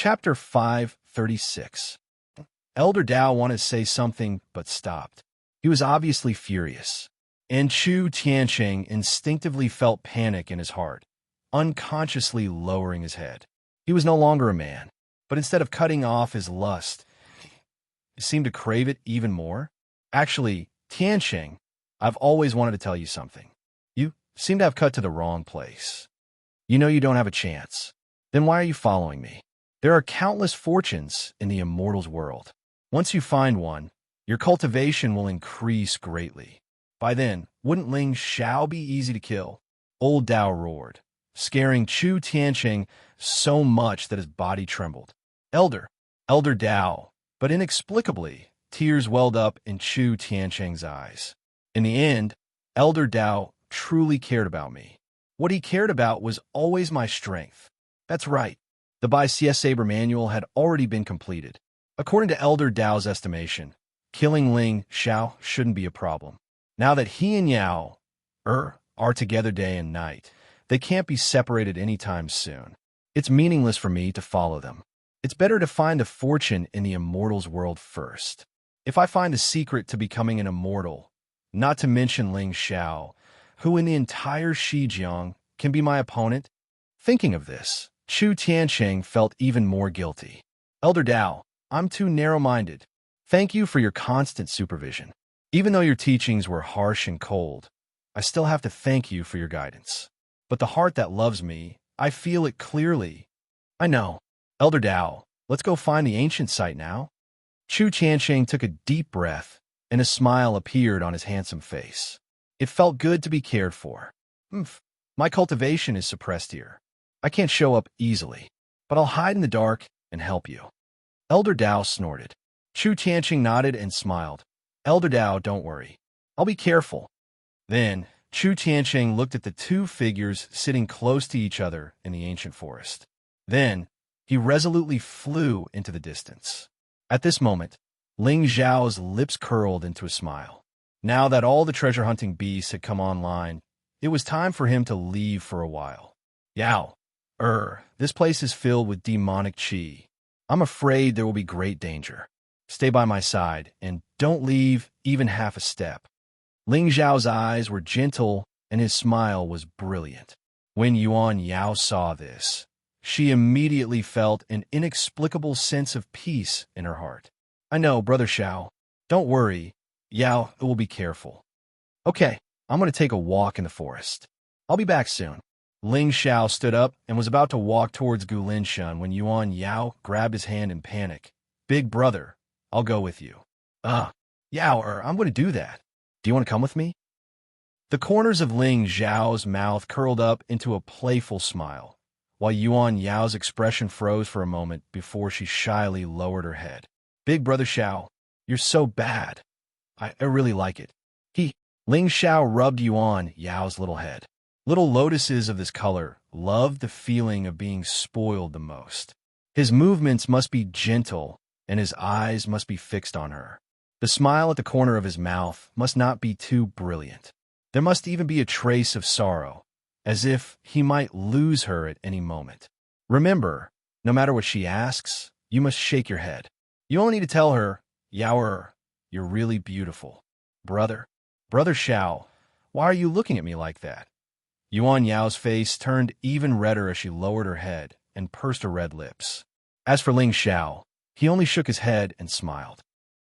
Chapter 536. Elder Dao wanted to say something, but stopped. He was obviously furious. And Chu Tiancheng instinctively felt panic in his heart, unconsciously lowering his head. He was no longer a man, but instead of cutting off his lust, he seemed to crave it even more. Actually, Tiancheng, I've always wanted to tell you something. You seem to have cut to the wrong place. You know you don't have a chance. Then why are you following me? There are countless fortunes in the immortals world. Once you find one, your cultivation will increase greatly. By then, wouldn't Ling Xiao be easy to kill? Old Dao roared, scaring Chu Tiancheng so much that his body trembled. Elder Dao, but inexplicably, tears welled up in Chu Tiancheng's eyes. In the end, Elder Dao truly cared about me. What he cared about was always my strength. That's right. The Bai CS Saber manual had already been completed. According to Elder Dao's estimation, killing Ling Xiao shouldn't be a problem. Now that he and Yao are together day and night, they can't be separated anytime soon. It's meaningless for me to follow them. It's better to find a fortune in the immortals world first. If I find a secret to becoming an immortal, not to mention Ling Xiao, who in the entire Shijiang can be my opponent, thinking of this, Chu Tiancheng felt even more guilty. Elder Dao, I'm too narrow-minded. Thank you for your constant supervision. Even though your teachings were harsh and cold, I still have to thank you for your guidance. But the heart that loves me, I feel it clearly. I know. Elder Dao, let's go find the ancient site now. Chu Tiancheng took a deep breath, and a smile appeared on his handsome face. It felt good to be cared for. My cultivation is suppressed here. I can't show up easily, but I'll hide in the dark and help you. Elder Dao snorted. Chu Tiancheng nodded and smiled. Elder Dao, don't worry. I'll be careful. Then, Chu Tiancheng looked at the two figures sitting close to each other in the ancient forest. Then, he resolutely flew into the distance. At this moment, Ling Xiao's lips curled into a smile. Now that all the treasure-hunting beasts had come online, it was time for him to leave for a while. Yao, this place is filled with demonic qi. I'm afraid there will be great danger. Stay by my side, and don't leave even half a step. Ling Xiao's eyes were gentle, and his smile was brilliant. When Yuan Yao saw this, she immediately felt an inexplicable sense of peace in her heart. I know, Brother Xiao. Don't worry. Yao will be careful. Okay, I'm going to take a walk in the forest. I'll be back soon. Ling Xiao stood up and was about to walk towards Gulinshan when Yuan Yao grabbed his hand in panic. Big brother, I'll go with you. Yao, I'm going to do that. Do you want to come with me? The corners of Ling Xiao's mouth curled up into a playful smile, while Yuan Yao's expression froze for a moment before she shyly lowered her head. Big brother Xiao, you're so bad. I really like it. Ling Xiao rubbed Yuan Yao's little head. Little lotuses of this color loved the feeling of being spoiled the most. His movements must be gentle, and his eyes must be fixed on her. The smile at the corner of his mouth must not be too brilliant. There must even be a trace of sorrow, as if he might lose her at any moment. Remember, no matter what she asks, you must shake your head. You only need to tell her, Yao, you're really beautiful. Brother Xiao, why are you looking at me like that? Yuan Yao's face turned even redder as she lowered her head and pursed her red lips. As for Ling Xiao, he only shook his head and smiled.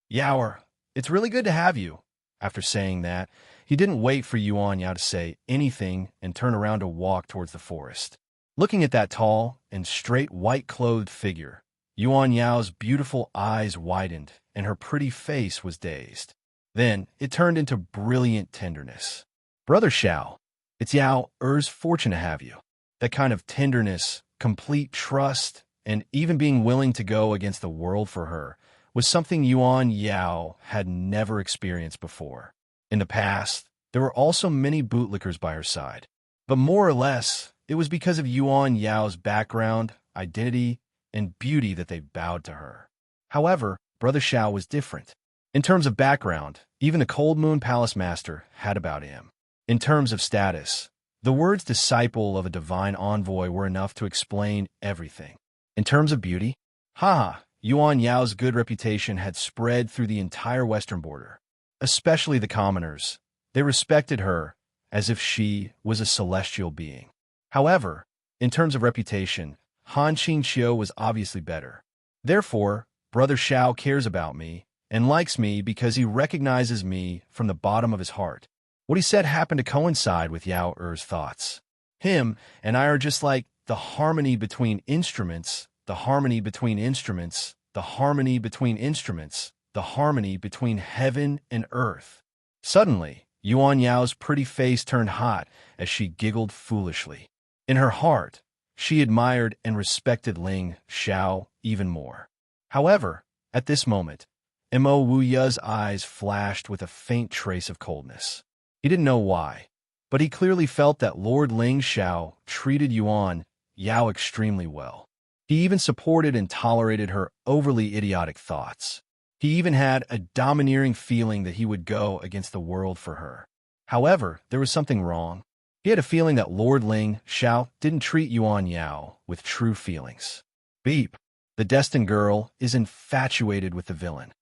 Yao, it's really good to have you. After saying that, he didn't wait for Yuan Yao to say anything and turn around to walk towards the forest. Looking at that tall and straight white-clothed figure, Yuan Yao's beautiful eyes widened and her pretty face was dazed. Then it turned into brilliant tenderness. Brother Xiao, it's Yao's fortune to have you. That kind of tenderness, complete trust, and even being willing to go against the world for her was something Yuan Yao had never experienced before. In the past, there were also many bootlickers by her side, but more or less, it was because of Yuan Yao's background, identity, and beauty that they bowed to her. However, Brother Xiao was different. In terms of background, even the Cold Moon Palace Master had about him. In terms of status, the words disciple of a divine envoy were enough to explain everything. In terms of beauty, haha, Yuan Yao's good reputation had spread through the entire western border, especially the commoners. They respected her as if she was a celestial being. However, in terms of reputation, Han Qingqiu was obviously better. Therefore, Brother Xiao cares about me and likes me because he recognizes me from the bottom of his heart. What he said happened to coincide with Yao Er's thoughts. Him and I are just like the harmony between instruments, the harmony between instruments, the harmony between instruments, the harmony between heaven and earth. Suddenly, Yuan Yao's pretty face turned hot as she giggled foolishly. In her heart, she admired and respected Ling Xiao even more. However, at this moment, Mo Wuya's eyes flashed with a faint trace of coldness. He didn't know why, but he clearly felt that Lord Ling Xiao treated Yuan Yao extremely well. He even supported and tolerated her overly idiotic thoughts. He even had a domineering feeling that he would go against the world for her. However, there was something wrong. He had a feeling that Lord Ling Xiao didn't treat Yuan Yao with true feelings. Beep. The destined girl is infatuated with the villain.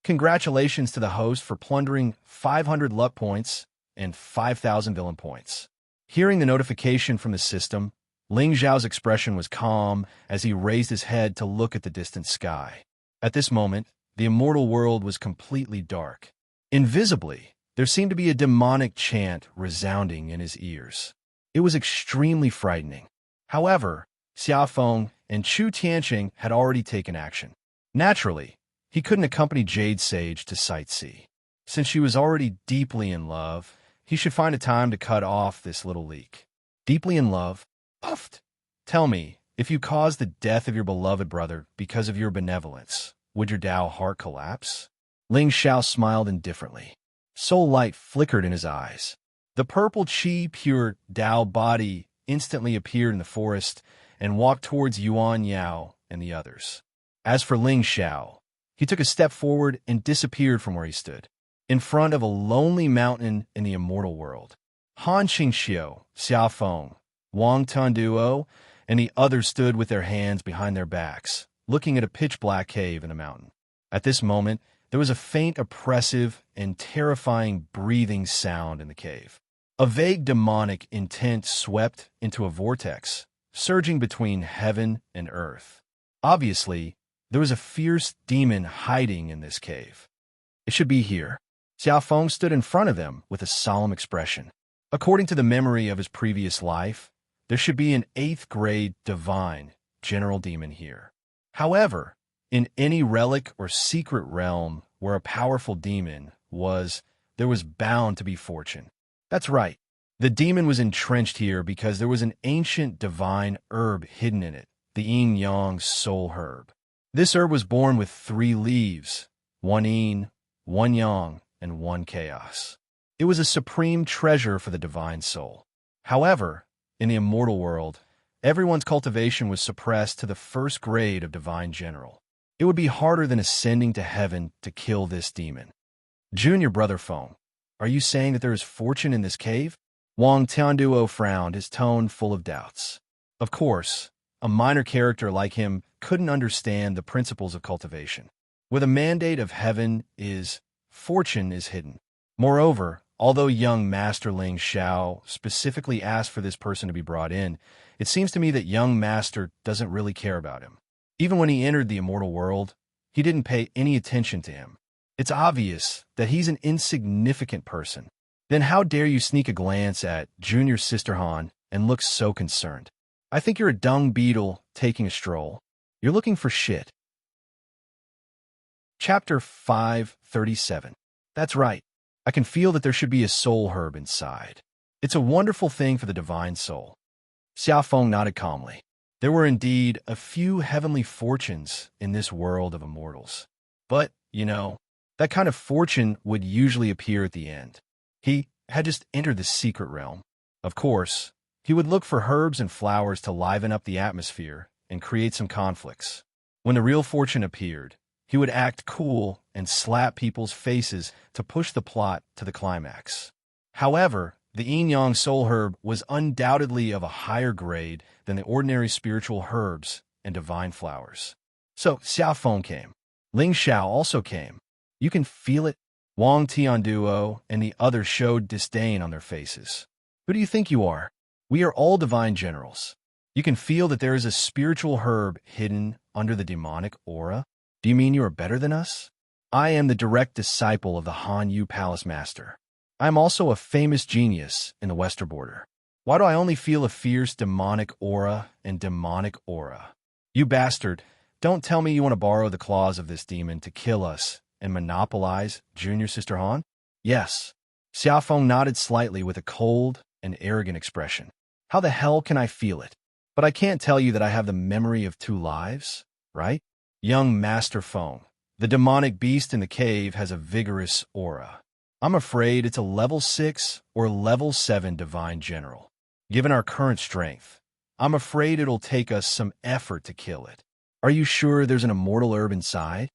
Congratulations to the host for plundering 500 luck points and 5,000 villain points. Hearing the notification from the system, Ling Xiao's expression was calm as he raised his head to look at the distant sky. At this moment, the immortal world was completely dark. Invisibly, there seemed to be a demonic chant resounding in his ears. It was extremely frightening. However, Xiaofeng and Chu Tianqing had already taken action. Naturally, he couldn't accompany Jade Sage to sightsee. Since she was already deeply in love, he should find a time to cut off this little leak. Deeply in love? Uffed. Tell me, if you caused the death of your beloved brother because of your benevolence, would your Dao heart collapse? Ling Xiao smiled indifferently. Soul light flickered in his eyes. The purple qi pure Dao body instantly appeared in the forest and walked towards Yuan Yao and the others. As for Ling Xiao, he took a step forward and disappeared from where he stood, in front of a lonely mountain in the immortal world. Han Qingqiu, Xiaofeng, Wang Tanduo, and the others stood with their hands behind their backs, looking at a pitch-black cave in the mountain. At this moment, there was a faint, oppressive, and terrifying breathing sound in the cave. A vague demonic intent swept into a vortex, surging between heaven and earth. Obviously, there was a fierce demon hiding in this cave. It should be here. Xiaofeng stood in front of them with a solemn expression. According to the memory of his previous life, there should be an 8th grade divine general demon here. However, in any relic or secret realm where a powerful demon was, there was bound to be fortune. That's right. The demon was entrenched here because there was an ancient divine herb hidden in it, the yin-yang soul herb. This herb was born with 3 leaves, 1 yin, 1 yang, and 1 chaos. It was a supreme treasure for the divine soul. However, in the immortal world, everyone's cultivation was suppressed to the 1st grade of divine general. It would be harder than ascending to heaven to kill this demon. Junior Brother Feng, are you saying that there is fortune in this cave? Wang Tianduo frowned, his tone full of doubts. Of course, a minor character like him couldn't understand the principles of cultivation. Where the mandate of heaven is, fortune is hidden. Moreover, although young Master Ling Xiao specifically asked for this person to be brought in, it seems to me that young Master doesn't really care about him. Even when he entered the immortal world, he didn't pay any attention to him. It's obvious that he's an insignificant person. Then how dare you sneak a glance at Junior Sister Han and look so concerned? I think you're a dung beetle taking a stroll. You're looking for shit. Chapter 537. That's right. I can feel that there should be a soul herb inside. It's a wonderful thing for the divine soul. Xiaofeng nodded calmly. There were indeed a few heavenly fortunes in this world of immortals. But, that kind of fortune would usually appear at the end. He had just entered the secret realm. Of course, he would look for herbs and flowers to liven up the atmosphere and create some conflicts. When the real fortune appeared, he would act cool and slap people's faces to push the plot to the climax. However, the yin-yang soul herb was undoubtedly of a higher grade than the ordinary spiritual herbs and divine flowers. So Xiaofeng came. Ling Xiao also came. You can feel it. Wang Tianduo and the others showed disdain on their faces. Who do you think you are? We are all divine generals. You can feel that there is a spiritual herb hidden under the demonic aura. Do you mean you are better than us? I am the direct disciple of the Han Yu Palace Master. I am also a famous genius in the Western border. Why do I only feel a fierce demonic aura and demonic aura? You bastard, don't tell me you want to borrow the claws of this demon to kill us and monopolize Junior Sister Han? Yes. Xiaofeng nodded slightly with a cold and arrogant expression. How the hell can I feel it? But I can't tell you that I have the memory of 2 lives, right? Young Master Feng, the demonic beast in the cave has a vigorous aura. I'm afraid it's a level 6 or level 7 divine general. Given our current strength, I'm afraid it'll take us some effort to kill it. Are you sure there's an immortal herb inside?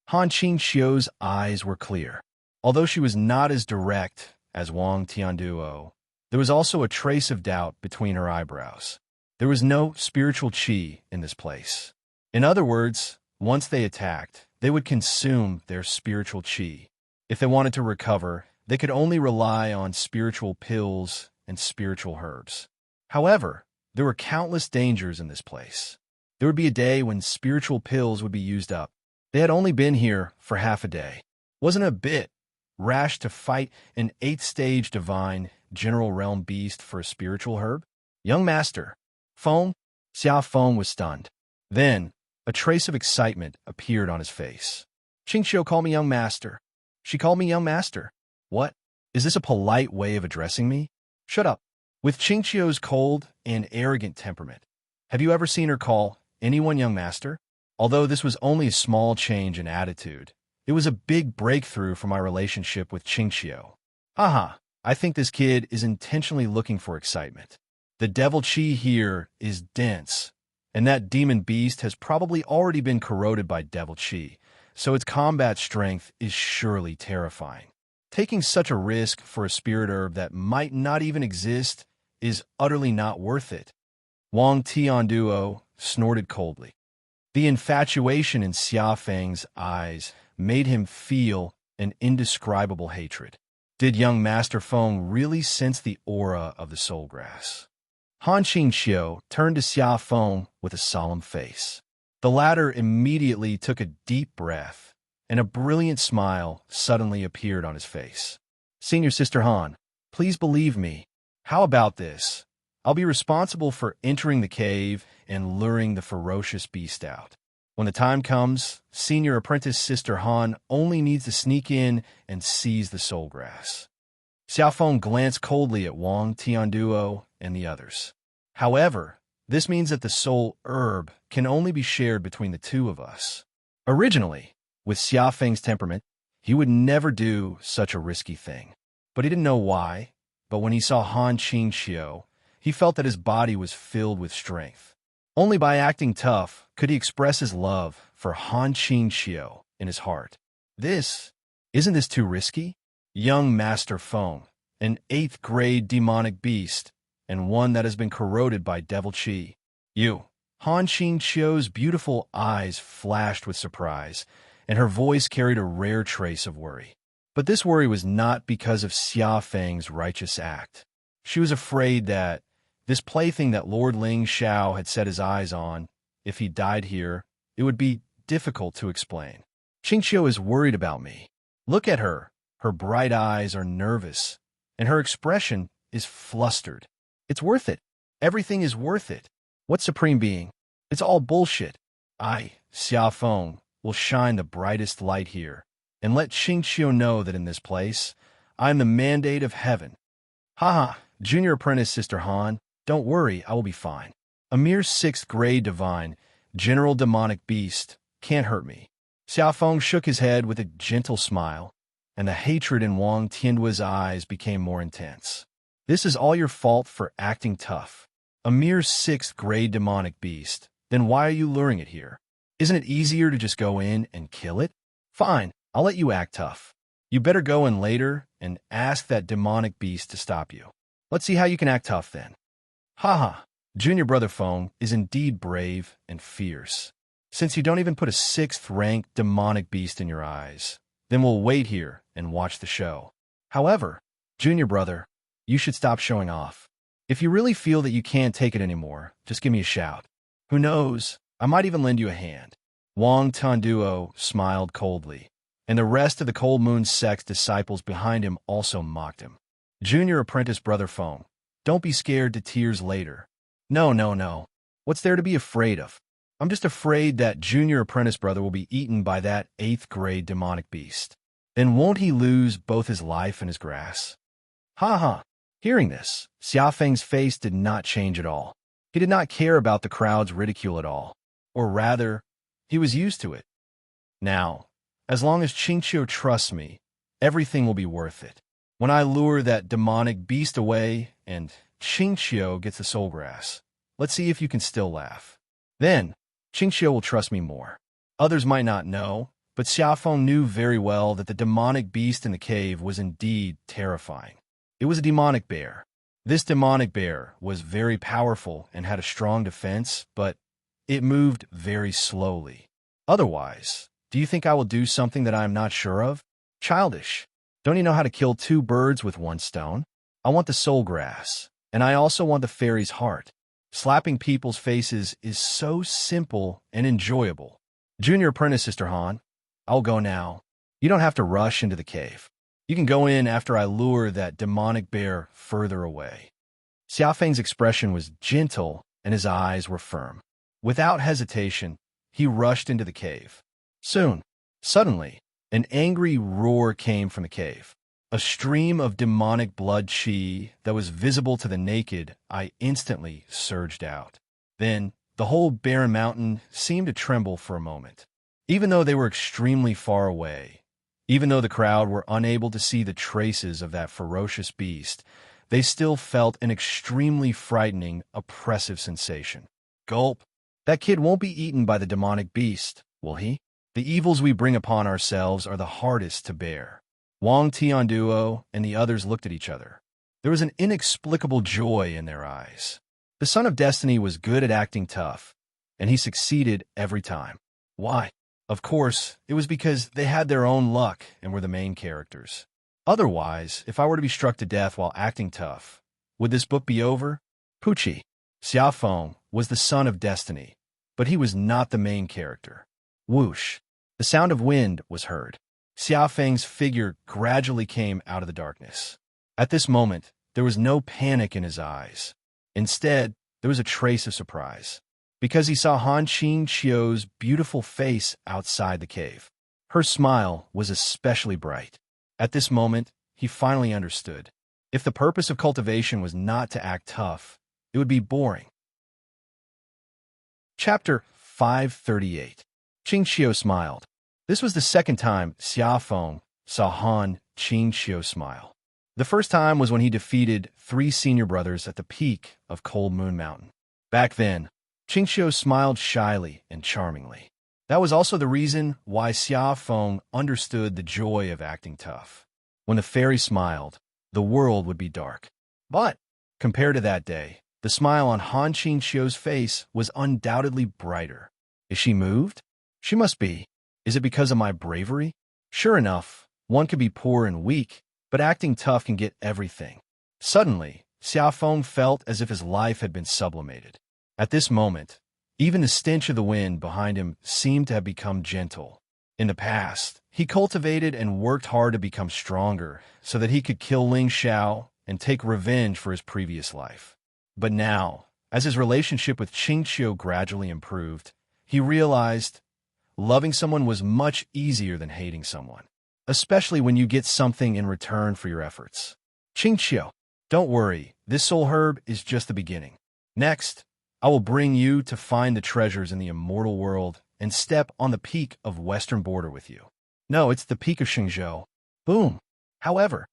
Han Qingxiu's eyes were clear. Although she was not as direct as Wang Tianduo, there was also a trace of doubt between her eyebrows. There was no spiritual qi in this place. In other words, once they attacked, they would consume their spiritual qi. If they wanted to recover, they could only rely on spiritual pills and spiritual herbs. However, there were countless dangers in this place. There would be a day when spiritual pills would be used up. They had only been here for half a day. Wasn't it a bit rash to fight an 8th-stage divine general realm beast for a spiritual herb? Young Master, Feng, Xiaofeng was stunned. Then, a trace of excitement appeared on his face. Qingxiu called me Young Master. She called me Young Master. What? Is this a polite way of addressing me? Shut up. With Qingxiu's cold and arrogant temperament, have you ever seen her call anyone Young Master? Although this was only a small change in attitude, it was a big breakthrough for my relationship with Qingxiu. Haha, I think this kid is intentionally looking for excitement. The devil chi here is dense, and that demon beast has probably already been corroded by devil chi, so its combat strength is surely terrifying. Taking such a risk for a spirit herb that might not even exist is utterly not worth it. Wang Tianduo snorted coldly. The infatuation in Xiaofeng's eyes made him feel an indescribable hatred. Did young Master Feng really sense the aura of the soul grass? Han Qingxiu turned to Xiaofeng with a solemn face. The latter immediately took a deep breath, and a brilliant smile suddenly appeared on his face. Senior Sister Han, please believe me. How about this? I'll be responsible for entering the cave and luring the ferocious beast out. When the time comes, Senior Apprentice Sister Han only needs to sneak in and seize the soul grass. Xiaofeng glanced coldly at Wang Tianduo and the others. However, this means that the soul herb can only be shared between the 2 of us. Originally, with Xiaofeng's temperament, he would never do such a risky thing. But he didn't know why. But when he saw Han Qingxiu, he felt that his body was filled with strength. Only by acting tough could he express his love for Han Qingxiu in his heart. Isn't this too risky? Young Master Feng, an 8th-grade demonic beast, and one that has been corroded by devil chi. You. Han Qingxiu's beautiful eyes flashed with surprise, and her voice carried a rare trace of worry. But this worry was not because of Xiaofeng's righteous act. She was afraid that this plaything that Lord Ling Xiao had set his eyes on, if he died here, it would be difficult to explain. Qingxiu is worried about me. Look at her. Her bright eyes are nervous, and her expression is flustered. It's worth it. Everything is worth it. What Supreme Being? It's all bullshit. I, Xiaofeng, will shine the brightest light here, and let Qingxiu know that in this place, I am the mandate of heaven. Haha, Junior Apprentice Sister Han, don't worry, I will be fine. A mere 6th-grade divine, general demonic beast, can't hurt me. Xiaofeng shook his head with a gentle smile, and the hatred in Wang Tianduo's eyes became more intense. This is all your fault for acting tough. A mere 6th-grade demonic beast, then why are you luring it here? Isn't it easier to just go in and kill it? Fine, I'll let you act tough. You better go in later and ask that demonic beast to stop you. Let's see how you can act tough then. Haha, Junior Brother Feng is indeed brave and fierce. Since you don't even put a 6th-rank demonic beast in your eyes, then we'll wait here and watch the show. However, Junior Brother, you should stop showing off. If you really feel that you can't take it anymore, just give me a shout. Who knows, I might even lend you a hand. Wang Tanduo smiled coldly, and the rest of the Cold Moon sect's disciples behind him also mocked him. Junior Apprentice Brother Feng, don't be scared to tears later. No, no, no. What's there to be afraid of? I'm just afraid that Junior Apprentice Brother will be eaten by that 8th-grade demonic beast. Then won't he lose both his life and his grass? Ha ha. Hearing this, Xiaofeng's face did not change at all. He did not care about the crowd's ridicule at all. Or rather, he was used to it. Now, as long as Qingqiu trusts me, everything will be worth it. When I lure that demonic beast away and Qingqiu gets the soul grass, let's see if you can still laugh. Then, Qingqiu will trust me more. Others might not know, but Xiaofeng knew very well that the demonic beast in the cave was indeed terrifying. It was a demonic bear. This demonic bear was very powerful and had a strong defense, but it moved very slowly. Otherwise, do you think I will do something that I am not sure of? Childish. Don't you know how to kill 2 birds with 1 stone? I want the soul grass, and I also want the fairy's heart. Slapping people's faces is so simple and enjoyable. Junior Apprentice Sister Han, I'll go now. You don't have to rush into the cave. You can go in after I lure that demonic bear further away. Xiaofeng's expression was gentle and his eyes were firm. Without hesitation, he rushed into the cave. Suddenly, an angry roar came from the cave. A stream of demonic blood qi that was visible to the naked eye instantly surged out. Then, the whole barren mountain seemed to tremble for a moment. Even though they were extremely far away, even though the crowd were unable to see the traces of that ferocious beast, they still felt an extremely frightening, oppressive sensation. Gulp. That kid won't be eaten by the demonic beast, will he? The evils we bring upon ourselves are the hardest to bear. Wang Tianduo and the others looked at each other. There was an inexplicable joy in their eyes. The Son of Destiny was good at acting tough, and he succeeded every time. Why? Of course, it was because they had their own luck and were the main characters. Otherwise, if I were to be struck to death while acting tough, would this book be over? Pucci. Xiaofeng was the Son of Destiny, but he was not the main character. Whoosh. The sound of wind was heard. Xiaofeng's figure gradually came out of the darkness. At this moment, there was no panic in his eyes. Instead, there was a trace of surprise, because he saw Han Qingqiu's beautiful face outside the cave. Her smile was especially bright. At this moment, he finally understood. If the purpose of cultivation was not to act tough, it would be boring. Chapter 538. Qingqiu smiled. This was the second time Xiaofeng saw Han Qingqiu smile. The first time was when he defeated 3 senior brothers at the peak of Cold Moon Mountain. Back then, Qingqiu smiled shyly and charmingly. That was also the reason why Xiaofeng understood the joy of acting tough. When the fairy smiled, the world would be dark. But, compared to that day, the smile on Han Qingqiu's face was undoubtedly brighter. Is she moved? She must be. Is it because of my bravery? Sure enough, one can be poor and weak, but acting tough can get everything. Suddenly, Xiaofeng felt as if his life had been sublimated. At this moment, even the stench of the wind behind him seemed to have become gentle. In the past, he cultivated and worked hard to become stronger so that he could kill Ling Xiao and take revenge for his previous life. But now, as his relationship with Qingqiu gradually improved, he realized loving someone was much easier than hating someone, especially when you get something in return for your efforts. Qingqiu, don't worry, this soul herb is just the beginning. Next, I will bring you to find the treasures in the immortal world and step on the peak of Western Border with you. No, it's the peak of Xingzhou. Boom. However,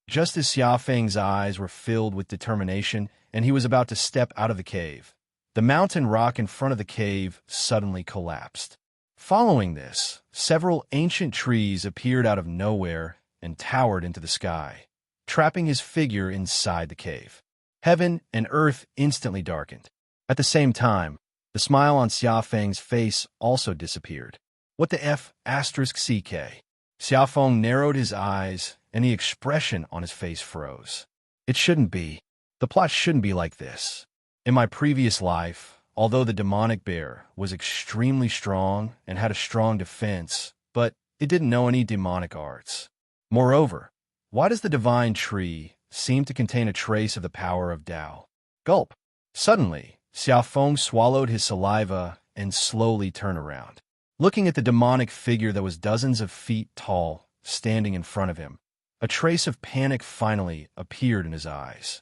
just as Xiaofeng's eyes were filled with determination and he was about to step out of the cave, the mountain rock in front of the cave suddenly collapsed. Following this, several ancient trees appeared out of nowhere and towered into the sky, trapping his figure inside the cave. Heaven and earth instantly darkened. At the same time, the smile on Xiaofeng's face also disappeared. What the F***? CK. Xiaofeng narrowed his eyes, and the expression on his face froze. It shouldn't be. The plot shouldn't be like this. In my previous life, although the demonic bear was extremely strong and had a strong defense, but it didn't know any demonic arts. Moreover, why does the divine tree seem to contain a trace of the power of Tao? Gulp. Suddenly, Xiaofeng swallowed his saliva and slowly turned around. Looking at the demonic figure that was dozens of feet tall, standing in front of him, a trace of panic finally appeared in his eyes.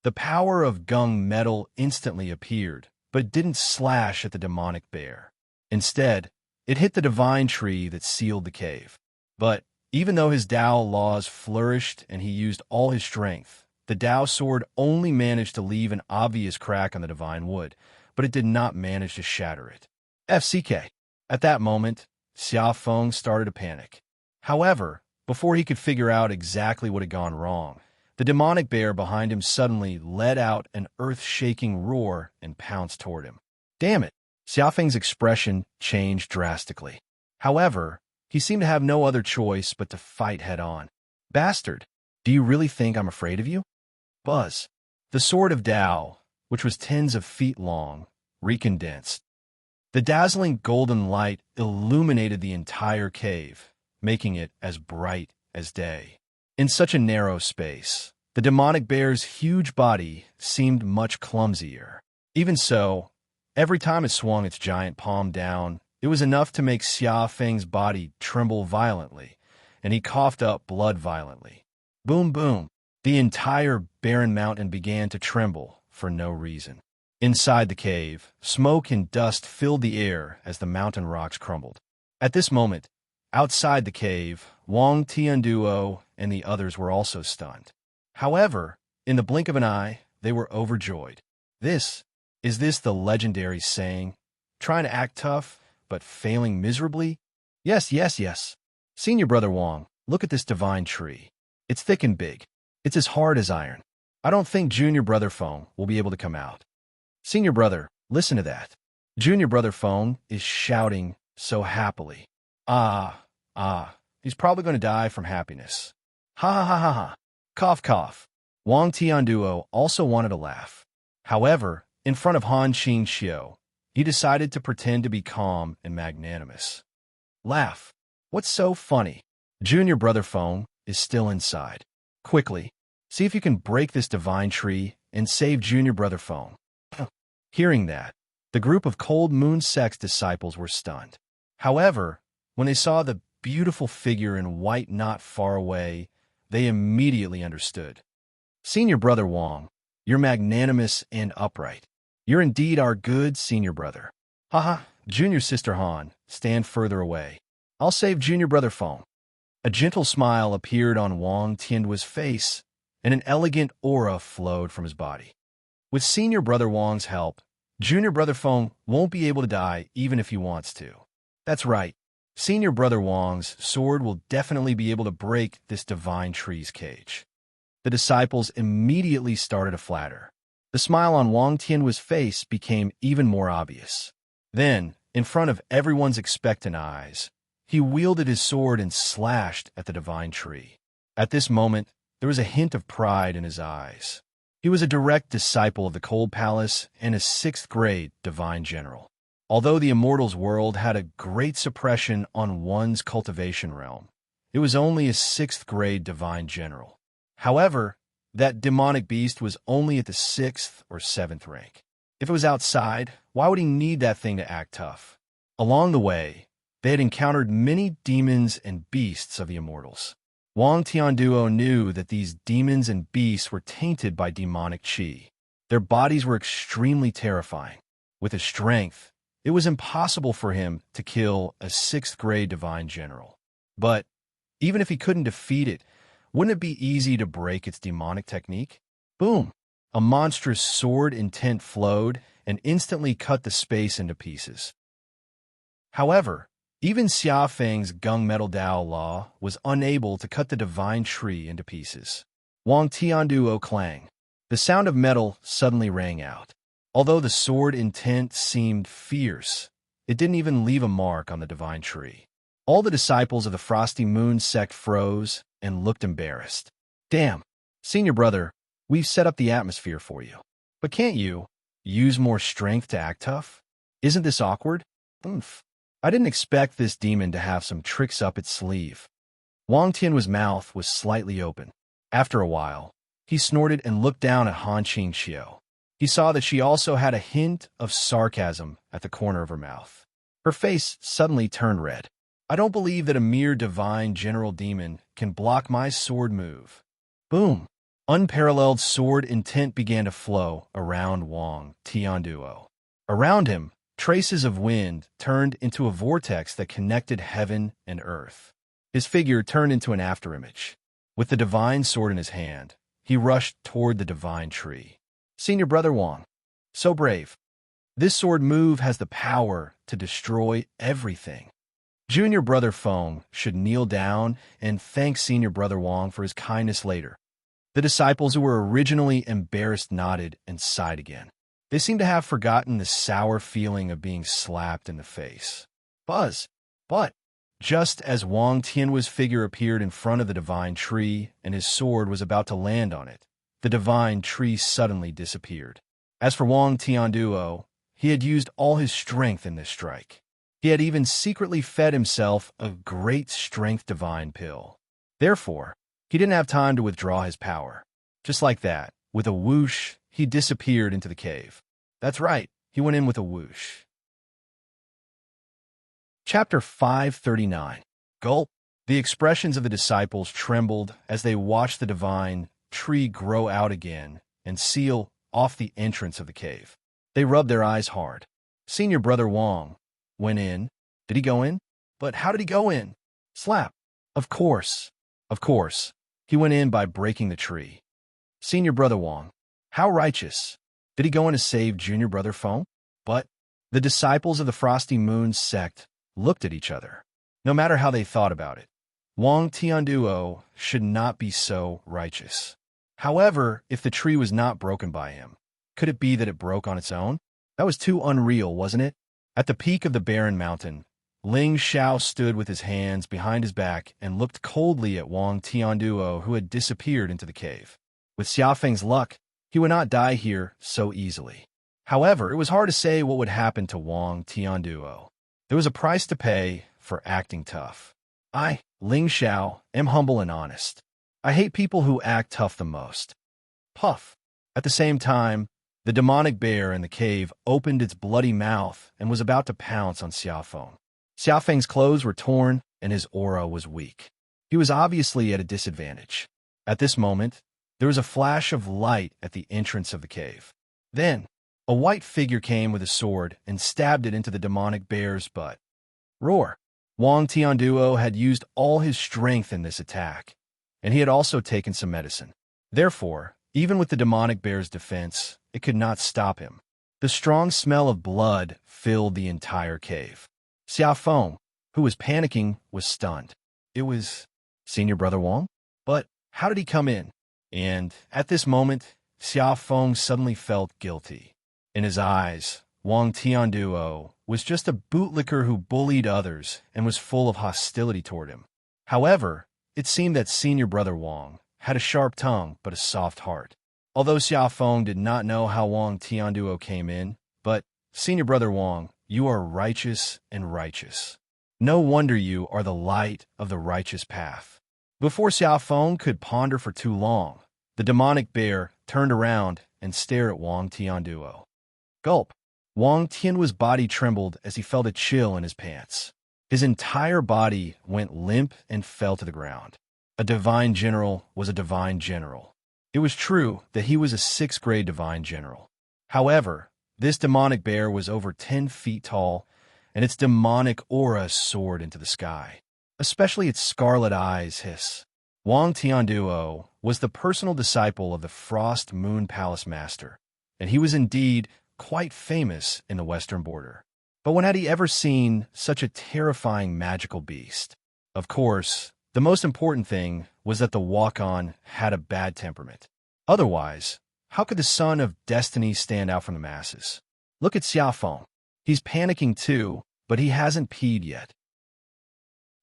The power of gung metal instantly appeared, but didn't slash at the demonic bear. Instead, it hit the divine tree that sealed the cave. But even though his Tao laws flourished and he used all his strength, the Tao sword only managed to leave an obvious crack on the divine wood, but it did not manage to shatter it. FCK. At that moment, Xiaofeng started to panic. However, before he could figure out exactly what had gone wrong, the demonic bear behind him suddenly let out an earth-shaking roar and pounced toward him. Damn it! Xiaofeng's expression changed drastically. However, he seemed to have no other choice but to fight head-on. Bastard! Do you really think I'm afraid of you? Buzz. The sword of Tao, which was tens of feet long, recondensed. The dazzling golden light illuminated the entire cave, making it as bright as day. In such a narrow space, the demonic bear's huge body seemed much clumsier. Even so, every time it swung its giant palm down, it was enough to make Xiaofeng's body tremble violently, and he coughed up blood violently. Boom, boom. The entire barren mountain began to tremble for no reason. Inside the cave, smoke and dust filled the air as the mountain rocks crumbled. At this moment, outside the cave, Wang Tianduo and the others were also stunned. However, in the blink of an eye, they were overjoyed. Is this the legendary saying, trying to act tough, but failing miserably? Yes. Senior Brother Wang, look at this divine tree. It's thick and big. It's as hard as iron. I don't think Junior Brother Feng will be able to come out. Senior Brother, listen to that. Junior Brother Feng is shouting so happily. He's probably going to die from happiness. Ha. Cough, cough. Wang Tianduo also wanted to laugh. However, in front of Han Qin Xiu, he decided to pretend to be calm and magnanimous. Laugh. What's so funny? Junior Brother Feng is still inside. Quickly, see if you can break this divine tree and save Junior Brother Feng. Hearing that, the group of Cold Moon Sect's disciples were stunned. However, when they saw the beautiful figure in white not far away, they immediately understood. Senior Brother Wang, you're magnanimous and upright. You're indeed our good senior brother. Haha, Junior Sister Han, stand further away. I'll save Junior Brother Feng. A gentle smile appeared on Wang Tianduo's face, and an elegant aura flowed from his body. With Senior Brother Wang's help, Junior Brother Feng won't be able to die even if he wants to. That's right. Senior Brother Wang's sword will definitely be able to break this divine tree's cage. The disciples immediately started to flatter. The smile on Wang Tianduo's face became even more obvious. Then, in front of everyone's expectant eyes, he wielded his sword and slashed at the divine tree. At this moment, there was a hint of pride in his eyes. He was a direct disciple of the Cold Palace and a 6th grade divine general. Although the Immortals world had a great suppression on one's cultivation realm, it was only a 6th grade divine general. However, that demonic beast was only at the 6th or 7th rank. If it was outside, why would he need that thing to act tough? Along the way, they had encountered many demons and beasts of the Immortals. Wang Tianduo knew that these demons and beasts were tainted by demonic qi. Their bodies were extremely terrifying. With his strength, it was impossible for him to kill a 6th grade divine general. But even if he couldn't defeat it, wouldn't it be easy to break its demonic technique? Boom! A monstrous sword intent flowed and instantly cut the space into pieces. However, even Xiaofeng's gunmetal Dao law was unable to cut the divine tree into pieces. Wang Tianduo clang. The sound of metal suddenly rang out. Although the sword intent seemed fierce, it didn't even leave a mark on the divine tree. All the disciples of the Frosty Moon sect froze and looked embarrassed. Damn, senior brother, we've set up the atmosphere for you. But can't you use more strength to act tough? Isn't this awkward? Oomph. I didn't expect this demon to have some tricks up its sleeve. Wang Tian's mouth was slightly open. After a while, he snorted and looked down at Han Qingxiu. He saw that she also had a hint of sarcasm at the corner of her mouth. Her face suddenly turned red. I don't believe that a mere divine general demon can block my sword move. Boom! Unparalleled sword intent began to flow around Wang Tianduo. Around him, traces of wind turned into a vortex that connected heaven and earth. His figure turned into an afterimage. With the divine sword in his hand, he rushed toward the divine tree. Senior brother Wang, so brave. This sword move has the power to destroy everything. Junior brother Feng should kneel down and thank senior brother Wang for his kindness later. The disciples who were originally embarrassed nodded and sighed again. They seemed to have forgotten the sour feeling of being slapped in the face. Buzz! But just as Wang Tian's figure appeared in front of the divine tree and his sword was about to land on it, the divine tree suddenly disappeared. As for Wang Tianduo, he had used all his strength in this strike. He had even secretly fed himself a great strength divine pill. Therefore, he didn't have time to withdraw his power. Just like that, with a whoosh, he disappeared into the cave. That's right, he went in with a whoosh. Chapter 539. Gulp. The expressions of the disciples trembled as they watched the divine tree grow out again and seal off the entrance of the cave. They rubbed their eyes hard. Senior brother Wang went in. Did he go in? But how did he go in? Slap. Of course. He went in by breaking the tree. Senior brother Wang. How righteous. Did he go in to save junior brother Feng? But the disciples of the Frosty Moon sect looked at each other. No matter how they thought about it, Wang Tianduo should not be so righteous. However, if the tree was not broken by him, could it be that it broke on its own? That was too unreal, wasn't it? At the peak of the barren mountain, Ling Xiao stood with his hands behind his back and looked coldly at Wang Tianduo, who had disappeared into the cave. With Xiaofeng's luck, he would not die here so easily. However, it was hard to say what would happen to Wang Tianduo. There was a price to pay for acting tough. I, Ling Xiao, am humble and honest. I hate people who act tough the most. Puff. At the same time, the demonic bear in the cave opened its bloody mouth and was about to pounce on Xiaofeng. Xiaofeng's clothes were torn and his aura was weak. He was obviously at a disadvantage. At this moment, there was a flash of light at the entrance of the cave. Then, a white figure came with a sword and stabbed it into the demonic bear's butt. Roar! Wang Tianduo had used all his strength in this attack, and he had also taken some medicine. Therefore, even with the demonic bear's defense, it could not stop him. The strong smell of blood filled the entire cave. Xiaofeng, who was panicking, was stunned. It was Senior Brother Wang? But how did he come in? And at this moment, Xiaofeng suddenly felt guilty. In his eyes, Wang Tianduo was just a bootlicker who bullied others and was full of hostility toward him. However, it seemed that Senior Brother Wang had a sharp tongue but a soft heart. Although Xiaofeng did not know how Wang Tianduo came in, but, Senior Brother Wang, you are righteous and righteous. No wonder you are the light of the righteous path. Before Xiaofeng could ponder for too long, the demonic bear turned around and stared at Wang Tianduo. Gulp! Wang Tian's body trembled as he felt a chill in his pants. His entire body went limp and fell to the ground. A divine general was a divine general. It was true that he was a 6th grade divine general. However, this demonic bear was over 10 feet tall, and its demonic aura soared into the sky. Especially its scarlet eyes hiss. Wang Tianduo was the personal disciple of the Frost Moon Palace Master, and he was indeed quite famous in the western border. But when had he ever seen such a terrifying magical beast? Of course, the most important thing was that the walk-on had a bad temperament. Otherwise, How could the son of destiny stand out from the masses? Look at Xiaofeng. He's panicking too, but he hasn't peed yet.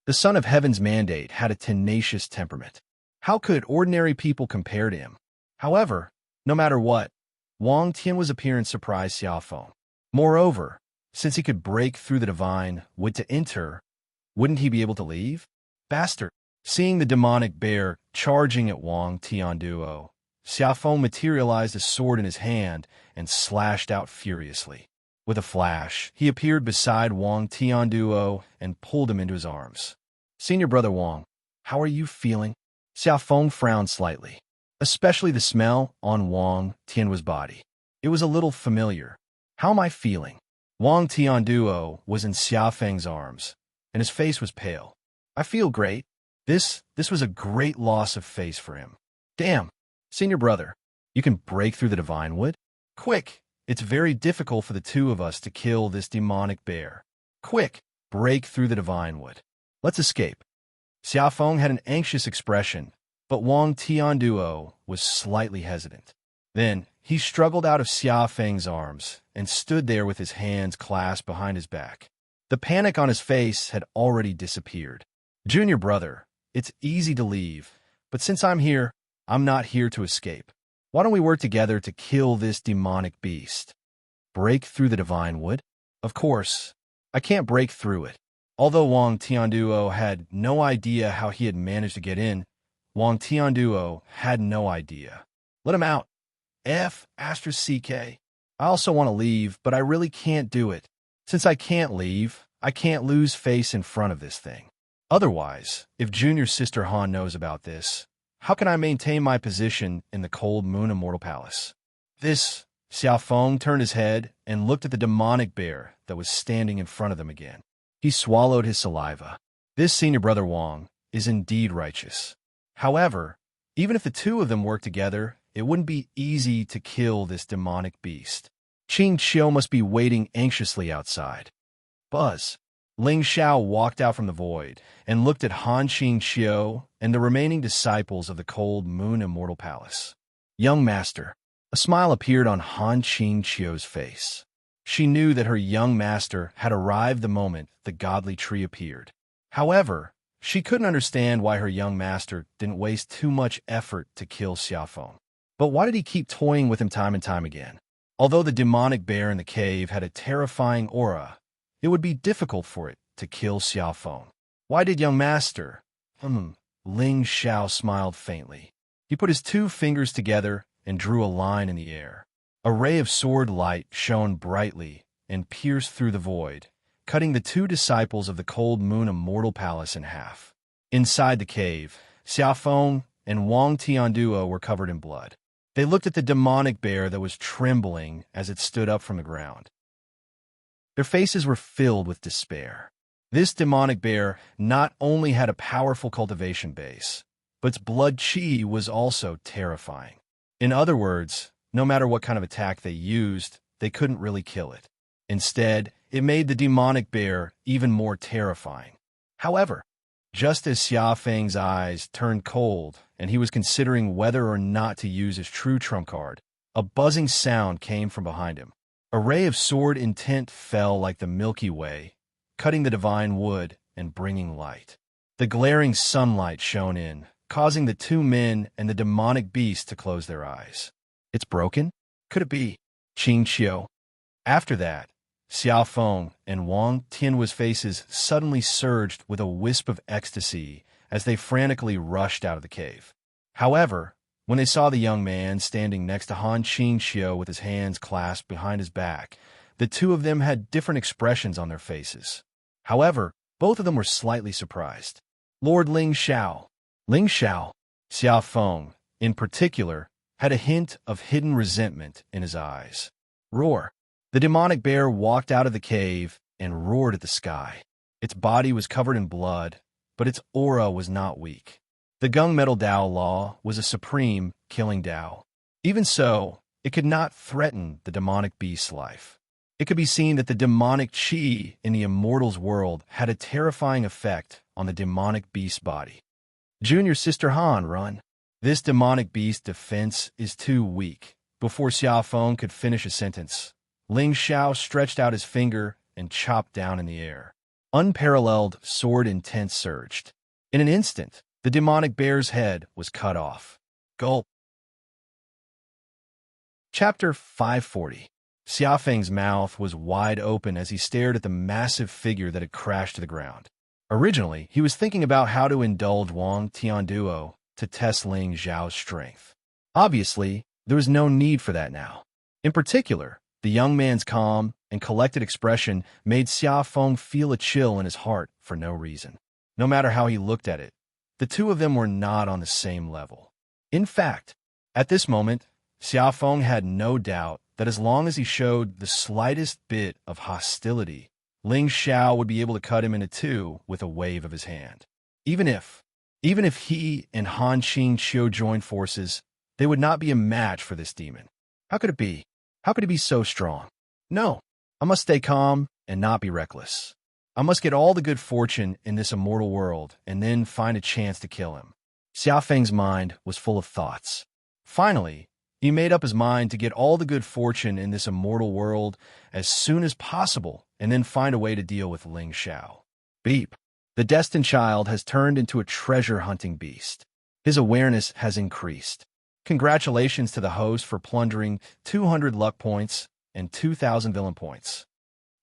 The son of heaven's mandate had a tenacious temperament. How could ordinary people compare to him? However, no matter what, Wang Tian's appearance surprised Xiaofeng. Moreover, since he could break through the divine wood to enter, wouldn't he be able to leave? Bastard! Seeing the demonic bear charging at Wang Tianduo, Xiaofeng materialized a sword in his hand and slashed out furiously. With a flash, he appeared beside Wang Tianduo and pulled him into his arms. Senior brother Wang, how are you feeling? Xiaofeng frowned slightly, especially the smell on Wang Tian's body. It was a little familiar. How am I feeling? Wang Tianduo was in Xiaofeng's arms, and his face was pale. I feel great. This was a great loss of face for him. Damn, senior brother, you can break through the divine wood? Quick, it's very difficult for the two of us to kill this demonic bear. Quick, break through the divine wood. Let's escape. Xiaofeng had an anxious expression, but Wang Tianduo was slightly hesitant. Then, he struggled out of Xiaofeng's arms and stood there with his hands clasped behind his back. The panic on his face had already disappeared. Junior brother, it's easy to leave, but since I'm here, I'm not here to escape. Why don't we work together to kill this demonic beast? Break through the divine wood? Of course, I can't break through it. Although Wang Tianduo had no idea how he had managed to get in, Wang Tianduo had no idea. Let him out. F***CK. I also want to leave, but I really can't do it. Since I can't leave, I can't lose face in front of this thing. Otherwise, if Junior Sister Han knows about this, how can I maintain my position in the cold moon immortal palace? Xiaofeng turned his head and looked at the demonic bear that was standing in front of them again. He swallowed his saliva. This senior brother Wang is indeed righteous. However, even if the two of them work together, it wouldn't be easy to kill this demonic beast. Qing Qiu must be waiting anxiously outside. Buzz. Ling Xiao walked out from the void and looked at Han Qing Qiu and the remaining disciples of the cold moon immortal palace. Young master. A smile appeared on Han Qing Qiu's face. She knew that her young master had arrived the moment the godly tree appeared. However, she couldn't understand why her young master didn't waste too much effort to kill Xiaofeng. But why did he keep toying with him time and time again? Although the demonic bear in the cave had a terrifying aura, it would be difficult for it to kill Xiaofeng. Why did young master? Ling Xiao smiled faintly. He put his two fingers together and drew a line in the air. A ray of sword light shone brightly and pierced through the void, cutting the two disciples of the cold moon immortal palace in half. Inside the cave, Xiaofeng and Wang Tianduo were covered in blood. They looked at the demonic bear that was trembling as it stood up from the ground. Their faces were filled with despair. This demonic bear not only had a powerful cultivation base, but its blood chi was also terrifying. In other words, no matter what kind of attack they used, they couldn't really kill it. Instead, it made the demonic bear even more terrifying. However, just as Xiaofeng's eyes turned cold and he was considering whether or not to use his true trump card, a buzzing sound came from behind him. A ray of sword intent fell like the Milky Way, cutting the divine wood and bringing light. The glaring sunlight shone in, causing the two men and the demonic beast to close their eyes. It's broken? Could it be? Qing Qiu. After that, Xiaofeng and Wang Tian's faces suddenly surged with a wisp of ecstasy as they frantically rushed out of the cave. However, when they saw the young man standing next to Han Qing Qiu with his hands clasped behind his back, the two of them had different expressions on their faces. However, both of them were slightly surprised. Lord Ling Xiao. Ling Xiao, Xiaofeng, in particular, had a hint of hidden resentment in his eyes. Roar. The demonic bear walked out of the cave and roared at the sky. Its body was covered in blood, but its aura was not weak. The gunmetal Dao law was a supreme, killing Dao. Even so, it could not threaten the demonic beast's life. It could be seen that the demonic chi in the immortals world had a terrifying effect on the demonic beast's body. Junior Sister Han, run. This demonic beast's defense is too weak. Before Xiao Feng could finish a sentence, Ling Xiao stretched out his finger and chopped down in the air. Unparalleled sword intent surged. In an instant, the demonic bear's head was cut off. Gulp. Chapter 540. Xiao Feng's mouth was wide open as he stared at the massive figure that had crashed to the ground. Originally, he was thinking about how to indulge Wang Tianduo to test Ling Xiao's strength. Obviously, there was no need for that now. In particular, the young man's calm and collected expression made Xiao Feng feel a chill in his heart for no reason. No matter how he looked at it, the two of them were not on the same level. In fact, at this moment, Xiao Feng had no doubt that as long as he showed the slightest bit of hostility, Ling Xiao would be able to cut him into two with a wave of his hand. Even if he and Han Qingqiu joined forces, they would not be a match for this demon. How could it be? How could he be so strong? No, I must stay calm and not be reckless. I must get all the good fortune in this immortal world and then find a chance to kill him. Xiao Feng's mind was full of thoughts. Finally, he made up his mind to get all the good fortune in this immortal world as soon as possible and then find a way to deal with Ling Xiao. Beep. The destined child has turned into a treasure-hunting beast. His awareness has increased. Congratulations to the host for plundering 200 luck points and 2,000 villain points.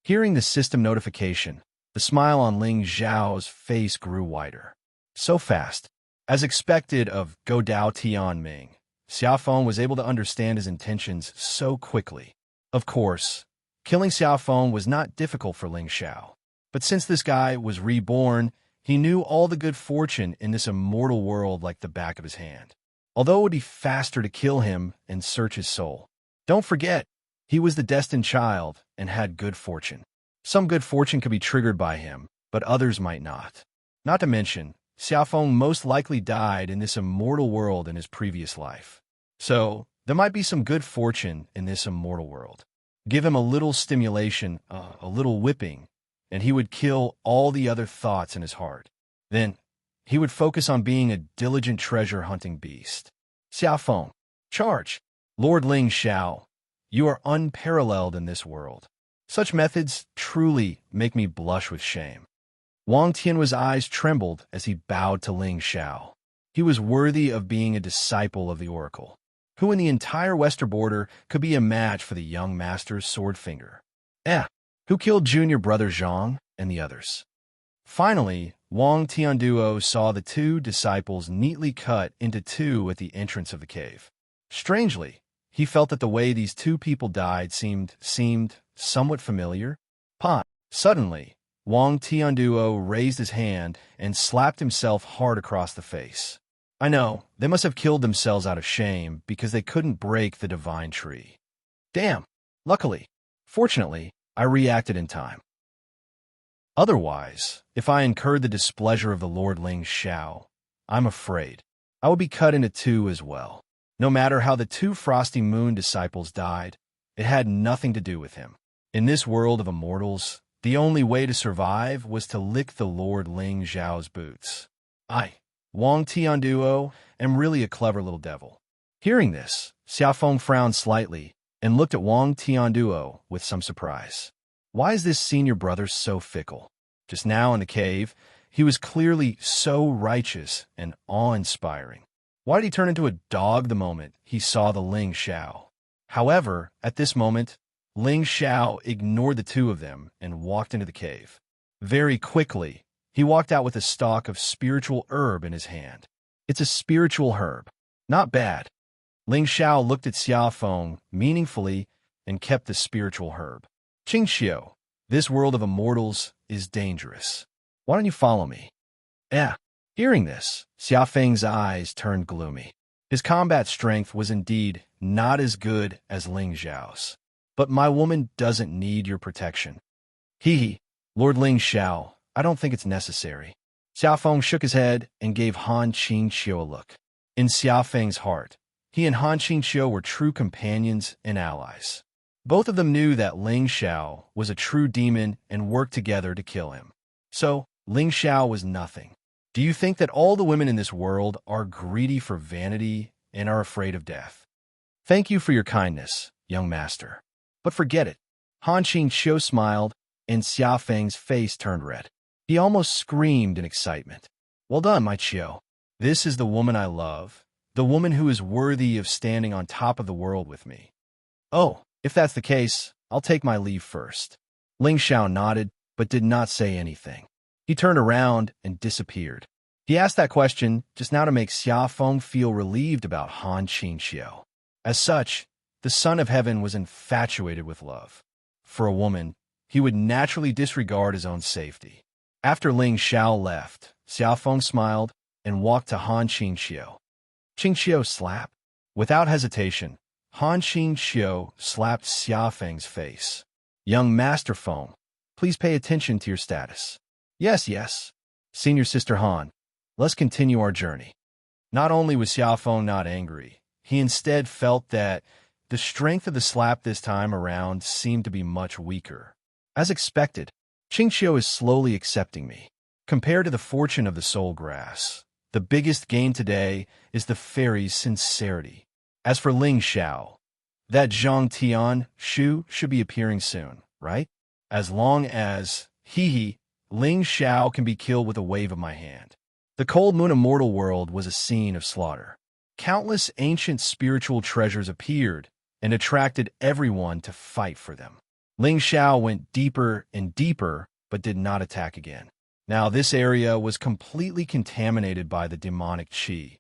Hearing the system notification, the smile on Ling Xiao's face grew wider. So fast. As expected of Godao Tianming, Xiao Feng was able to understand his intentions so quickly. Of course, killing Xiao Feng was not difficult for Ling Xiao. But since this guy was reborn, he knew all the good fortune in this immortal world like the back of his hand. Although it would be faster to kill him and search his soul. Don't forget, he was the destined child and had good fortune. Some good fortune could be triggered by him, but others might not. Not to mention, Xiao Feng most likely died in this immortal world in his previous life. So, there might be some good fortune in this immortal world. Give him a little stimulation, a little whipping, and he would kill all the other thoughts in his heart. Then, he would focus on being a diligent treasure-hunting beast. Xiao Feng, charge! Lord Ling Xiao, you are unparalleled in this world. Such methods truly make me blush with shame. Wang Tianhua's eyes trembled as he bowed to Ling Xiao. He was worthy of being a disciple of the oracle. Who in the entire western border could be a match for the young master's sword finger? Who killed junior brother Zhang and the others? Finally, Wang Tianduo saw the two disciples neatly cut into two at the entrance of the cave. Strangely, he felt that the way these two people died seemed somewhat familiar. Suddenly, Wang Tianduo raised his hand and slapped himself hard across the face. I know, they must have killed themselves out of shame because they couldn't break the divine tree. Damn! Fortunately, I reacted in time. Otherwise, if I incurred the displeasure of the Lord Ling Xiao, I'm afraid I would be cut into two as well. No matter how the two Frosty Moon disciples died, it had nothing to do with him. In this world of immortals, the only way to survive was to lick the Lord Ling Xiao's boots. Wang Tianduo, am really a clever little devil. Hearing this, Xiao Feng frowned slightly and looked at Wang Tianduo with some surprise. Why is this senior brother so fickle? Just now in the cave, he was clearly so righteous and awe-inspiring. Why did he turn into a dog the moment he saw the Ling Xiao? However, at this moment, Ling Xiao ignored the two of them and walked into the cave. Very quickly, he walked out with a stalk of spiritual herb in his hand. It's a spiritual herb. Not bad. Ling Xiao looked at Xiao Feng meaningfully and kept the spiritual herb. Qingqiu, this world of immortals is dangerous. Why don't you follow me? Hearing this, Xiao Feng's eyes turned gloomy. His combat strength was indeed not as good as Ling Xiao's. But my woman doesn't need your protection. Lord Ling Xiao, I don't think it's necessary. Xiao Feng shook his head and gave Han Qingqiu a look. In Xiao Feng's heart, he and Han Qingqiu were true companions and allies. Both of them knew that Ling Xiao was a true demon and worked together to kill him. So, Ling Xiao was nothing. Do you think that all the women in this world are greedy for vanity and are afraid of death? Thank you for your kindness, young master. But forget it. Han Qingqiu smiled, and Xia Feng's face turned red. He almost screamed in excitement. Well done, my Qiu. This is the woman I love, the woman who is worthy of standing on top of the world with me. Oh, if that's the case, I'll take my leave first. Ling Xiao nodded, but did not say anything. He turned around and disappeared. He asked that question just now to make Xia Feng feel relieved about Han Qingqiu. As such, the son of heaven was infatuated with love. For a woman, he would naturally disregard his own safety. After Ling Xiao left, Xia Feng smiled and walked to Han Qingqiu. Qingqiu slap. Without hesitation, Han Qingqiu slapped Xia Feng's face. Young Master Feng, please pay attention to your status. Yes, yes. Senior Sister Han, let's continue our journey. Not only was Xia Feng not angry, he instead felt that the strength of the slap this time around seemed to be much weaker. As expected, Qingqiu is slowly accepting me. Compared to the fortune of the soul grass, the biggest gain today is the fairy's sincerity. As for Ling Xiao, that Zhang Tian Shu should be appearing soon, right? As long as, Ling Xiao can be killed with a wave of my hand. The cold moon immortal world was a scene of slaughter. Countless ancient spiritual treasures appeared and attracted everyone to fight for them. Ling Xiao went deeper and deeper, but did not attack again. Now this area was completely contaminated by the demonic qi.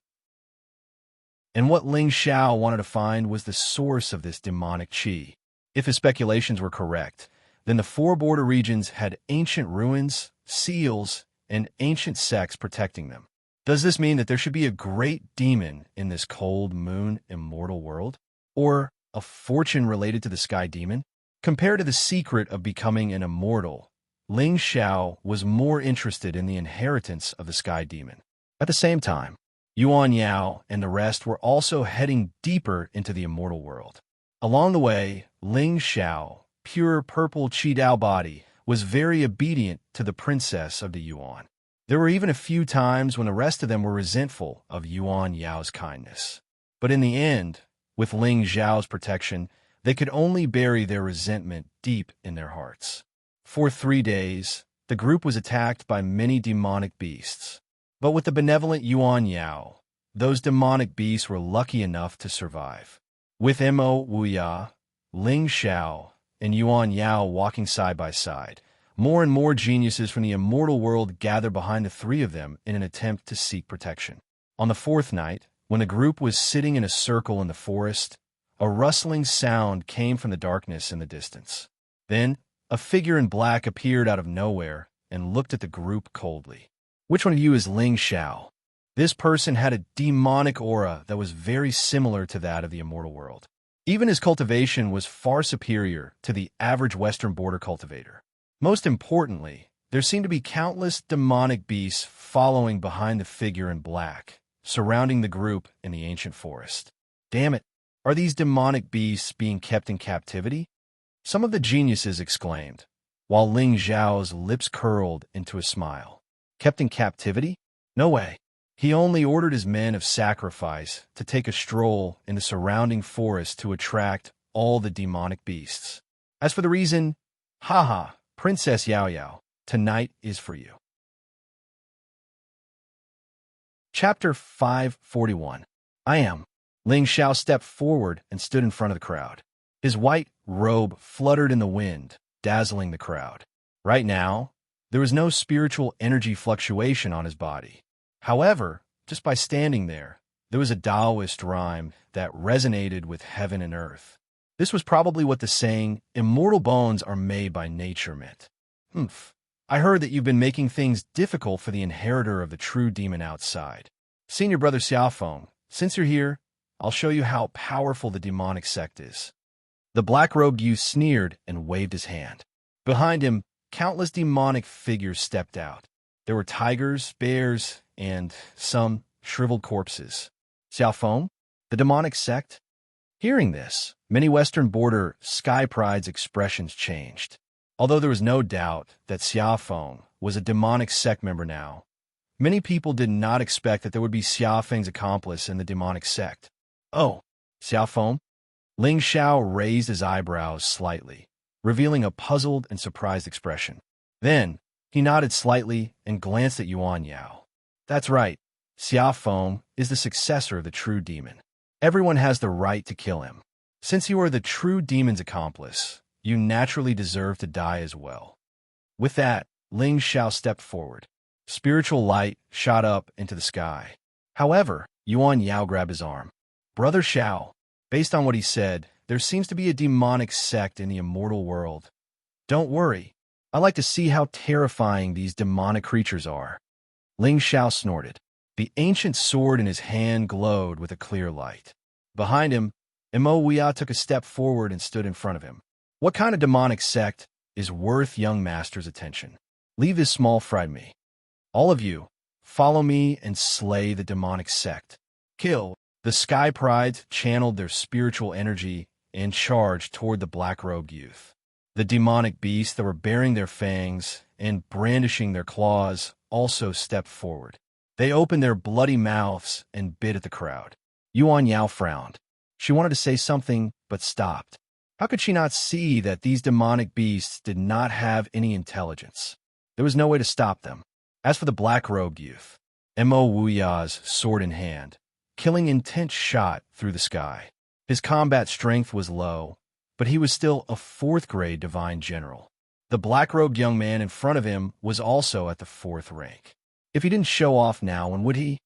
And what Ling Xiao wanted to find was the source of this demonic qi. If his speculations were correct, then the four border regions had ancient ruins, seals, and ancient sects protecting them. Does this mean that there should be a great demon in this cold moon immortal world? Or a fortune related to the sky demon? Compared to the secret of becoming an immortal, Ling Xiao was more interested in the inheritance of the sky demon. At the same time, Yuan Yao and the rest were also heading deeper into the immortal world. Along the way, Ling Xiao, pure purple Qi Dao body, was very obedient to the princess of the Yuan. There were even a few times when the rest of them were resentful of Yuan Yao's kindness. But in the end, with Ling Xiao's protection, they could only bury their resentment deep in their hearts. For 3 days, the group was attacked by many demonic beasts. But with the benevolent Yuan Yao, those demonic beasts were lucky enough to survive. With Mo Wuya, Ling Xiao, and Yuan Yao walking side by side, more and more geniuses from the immortal world gathered behind the three of them in an attempt to seek protection. On the 4th night, when the group was sitting in a circle in the forest, a rustling sound came from the darkness in the distance. Then, a figure in black appeared out of nowhere and looked at the group coldly. Which one of you is Ling Xiao? This person had a demonic aura that was very similar to that of the immortal world. Even his cultivation was far superior to the average Western border cultivator. Most importantly, there seemed to be countless demonic beasts following behind the figure in black, surrounding the group in the ancient forest. Damn it, are these demonic beasts being kept in captivity? Some of the geniuses exclaimed, while Ling Xiao's lips curled into a smile. Kept in captivity? No way. He only ordered his men of sacrifice to take a stroll in the surrounding forest to attract all the demonic beasts. As for the reason, haha, Princess Yao Yao, tonight is for you. Chapter 541. I am. Ling Xiao stepped forward and stood in front of the crowd. His white robe fluttered in the wind, dazzling the crowd. Right now, there was no spiritual energy fluctuation on his body. However, just by standing there was a Taoist rhyme that resonated with heaven and earth. This was probably what the saying, immortal bones are made by nature meant. I heard that you've been making things difficult for the inheritor of the true demon outside. Senior brother Xiaofeng, since you're here, I'll show you how powerful the demonic sect is. The black-robed youth sneered and waved his hand. Behind him, countless demonic figures stepped out. There were tigers, bears, and some shriveled corpses. Xiaofeng, the demonic sect? Hearing this, many Western border Sky Pride's expressions changed. Although there was no doubt that Xiaofeng was a demonic sect member now, many people did not expect that there would be Xiaofeng's accomplice in the demonic sect. Oh, Xiaofeng, Ling Xiao raised his eyebrows slightly, revealing a puzzled and surprised expression. Then, he nodded slightly and glanced at Yuan Yao. That's right, Xia Feng is the successor of the true demon. Everyone has the right to kill him. Since you are the true demon's accomplice, you naturally deserve to die as well. With that, Ling Xiao stepped forward. Spiritual light shot up into the sky. However, Yuan Yao grabbed his arm. Brother Xiao, based on what he said, there seems to be a demonic sect in the immortal world. Don't worry. I like to see how terrifying these demonic creatures are. Ling Xiao snorted. The ancient sword in his hand glowed with a clear light. Behind him, Imo Weia took a step forward and stood in front of him. What kind of demonic sect is worth young master's attention? Leave this small fry to me. All of you, follow me and slay the demonic sect. Kill. The Sky Prides channeled their spiritual energy and charged toward the black-robed youth. The demonic beasts that were baring their fangs and brandishing their claws also stepped forward. They opened their bloody mouths and bit at the crowd. Yuan Yao frowned. She wanted to say something, but stopped. How could she not see that these demonic beasts did not have any intelligence? There was no way to stop them. As for the black-robed youth, Mo Wuya's sword in hand, killing intense shot through the sky. His combat strength was low, but he was still a fourth-grade divine general. The black-robed young man in front of him was also at the fourth rank. If he didn't show off now, when would he?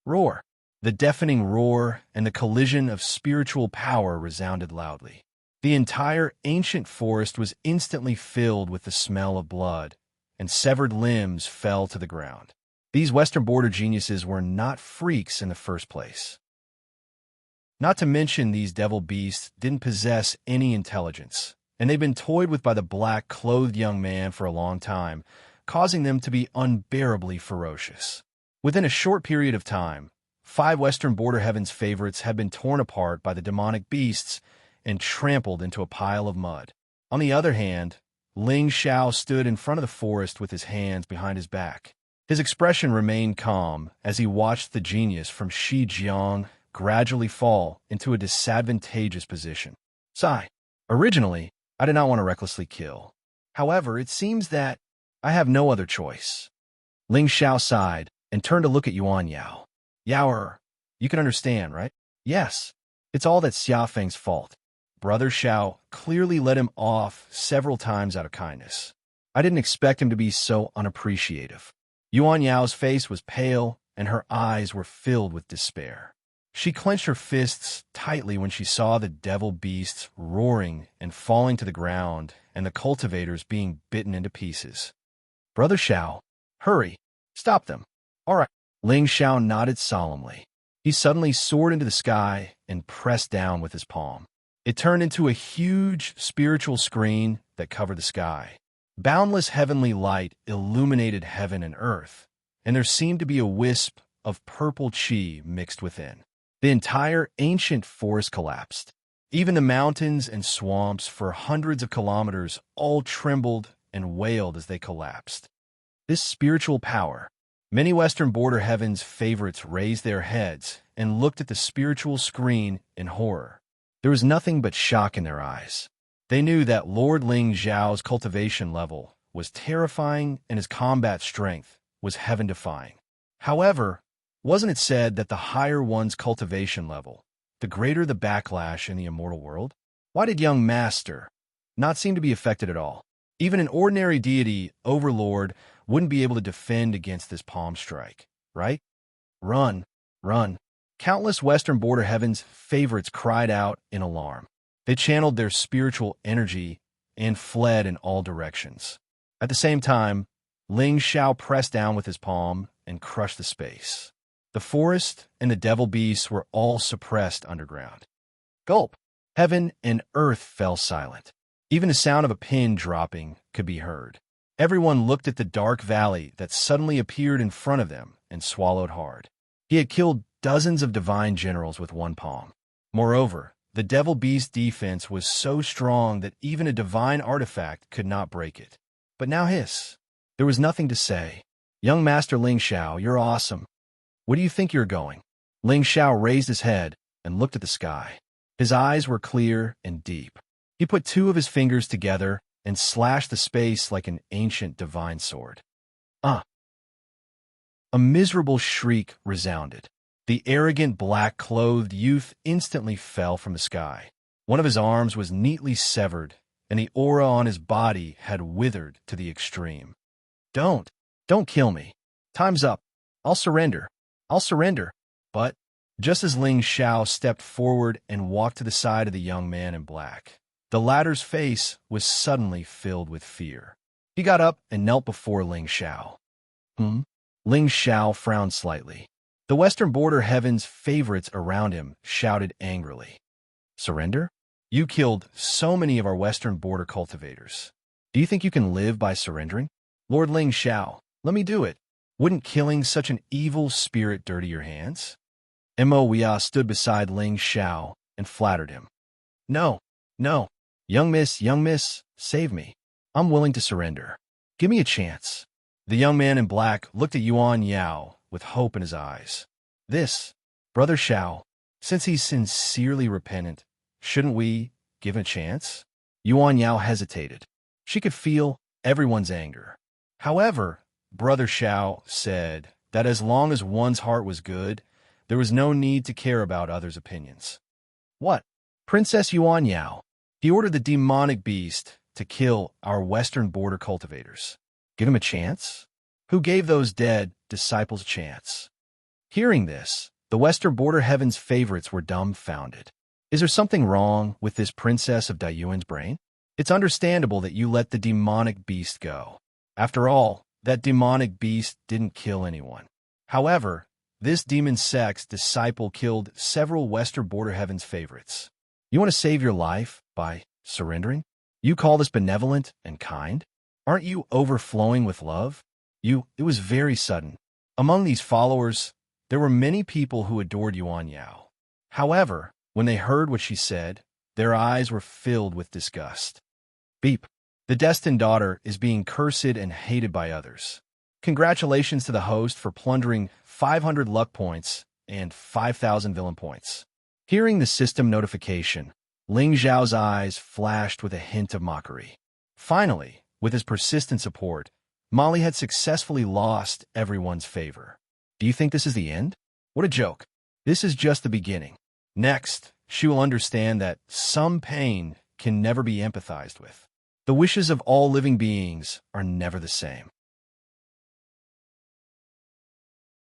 Roar. The deafening roar and the collision of spiritual power resounded loudly. The entire ancient forest was instantly filled with the smell of blood, and severed limbs fell to the ground. These Western border geniuses were not freaks in the first place. Not to mention these devil beasts didn't possess any intelligence, and they'd been toyed with by the black-clothed young man for a long time, causing them to be unbearably ferocious. Within a short period of time, 5 Western Border Heavens favorites had been torn apart by the demonic beasts and trampled into a pile of mud. On the other hand, Ling Xiao stood in front of the forest with his hands behind his back. His expression remained calm as he watched the genius from Shijiang gradually fall into a disadvantageous position. Sigh. Originally, I did not want to recklessly kill. However, it seems that I have no other choice. Ling Xiao sighed and turned to look at Yuan Yao. Yao, you can understand, right? Yes. It's all that Xia Feng's fault. Brother Xiao clearly let him off several times out of kindness. I didn't expect him to be so unappreciative. Yuan Yao's face was pale, and her eyes were filled with despair. She clenched her fists tightly when she saw the devil beasts roaring and falling to the ground, and the cultivators being bitten into pieces. Brother Xiao, hurry, stop them. All right. Ling Xiao nodded solemnly. He suddenly soared into the sky and pressed down with his palm. It turned into a huge spiritual screen that covered the sky. Boundless heavenly light illuminated heaven and earth, and there seemed to be a wisp of purple chi mixed within. The entire ancient forest collapsed. Even the mountains and swamps for hundreds of kilometers all trembled and wailed as they collapsed. This spiritual power. Many Western Border Heavens favorites raised their heads and looked at the spiritual screen in horror. There was nothing but shock in their eyes. They knew that Lord Ling Zhao's cultivation level was terrifying and his combat strength was heaven-defying. However, wasn't it said that the higher one's cultivation level, the greater the backlash in the immortal world? Why did young master not seem to be affected at all? Even an ordinary deity, overlord, wouldn't be able to defend against this palm strike, right? Run, run. Countless Western Border Heavens favorites cried out in alarm. They channeled their spiritual energy and fled in all directions. At the same time, Ling Xiao pressed down with his palm and crushed the space. The forest and the devil beasts were all suppressed underground. Gulp! Heaven and earth fell silent. Even the sound of a pin dropping could be heard. Everyone looked at the dark valley that suddenly appeared in front of them and swallowed hard. He had killed dozens of divine generals with one palm. Moreover, the devil beast defense was so strong that even a divine artifact could not break it. But now there was nothing to say. Young Master Ling Xiao, you're awesome. Where do you think you're going? Ling Xiao raised his head and looked at the sky. His eyes were clear and deep. He put two of his fingers together and slashed the space like an ancient divine sword. Ah! A miserable shriek resounded. The arrogant black-clothed youth instantly fell from the sky. One of his arms was neatly severed, and the aura on his body had withered to the extreme. Don't kill me. Time's up. I'll surrender. But just as Ling Xiao stepped forward and walked to the side of the young man in black, the latter's face was suddenly filled with fear. He got up and knelt before Ling Xiao. Ling Xiao frowned slightly. The Western Border Heaven's favorites around him shouted angrily. Surrender? You killed so many of our Western Border cultivators. Do you think you can live by surrendering? Lord Ling Xiao, let me do it. Wouldn't killing such an evil spirit dirty your hands? Mo Weia stood beside Ling Xiao and flattered him. No. Young miss, save me. I'm willing to surrender. Give me a chance. The young man in black looked at Yuan Yao with hope in his eyes. Brother Xiao, since he's sincerely repentant, shouldn't we give him a chance? Yuan Yao hesitated. She could feel everyone's anger. However, Brother Xiao said that as long as one's heart was good, there was no need to care about others' opinions. What? Princess Yuan Yao. He ordered the demonic beast to kill our Western Border cultivators. Give him a chance? Who gave those dead disciples a chance? Hearing this, the Western Border Heaven's favorites were dumbfounded. Is there something wrong with this princess of Daiyuan's brain? It's understandable that you let the demonic beast go. After all, that demonic beast didn't kill anyone. However, this demon sect's disciple killed several Western Border Heaven's favorites. You want to save your life by surrendering? You call this benevolent and kind? Aren't you overflowing with love? It was very sudden. Among these followers, there were many people who adored Yuan Yao. However, when they heard what she said, their eyes were filled with disgust. Beep. The destined daughter is being cursed and hated by others. Congratulations to the host for plundering 500 luck points and 5,000 villain points. Hearing the system notification, Ling Zhao's eyes flashed with a hint of mockery. Finally, with his persistent support, Molly had successfully lost everyone's favor. Do you think this is the end? What a joke. This is just the beginning. Next, she will understand that some pain can never be empathized with. The wishes of all living beings are never the same.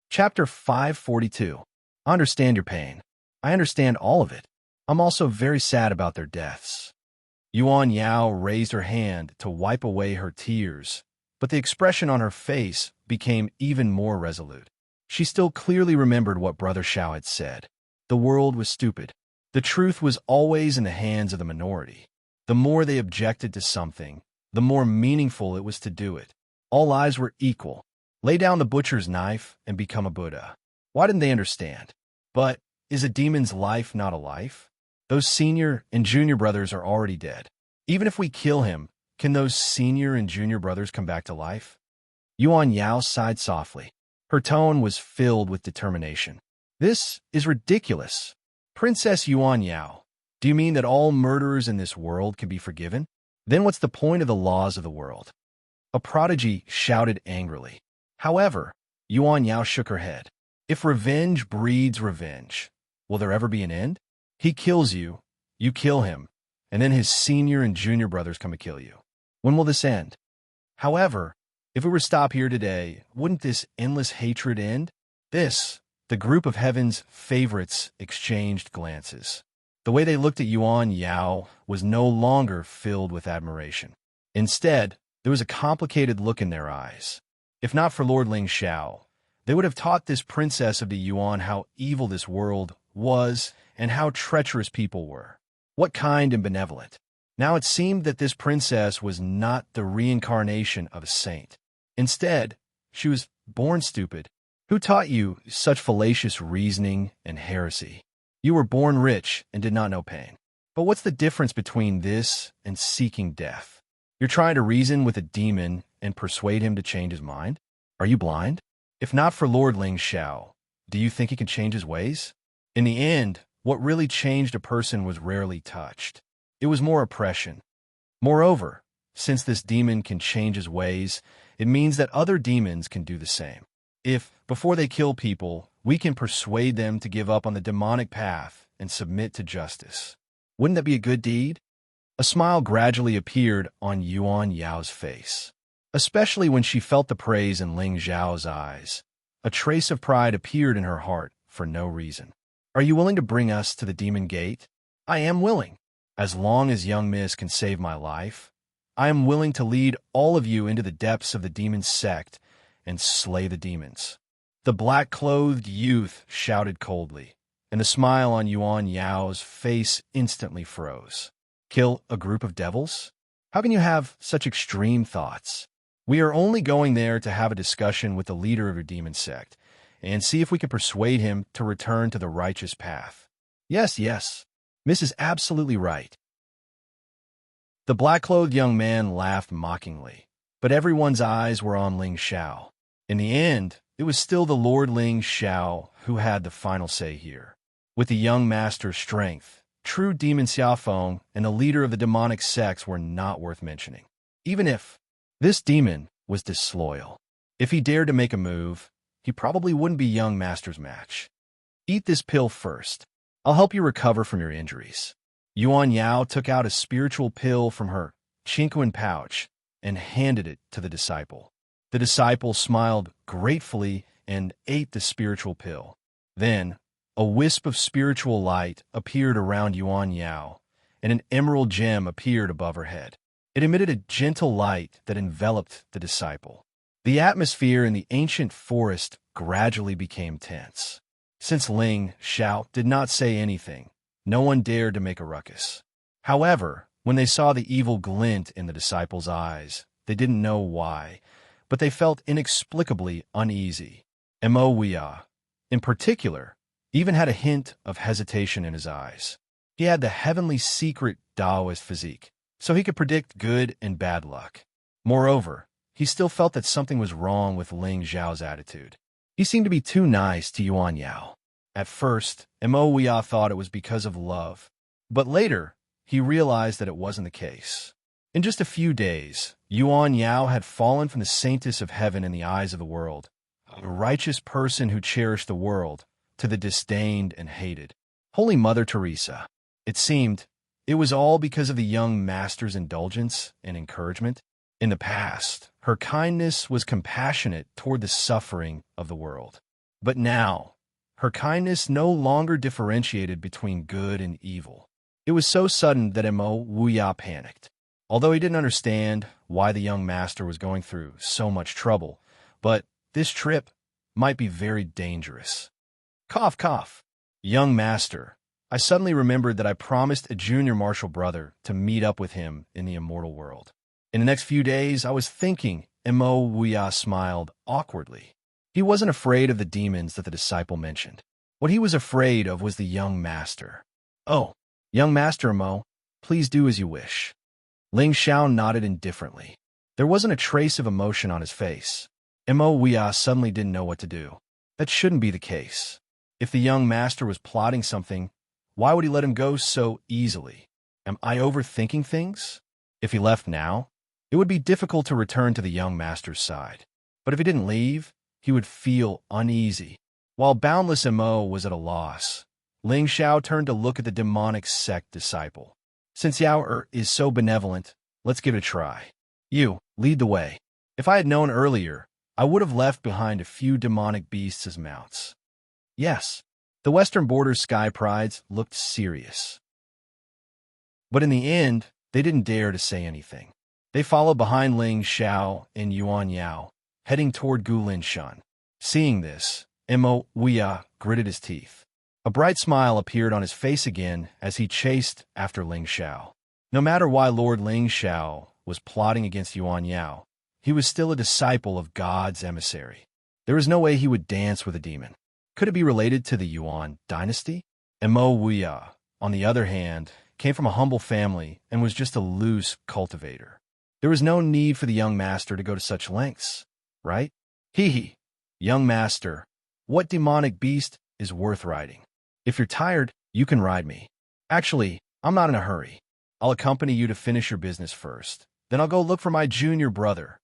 Chapter 542. I understand your pain. I understand all of it. I'm also very sad about their deaths. Yuan Yao raised her hand to wipe away her tears, but the expression on her face became even more resolute. She still clearly remembered what Brother Xiao had said. The world was stupid. The truth was always in the hands of the minority. The more they objected to something, the more meaningful it was to do it. All lives were equal. Lay down the butcher's knife and become a Buddha. Why didn't they understand? But is a demon's life not a life? Those senior and junior brothers are already dead. Even if we kill him, can those senior and junior brothers come back to life? Yuan Yao sighed softly. Her tone was filled with determination. This is ridiculous. Princess Yuan Yao, do you mean that all murderers in this world can be forgiven? Then what's the point of the laws of the world? A prodigy shouted angrily. However, Yuan Yao shook her head. If revenge breeds revenge, will there ever be an end? He kills you, you kill him, and then his senior and junior brothers come to kill you. When will this end? However, if we were to stop here today, wouldn't this endless hatred end? The group of heaven's favorites exchanged glances. The way they looked at Yuan Yao was no longer filled with admiration. Instead, there was a complicated look in their eyes. If not for Lord Ling Xiao, they would have taught this princess of the Yuan how evil this world was and how treacherous people were. What kind and benevolent. Now it seemed that this princess was not the reincarnation of a saint. Instead, she was born stupid. Who taught you such fallacious reasoning and heresy? You were born rich and did not know pain. But what's the difference between this and seeking death? You're trying to reason with a demon and persuade him to change his mind? Are you blind? If not for Lord Ling Xiao, do you think he can change his ways? In the end, what really changed a person was rarely touched. It was more oppression. Moreover, since this demon can change his ways, it means that other demons can do the same. If, before they kill people, we can persuade them to give up on the demonic path and submit to justice, wouldn't that be a good deed? A smile gradually appeared on Yuan Yao's face, especially when she felt the praise in Ling Zhao's eyes. A trace of pride appeared in her heart for no reason. Are you willing to bring us to the demon gate? I am willing. As long as young miss can save my life, I am willing to lead all of you into the depths of the demon sect and slay the demons. The black-clothed youth shouted coldly, and the smile on Yuan Yao's face instantly froze. Kill a group of devils? How can you have such extreme thoughts? We are only going there to have a discussion with the leader of your demon sect and see if we can persuade him to return to the righteous path. Yes, Miss is absolutely right. The black-clothed young man laughed mockingly, but everyone's eyes were on Ling Xiao. In the end, it was still the Lord Ling Xiao who had the final say here. With the young master's strength, true demon Xiaofeng and the leader of the demonic sects were not worth mentioning. Even if this demon was disloyal, if he dared to make a move, he probably wouldn't be young master's match. Eat this pill first. I'll help you recover from your injuries. Yuan Yao took out a spiritual pill from her Qingquan pouch and handed it to the disciple. The disciple smiled gratefully and ate the spiritual pill. Then, a wisp of spiritual light appeared around Yuan Yao, and an emerald gem appeared above her head. It emitted a gentle light that enveloped the disciple. The atmosphere in the ancient forest gradually became tense. Since Ling Xiao did not say anything, no one dared to make a ruckus. However, when they saw the evil glint in the disciples' eyes, they didn't know why, but they felt inexplicably uneasy. Mo Weia, in particular, even had a hint of hesitation in his eyes. He had the heavenly secret Taoist physique, so he could predict good and bad luck. Moreover, he still felt that something was wrong with Ling Zhao's attitude. He seemed to be too nice to Yuan Yao. At first, Mo Weia thought it was because of love, but later, he realized that it wasn't the case. In just a few days, Yuan Yao had fallen from the saintess of heaven in the eyes of the world, a righteous person who cherished the world, to the disdained and hated. Holy Mother Teresa. It seemed it was all because of the young master's indulgence and encouragement. In the past, her kindness was compassionate toward the suffering of the world. But now, her kindness no longer differentiated between good and evil. It was so sudden that Mo Weia panicked. Although he didn't understand why the young master was going through so much trouble, but this trip might be very dangerous. Cough, cough. Young master, I suddenly remembered that I promised a junior martial brother to meet up with him in the immortal world. In the next few days, I was thinking. Mo Weia smiled awkwardly. He wasn't afraid of the demons that the disciple mentioned. What he was afraid of was the young master. Oh, young master Mo, please do as you wish. Ling Xiao nodded indifferently. There wasn't a trace of emotion on his face. Mo Weia suddenly didn't know what to do. That shouldn't be the case. If the young master was plotting something, why would he let him go so easily? Am I overthinking things? If he left now, it would be difficult to return to the young master's side. But if he didn't leave, he would feel uneasy. While Boundless Mo was at a loss, Ling Xiao turned to look at the demonic sect disciple. Since Yao is so benevolent, let's give it a try. You, lead the way. If I had known earlier, I would have left behind a few demonic beasts as mounts. Yes, the western border sky prides looked serious. But in the end, they didn't dare to say anything. They followed behind Ling Xiao and Yuan Yao, heading toward Gulinshan. Seeing this, Mo Weia gritted his teeth. A bright smile appeared on his face again as he chased after Ling Xiao. No matter why Lord Ling Xiao was plotting against Yuan Yao, he was still a disciple of God's emissary. There was no way he would dance with a demon. Could it be related to the Yuan dynasty? Mo Weia, on the other hand, came from a humble family and was just a loose cultivator. There was no need for the young master to go to such lengths, right? Hee. Young master, what demonic beast is worth riding? If you're tired, You can ride me. Actually, I'm not in a hurry. I'll accompany you to finish your business first. Then I'll go look for my junior brother.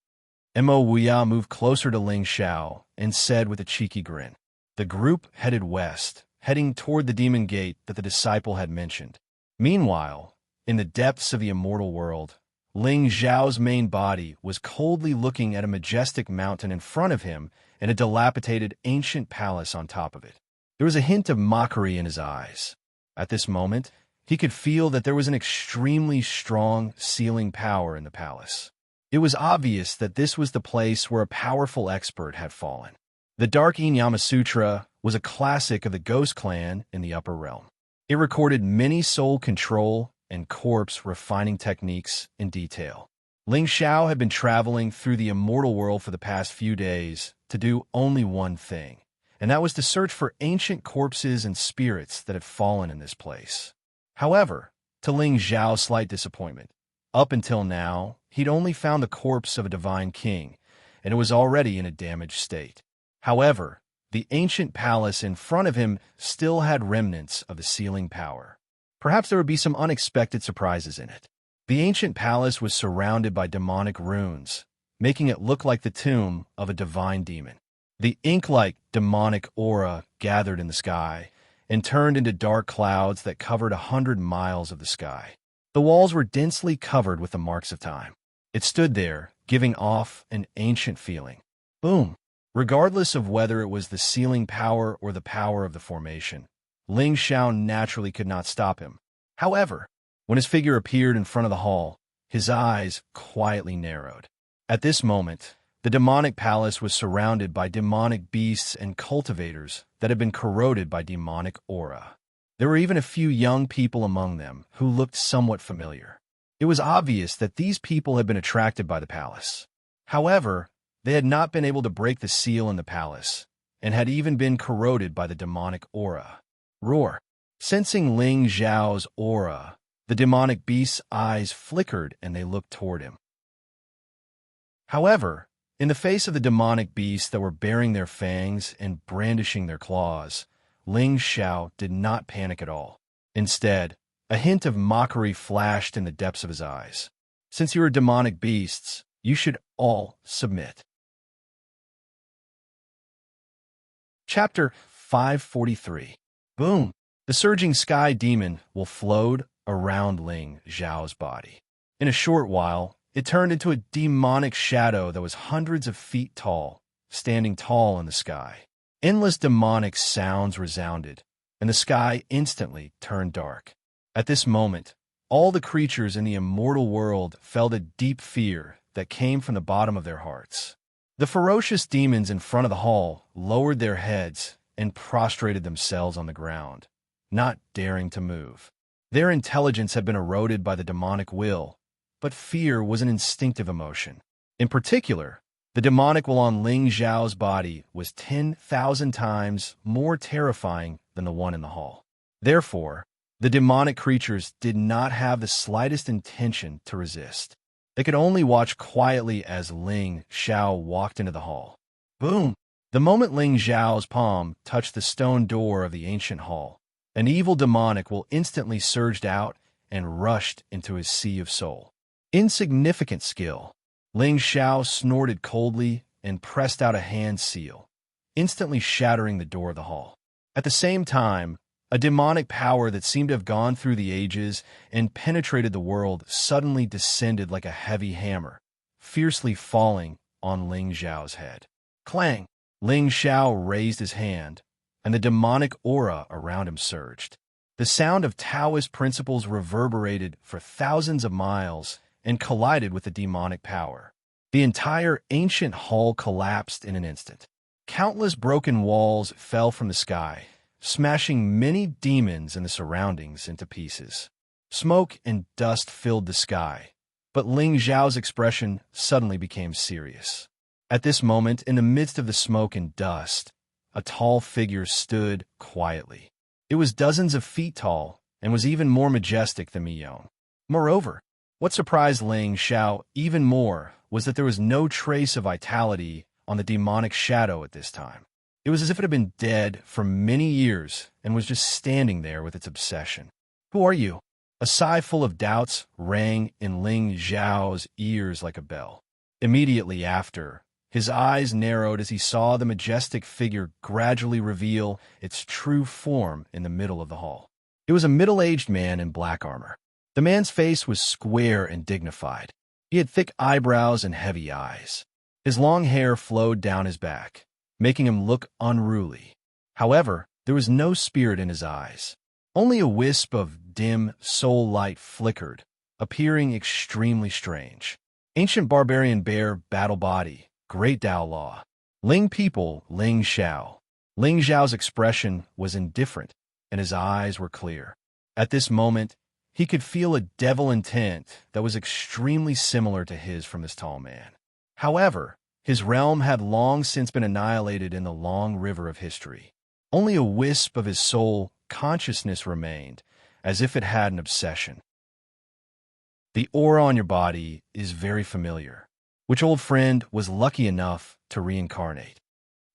Mo Wuya moved closer to Ling Xiao and said with a cheeky grin. The group headed west, heading toward the demon gate that the disciple had mentioned. Meanwhile, in the depths of the immortal world, Ling Xiao's main body was coldly looking at a majestic mountain in front of him and a dilapidated ancient palace on top of it. There was a hint of mockery in his eyes. At this moment, he could feel that there was an extremely strong sealing power in the palace. It was obvious that this was the place where a powerful expert had fallen. The Dark Yin Yamasutra was a classic of the Ghost Clan in the upper realm. It recorded many soul control and corpse refining techniques in detail. Ling Xiao had been traveling through the immortal world for the past few days to do only one thing, and that was to search for ancient corpses and spirits that had fallen in this place. However, to Ling Xiao's slight disappointment, up until now, he'd only found the corpse of a divine king, and it was already in a damaged state. However, the ancient palace in front of him still had remnants of the sealing power. Perhaps there would be some unexpected surprises in it. The ancient palace was surrounded by demonic runes, making it look like the tomb of a divine demon. The ink-like demonic aura gathered in the sky and turned into dark clouds that covered 100 miles of the sky. The walls were densely covered with the marks of time. It stood there, giving off an ancient feeling. Boom! Regardless of whether it was the sealing power or the power of the formation, Ling Xiao naturally could not stop him. However, when his figure appeared in front of the hall, his eyes quietly narrowed. At this moment, the demonic palace was surrounded by demonic beasts and cultivators that had been corroded by demonic aura. There were even a few young people among them who looked somewhat familiar. It was obvious that these people had been attracted by the palace. However, they had not been able to break the seal in the palace, and had even been corroded by the demonic aura. Roar! Sensing Ling Xiao's aura, the demonic beast's eyes flickered and they looked toward him. However, in the face of the demonic beasts that were baring their fangs and brandishing their claws, Ling Xiao did not panic at all. Instead, a hint of mockery flashed in the depths of his eyes. Since you are demonic beasts, you should all submit. Chapter 543. Boom! The surging sky demon will flowed around Ling Xiao's body. In a short while, it turned into a demonic shadow that was hundreds of feet tall, standing tall in the sky. Endless demonic sounds resounded, and the sky instantly turned dark. At this moment, all the creatures in the immortal world felt a deep fear that came from the bottom of their hearts. The ferocious demons in front of the hall lowered their heads and prostrated themselves on the ground, not daring to move. Their intelligence had been eroded by the demonic will, but fear was an instinctive emotion. In particular, the demonic will on Ling Xiao's body was 10,000 times more terrifying than the one in the hall. Therefore, the demonic creatures did not have the slightest intention to resist. They could only watch quietly as Ling Xiao walked into the hall. Boom! The moment Ling Xiao's palm touched the stone door of the ancient hall, an evil demonic will instantly surged out and rushed into his sea of soul. Insignificant skill. Ling Xiao snorted coldly and pressed out a hand seal, instantly shattering the door of the hall. At the same time, a demonic power that seemed to have gone through the ages and penetrated the world suddenly descended like a heavy hammer, fiercely falling on Ling Xiao's head. Clang! Ling Xiao raised his hand, and the demonic aura around him surged. The sound of Taoist principles reverberated for thousands of miles and collided with the demonic power. The entire ancient hall collapsed in an instant. Countless broken walls fell from the sky, smashing many demons and the surroundings into pieces. Smoke and dust filled the sky, but Ling Xiao's expression suddenly became serious. At this moment, in the midst of the smoke and dust, a tall figure stood quietly. It was dozens of feet tall and was even more majestic than Miyong. Moreover, what surprised Ling Xiao even more was that there was no trace of vitality on the demonic shadow at this time. It was as if it had been dead for many years and was just standing there with its obsession. "Who are you?" A sigh full of doubts rang in Ling Xiao's ears like a bell. Immediately after, his eyes narrowed as he saw the majestic figure gradually reveal its true form in the middle of the hall. It was a middle-aged man in black armor. The man's face was square and dignified. He had thick eyebrows and heavy eyes. His long hair flowed down his back, making him look unruly. However, there was no spirit in his eyes. Only a wisp of dim soul light flickered, appearing extremely strange. Ancient barbarian bear battle body, great Tao law. Ling people, Ling Xiao. Ling Xiao's expression was indifferent, and his eyes were clear. At this moment, he could feel a devil intent that was extremely similar to his from this tall man. However, his realm had long since been annihilated in the long river of history. Only a wisp of his soul consciousness remained, as if it had an obsession. "The aura on your body is very familiar. Which old friend was lucky enough to reincarnate?"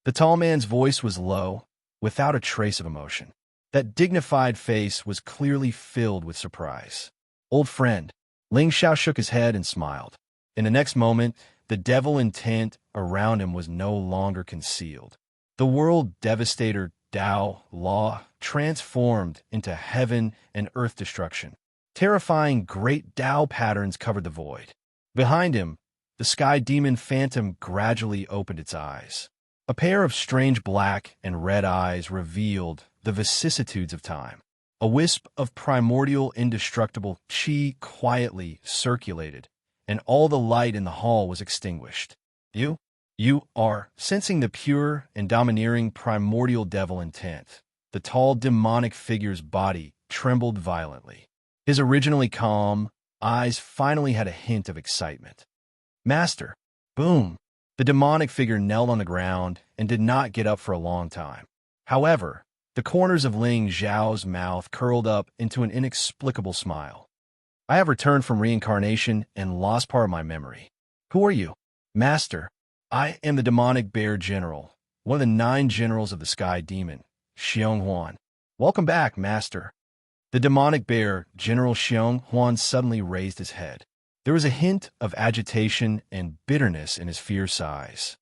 The tall man's voice was low, without a trace of emotion. That dignified face was clearly filled with surprise. "Old friend." Ling Xiao shook his head and smiled. In the next moment, the devil intent around him was no longer concealed. The world devastator Tao law transformed into heaven and earth destruction. Terrifying great Tao patterns covered the void. Behind him, the sky demon phantom gradually opened its eyes. A pair of strange black and red eyes revealed the vicissitudes of time. A wisp of primordial indestructible qi quietly circulated, and all the light in the hall was extinguished. You are sensing the pure and domineering primordial devil intent." The tall demonic figure's body trembled violently. His originally calm eyes finally had a hint of excitement. "Master!" Boom! The demonic figure knelt on the ground and did not get up for a long time. However, the corners of Ling Xiao's mouth curled up into an inexplicable smile. "I have returned from reincarnation and lost part of my memory." "Who are you?" "Master, I am the demonic bear general, one of the 9 generals of the sky demon, Xiong Huan." "Welcome back, Master." The demonic bear, General Xiong Huan, suddenly raised his head. There was a hint of agitation and bitterness in his fierce eyes.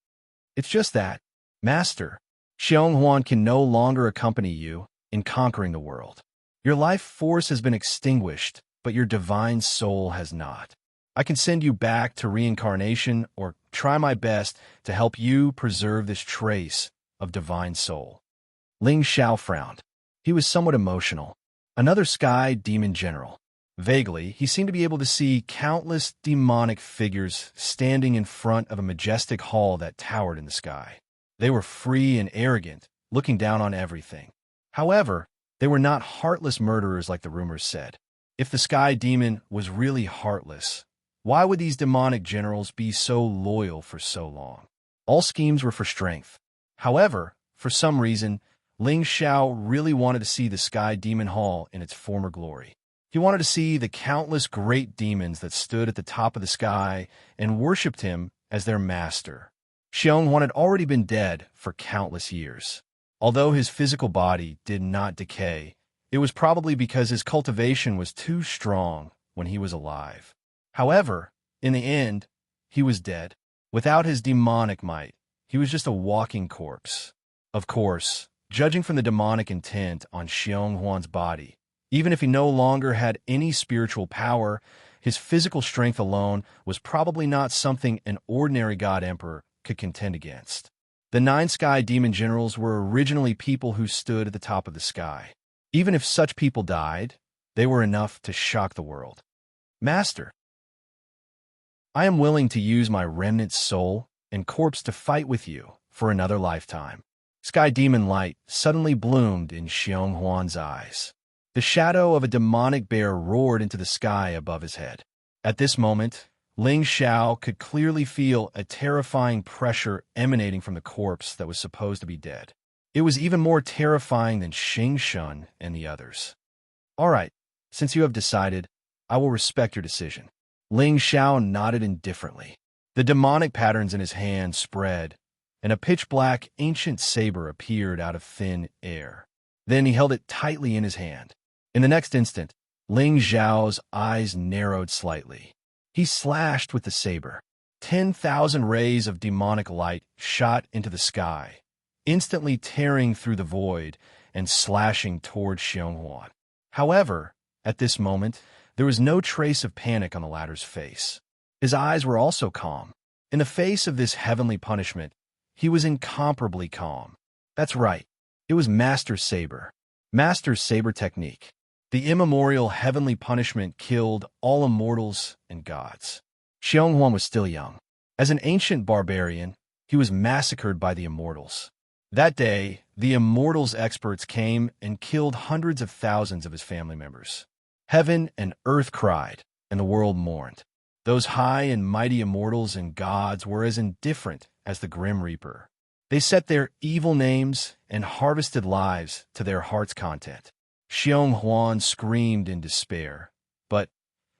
"It's just that, Master, Xiong Huan can no longer accompany you in conquering the world. Your life force has been extinguished, but your divine soul has not. I can send you back to reincarnation or try my best to help you preserve this trace of divine soul." Ling Xiao frowned. He was somewhat emotional. Another sky demon general. Vaguely, he seemed to be able to see countless demonic figures standing in front of a majestic hall that towered in the sky. They were free and arrogant, looking down on everything. However, they were not heartless murderers like the rumors said. If the sky demon was really heartless, why would these demonic generals be so loyal for so long? All schemes were for strength. However, for some reason, Ling Xiao really wanted to see the Sky Demon Hall in its former glory. He wanted to see the countless great demons that stood at the top of the sky and worshipped him as their master. Xiong Huan had already been dead for countless years. Although his physical body did not decay, it was probably because his cultivation was too strong when he was alive. However, in the end, he was dead. Without his demonic might, he was just a walking corpse. Of course, judging from the demonic intent on Xiong Huan's body, even if he no longer had any spiritual power, his physical strength alone was probably not something an ordinary god emperor could contend against. The 9 sky demon generals were originally people who stood at the top of the sky. Even if such people died, they were enough to shock the world. "Master, I am willing to use my remnant soul and corpse to fight with you for another lifetime." Sky demon light suddenly bloomed in Xiong Huan's eyes. The shadow of a demonic bear roared into the sky above his head. At this moment, Ling Xiao could clearly feel a terrifying pressure emanating from the corpse that was supposed to be dead. It was even more terrifying than Xing Shun and the others. "All right, since you have decided, I will respect your decision." Ling Xiao nodded indifferently. The demonic patterns in his hand spread, and a pitch-black ancient saber appeared out of thin air. Then he held it tightly in his hand. In the next instant, Ling Xiao's eyes narrowed slightly. He slashed with the saber. 10,000 rays of demonic light shot into the sky, instantly tearing through the void and slashing toward Xionghuan. However, at this moment, there was no trace of panic on the latter's face. His eyes were also calm. In the face of this heavenly punishment, he was incomparably calm. That's right. It was Master Saber. Master Saber technique. The immemorial heavenly punishment killed all immortals and gods. Xionghuan was still young. As an ancient barbarian, he was massacred by the immortals. That day, the immortals experts came and killed hundreds of thousands of his family members. Heaven and earth cried, and the world mourned. Those high and mighty immortals and gods were as indifferent as the Grim Reaper. They set their evil names and harvested lives to their heart's content. Xionghuan screamed in despair, but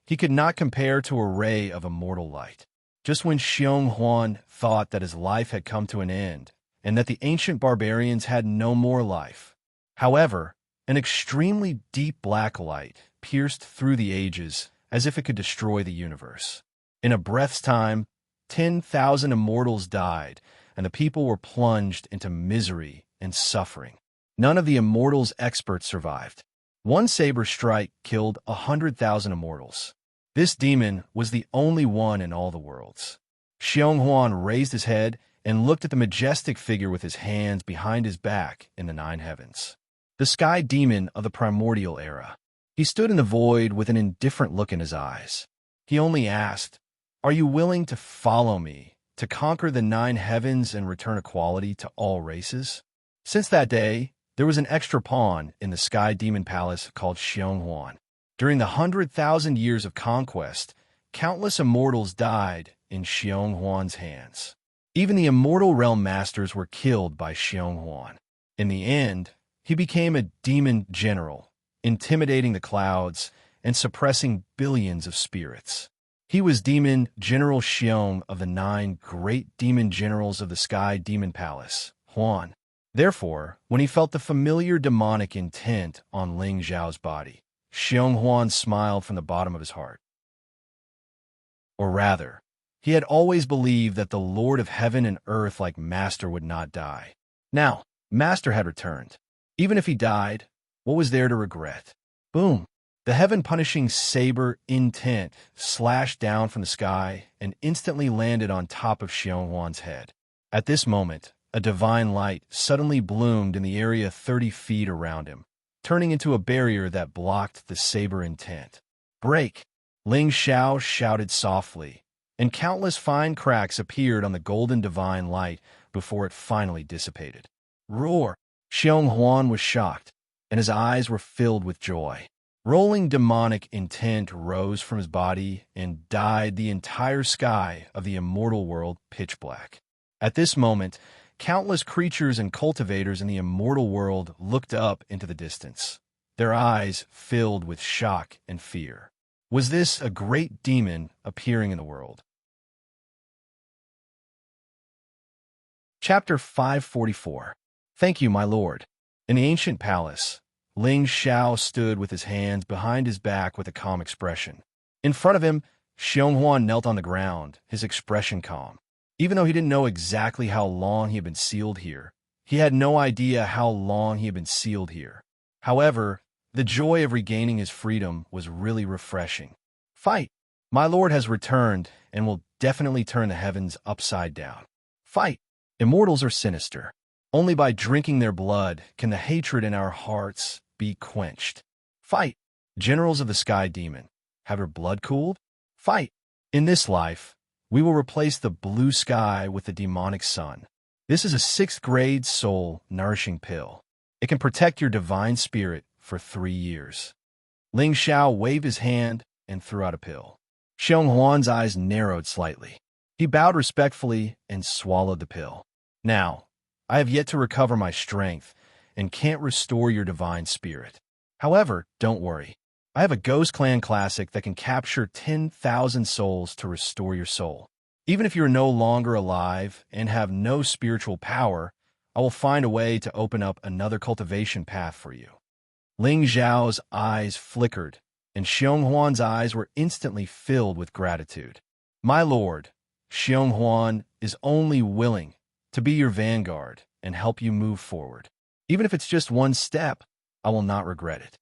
he could not compare to a ray of immortal light. Just when Xionghuan thought that his life had come to an end and that the ancient barbarians had no more life. However, an extremely deep black light pierced through the ages as if it could destroy the universe. In a breath's time, 10,000 immortals died, and the people were plunged into misery and suffering. None of the immortals' experts survived. One saber strike killed 100,000 immortals. This demon was the only one in all the worlds. Xionghuan raised his head and looked at the majestic figure with his hands behind his back in the nine heavens. The sky demon of the primordial era. He stood in the void with an indifferent look in his eyes. He only asked, "Are you willing to follow me, to conquer the nine heavens and return equality to all races?" Since that day, there was an extra pawn in the Sky Demon Palace called Xionghuan. During the 100,000 years of conquest, countless immortals died in Xionghuan's hands. Even the immortal realm masters were killed by Xionghuan. In the end, he became a demon general, intimidating the clouds and suppressing billions of spirits. He was Demon General Xiong of the 9 great demon generals of the Sky Demon Palace, Huan. Therefore, when he felt the familiar demonic intent on Ling Xiao's body, Xionghuan smiled from the bottom of his heart. Or rather, he had always believed that the Lord of Heaven and Earth like Master would not die. Now, Master had returned. Even if he died, what was there to regret? Boom! The heaven-punishing saber intent slashed down from the sky and instantly landed on top of Xionghuan's head. At this moment, a divine light suddenly bloomed in the area 30 feet around him, turning into a barrier that blocked the saber intent. "Break!" Ling Xiao shouted softly, and countless fine cracks appeared on the golden divine light before it finally dissipated. "Roar!" Xionghuan was shocked, and his eyes were filled with joy. Rolling demonic intent rose from his body and dyed the entire sky of the immortal world pitch black. At this moment, countless creatures and cultivators in the immortal world looked up into the distance, their eyes filled with shock and fear. Was this a great demon appearing in the world? Chapter 544. Thank you, my lord. In the ancient palace, Ling Xiao stood with his hands behind his back with a calm expression. In front of him, Xionghuan knelt on the ground, his expression calm. Even though he didn't know exactly how long he had been sealed here, he had no idea how long he had been sealed here. However, the joy of regaining his freedom was really refreshing. "Fight! My lord has returned and will definitely turn the heavens upside down. Fight! Immortals are sinister. Only by drinking their blood can the hatred in our hearts be quenched. Fight! Generals of the Sky Demon, have your blood cooled? Fight! In this life, we will replace the blue sky with the demonic sun. This is a 6th grade soul-nourishing pill. It can protect your divine spirit for 3 years." Ling Xiao waved his hand and threw out a pill. Xionghuan's eyes narrowed slightly. He bowed respectfully and swallowed the pill. "Now, I have yet to recover my strength and can't restore your divine spirit. However, don't worry. I have a Ghost Clan classic that can capture 10,000 souls to restore your soul. Even if you're no longer alive and have no spiritual power, I will find a way to open up another cultivation path for you." Ling Zhao's eyes flickered, and Xiong Huan's eyes were instantly filled with gratitude. "My lord, Xiong Huan is only willing to be your vanguard and help you move forward. Even if it's just one step, I will not regret it.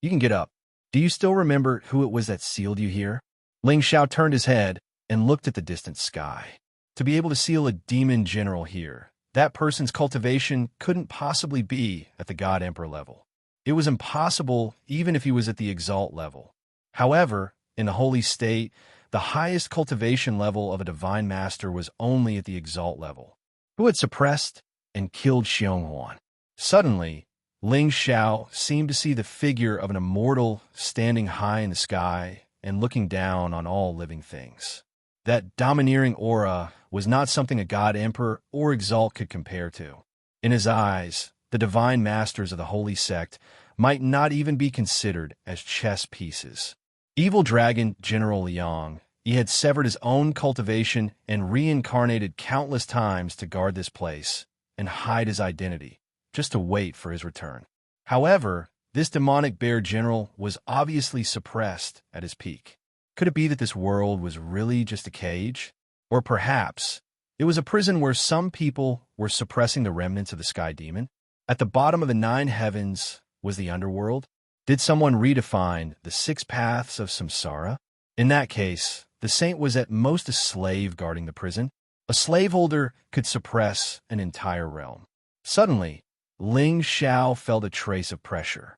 You can get up. Do you still remember who it was that sealed you here?" Ling Xiao turned his head and looked at the distant sky. To be able to seal a demon general here, that person's cultivation couldn't possibly be at the God Emperor level. It was impossible even if he was at the Exalt level. However, in the Holy State, the highest cultivation level of a Divine Master was only at the Exalt level. Who had suppressed and killed Xiong Huan? Suddenly, Ling Xiao seemed to see the figure of an immortal standing high in the sky and looking down on all living things. That domineering aura was not something a God Emperor or Exalt could compare to. In his eyes, the Divine Masters of the Holy Sect might not even be considered as chess pieces. Evil Dragon General Liang, he had severed his own cultivation and reincarnated countless times to guard this place and hide his identity, just to wait for his return. However, this demonic bear general was obviously suppressed at his peak. Could it be that this world was really just a cage? Or perhaps it was a prison where some people were suppressing the remnants of the sky demon? At the bottom of the 9 heavens was the underworld? Did someone redefine the 6 paths of samsara? In that case, the saint was at most a slave guarding the prison. A slaveholder could suppress an entire realm. Suddenly, Ling Xiao felt a trace of pressure.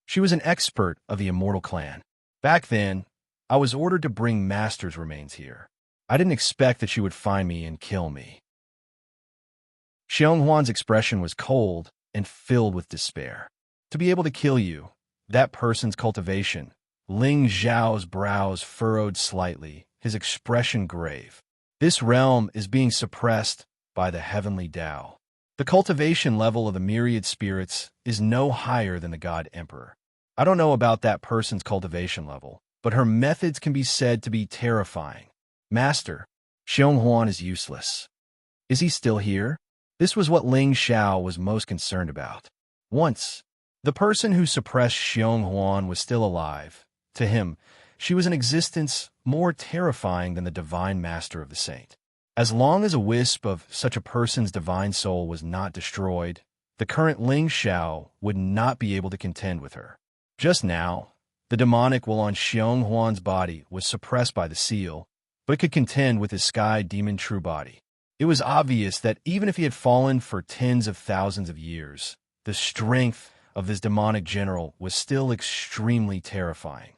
She was an expert of the Immortal Clan. Back then, I was ordered to bring Master's remains here. I didn't expect that she would find me and kill me. Xiong Huan's expression was cold and filled with despair. To be able to kill you, that person's cultivation. Ling Zhao's brows furrowed slightly, his expression grave. This realm is being suppressed by the heavenly Tao. The cultivation level of the myriad spirits is no higher than the God Emperor. I don't know about that person's cultivation level, but her methods can be said to be terrifying. Master, Xiong Huan is useless. Is he still here? This was what Ling Xiao was most concerned about. Once, the person who suppressed Xiong Huan was still alive. To him, she was an existence more terrifying than the Divine Master of the Saint. As long as a wisp of such a person's divine soul was not destroyed, the current Ling Xiao would not be able to contend with her. Just now, the demonic will on Xiong Huan's body was suppressed by the seal, but could contend with his sky demon true body. It was obvious that even if he had fallen for tens of thousands of years, the strength of this demonic general was still extremely terrifying.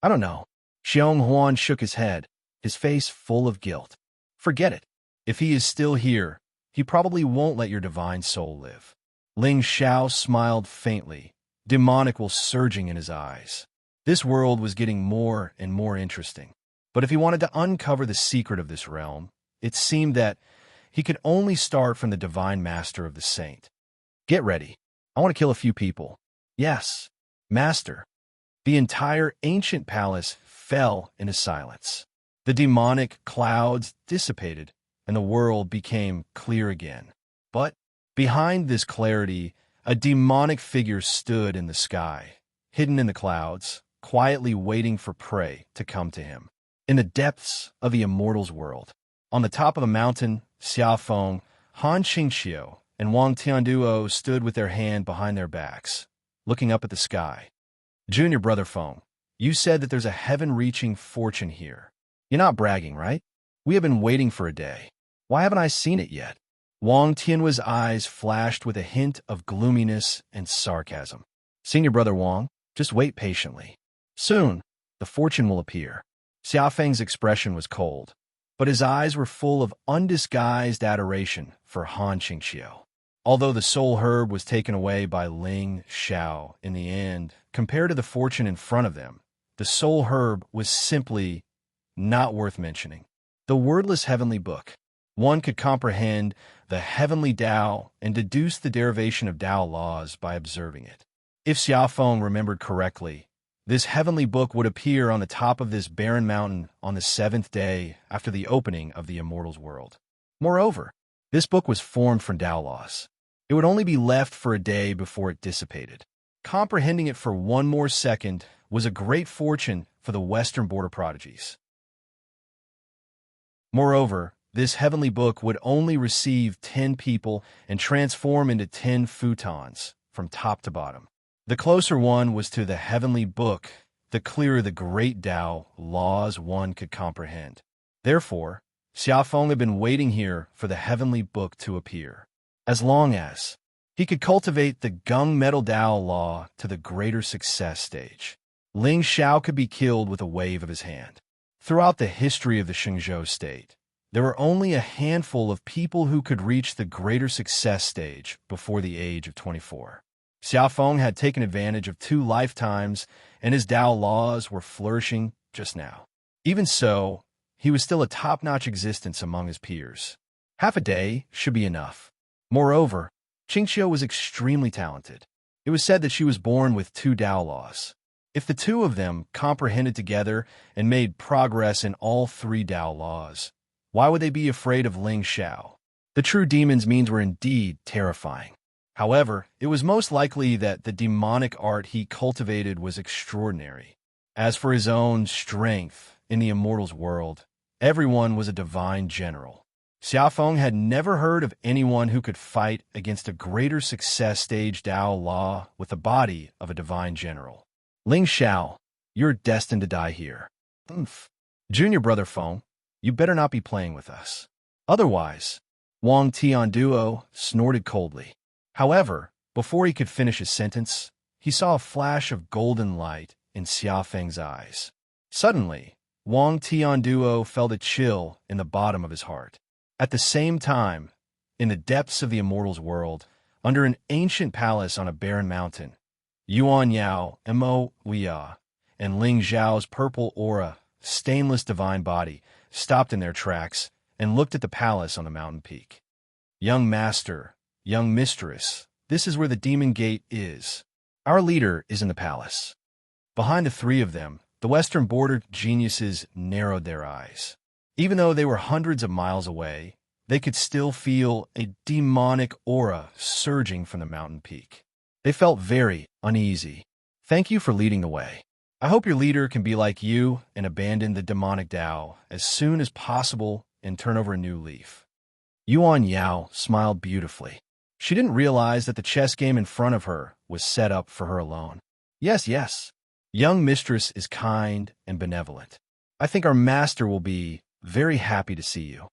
I don't know. Xiong Huan shook his head, his face full of guilt. Forget it. If he is still here, he probably won't let your divine soul live. Ling Xiao smiled faintly, demonical surging in his eyes. This world was getting more and more interesting. But if he wanted to uncover the secret of this realm, it seemed that he could only start from the Divine Master of the Saint. Get ready. I want to kill a few people. Yes, Master. The entire ancient palace fell into silence. The demonic clouds dissipated, and the world became clear again. But behind this clarity, a demonic figure stood in the sky, hidden in the clouds, quietly waiting for prey to come to him. In the depths of the immortal's world, on the top of a mountain, Xiaofeng, Han Qingqiu, and Wang Tianduo stood with their hand behind their backs, looking up at the sky. Junior brother Feng, you said that there's a heaven-reaching fortune here. You're not bragging, right? We have been waiting for a day. Why haven't I seen it yet? Wang Tianhua's eyes flashed with a hint of gloominess and sarcasm. Senior brother Wang, just wait patiently. Soon, the fortune will appear. Xiaofeng's expression was cold, but his eyes were full of undisguised adoration for Han Qingqiu. Although the soul herb was taken away by Ling Xiao in the end, compared to the fortune in front of them, the soul herb was simply not worth mentioning. The wordless heavenly book. One could comprehend the heavenly Tao and deduce the derivation of Tao laws by observing it. If Xiaofeng remembered correctly, This heavenly book would appear on the top of this barren mountain on the 7th day after the opening of the immortal's world. Moreover, this book was formed from Tao laws. It would only be left for a day before it dissipated. Comprehending it for one more second was a great fortune for the Western border prodigies. Moreover, this heavenly book would only receive 10 people and transform into 10 futons from top to bottom. The closer one was to the heavenly book, the clearer the great Tao laws one could comprehend. Therefore, Xiaofeng had been waiting here for the heavenly book to appear. As long as he could cultivate the gung metal Tao law to the greater success stage, Ling Xiao could be killed with a wave of his hand. Throughout the history of the Shenzhou state, there were only a handful of people who could reach the greater success stage before the age of 24. Xiaofeng had taken advantage of 2 lifetimes, and his Tao laws were flourishing just now. Even so, he was still a top-notch existence among his peers. Half a day should be enough. Moreover, Qingqiu was extremely talented. It was said that she was born with 2 Tao laws. If the 2 of them comprehended together and made progress in all 3 Tao laws, why would they be afraid of Ling Xiao? The true demon's means were indeed terrifying. However, it was most likely that the demonic art he cultivated was extraordinary. As for his own strength in the immortal's world, everyone was a divine general. Xiaofeng had never heard of anyone who could fight against a greater success stage Tao law with the body of a divine general. Ling Xiao, you're destined to die here. Junior brother Feng, you better not be playing with us. Otherwise, Wang Tianduo snorted coldly. However, before he could finish his sentence, he saw a flash of golden light in Xiaofeng's eyes. Suddenly, Wang Tianduo felt a chill in the bottom of his heart. At the same time, in the depths of the immortal's world, under an ancient palace on a barren mountain, Yuan Yao, Mo Weia, and Ling Zhao's purple aura, stainless divine body, stopped in their tracks and looked at the palace on the mountain peak. Young master, young mistress, this is where the demon gate is. Our leader is in the palace. Behind the 3 of them, the Western border geniuses narrowed their eyes. Even though they were hundreds of miles away, they could still feel a demonic aura surging from the mountain peak. They felt very uneasy. Thank you for leading the way. I hope your leader can be like you and abandon the demonic Tao as soon as possible and turn over a new leaf. Yuan Yao smiled beautifully. She didn't realize that the chess game in front of her was set up for her alone. Yes, yes. Young mistress is kind and benevolent. I think our master will be very happy to see you.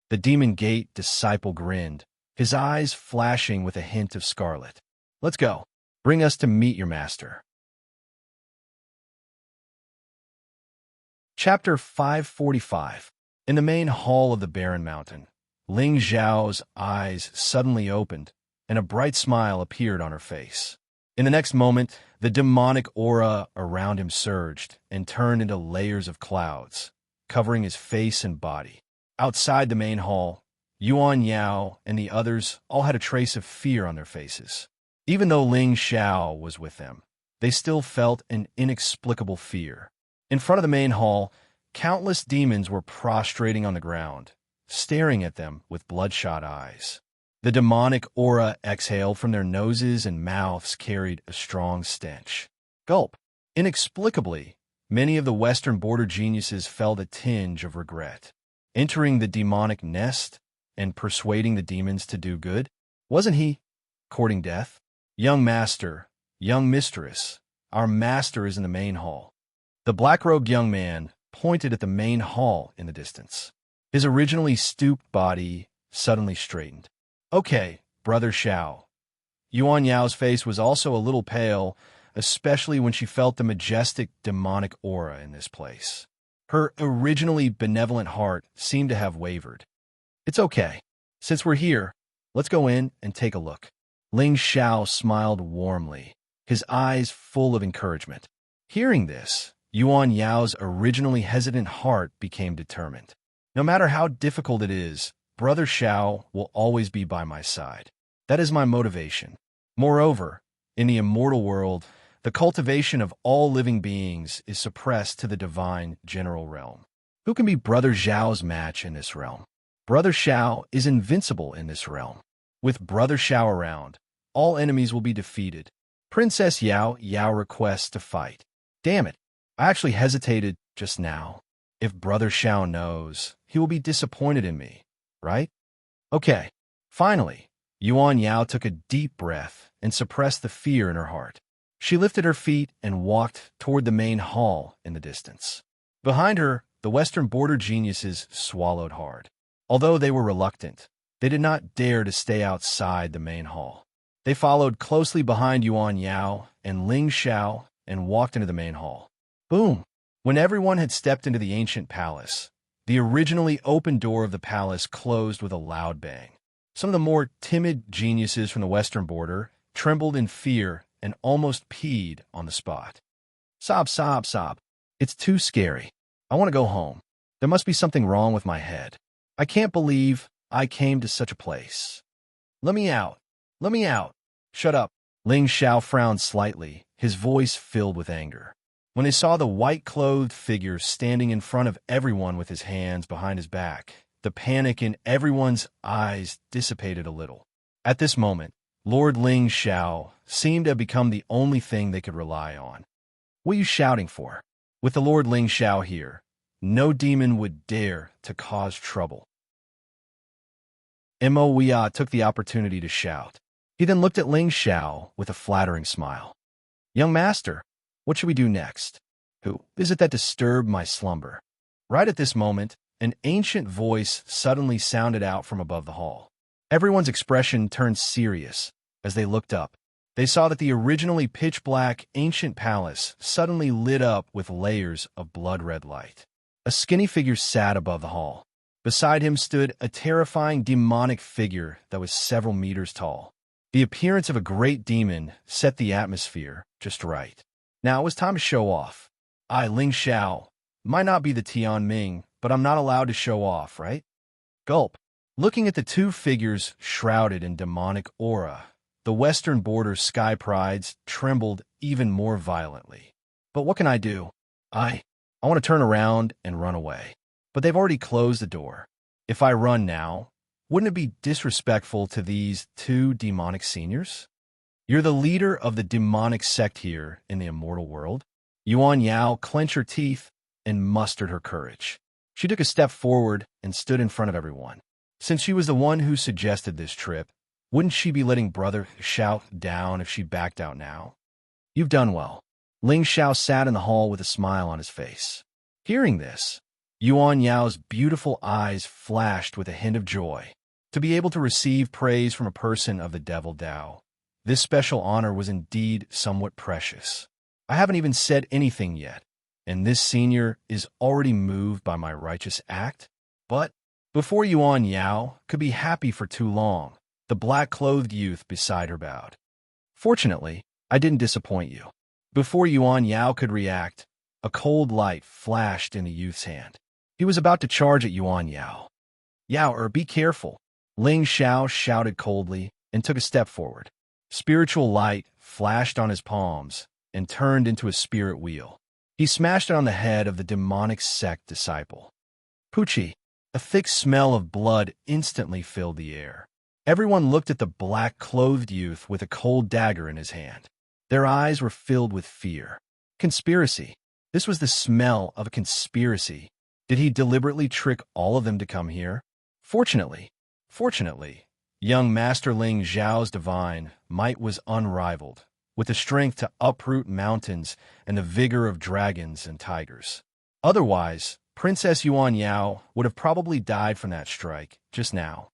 The Demon Gate disciple grinned, his eyes flashing with a hint of scarlet. Let's go. Bring us to meet your master. Chapter 545. In the main hall of the barren mountain, Ling Zhao's eyes suddenly opened, and a bright smile appeared on her face. In the next moment, the demonic aura around him surged and turned into layers of clouds, covering his face and body. Outside the main hall, Yuan Yao and the others all had a trace of fear on their faces. Even though Ling Xiao was with them, they still felt an inexplicable fear. In front of the main hall, countless demons were prostrating on the ground, staring at them with bloodshot eyes. The demonic aura exhaled from their noses and mouths carried a strong stench. Gulp. Inexplicably, many of the Western border geniuses felt a tinge of regret. Entering the demonic nest and persuading the demons to do good? Wasn't he courting death? Young master, young mistress, our master is in the main hall. The black-robed young man pointed at the main hall in the distance. His originally stooped body suddenly straightened. Okay, brother Xiao. Yuan Yao's face was also a little pale, especially when she felt the majestic demonic aura in this place. Her originally benevolent heart seemed to have wavered. It's okay. Since we're here, let's go in and take a look. Ling Xiao smiled warmly, his eyes full of encouragement. Hearing this, Yuan Yao's originally hesitant heart became determined. No matter how difficult it is, Brother Xiao will always be by my side. That is my motivation. Moreover, in the immortal world, The cultivation of all living beings is suppressed to the divine general realm. Who can be Brother Zhao's match in this realm? Brother Zhao is invincible in this realm. With Brother Zhao around, all enemies will be defeated. Princess Yao requests to fight. Damn it, I actually hesitated just now. If Brother Zhao knows, he will be disappointed in me, right? Okay, finally, Yuan Yao took a deep breath and suppressed the fear in her heart. She lifted her feet and walked toward the main hall in the distance. Behind her, the Western border geniuses swallowed hard. Although they were reluctant, they did not dare to stay outside the main hall. They followed closely behind Yuan Yao and Ling Xiao and walked into the main hall. Boom! When everyone had stepped into the ancient palace, the originally open door of the palace closed with a loud bang. Some of the more timid geniuses from the Western border trembled in fear and almost peed on the spot. Sob, sob, sob. It's too scary. I want to go home. There must be something wrong with my head. I can't believe I came to such a place. Let me out. Let me out. Shut up. Ling Xiao frowned slightly, his voice filled with anger. When they saw the white-clothed figure standing in front of everyone with his hands behind his back, the panic in everyone's eyes dissipated a little. At this moment, Lord Ling Xiao seemed to have become the only thing they could rely on. What are you shouting for? With the Lord Ling Xiao here, no demon would dare to cause trouble. Mo Wia took the opportunity to shout. He then looked at Ling Xiao with a flattering smile. Young master, what should we do next? Who is it that disturbed my slumber? Right at this moment, an ancient voice suddenly sounded out from above the hall. Everyone's expression turned serious as they looked up. They saw that the originally pitch-black ancient palace suddenly lit up with layers of blood-red light. A skinny figure sat above the hall. Beside him stood a terrifying demonic figure that was several meters tall. The appearance of a great demon set the atmosphere just right. Now it was time to show off. I, Ling Xiao, might not be the Tian Ming, but I'm not allowed to show off, right? Gulp. Looking at the two figures shrouded in demonic aura, the Western border sky prides trembled even more violently. But what can I do? I want to turn around and run away. But they've already closed the door. If I run now, wouldn't it be disrespectful to these two demonic seniors? You're the leader of the demonic sect here in the immortal world. Yuan Yao clenched her teeth and mustered her courage. She took a step forward and stood in front of everyone. Since she was the one who suggested this trip, wouldn't she be letting Brother Xiao down if she backed out now? You've done well. Ling Xiao sat in the hall with a smile on his face. Hearing this, Yuan Yao's beautiful eyes flashed with a hint of joy. To be able to receive praise from a person of the Devil Dao, this special honor was indeed somewhat precious. I haven't even said anything yet, and this senior is already moved by my righteous act? But before Yuan Yao could be happy for too long, the black-clothed youth beside her bowed. Fortunately, I didn't disappoint you. Before Yuan Yao could react, a cold light flashed in the youth's hand. He was about to charge at Yuan Yao. Yao, be careful. Ling Xiao shouted coldly and took a step forward. Spiritual light flashed on his palms and turned into a spirit wheel. He smashed it on the head of the demonic sect disciple. Poochie, a thick smell of blood instantly filled the air. Everyone looked at the black-clothed youth with a cold dagger in his hand. Their eyes were filled with fear. Conspiracy. This was the smell of a conspiracy. Did he deliberately trick all of them to come here? Fortunately, young Master Ling Zhao's divine might was unrivaled, with the strength to uproot mountains and the vigor of dragons and tigers. Otherwise, Princess Yuan Yao would have probably died from that strike just now.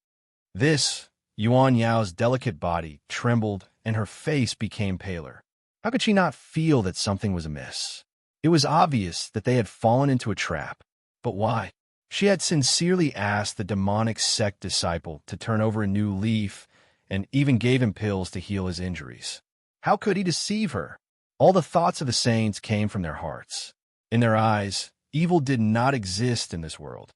Yuan Yao's delicate body trembled and her face became paler. How could she not feel that something was amiss? It was obvious that they had fallen into a trap. But why? She had sincerely asked the demonic sect disciple to turn over a new leaf and even gave him pills to heal his injuries. How could he deceive her? All the thoughts of the saints came from their hearts. In their eyes, evil did not exist in this world.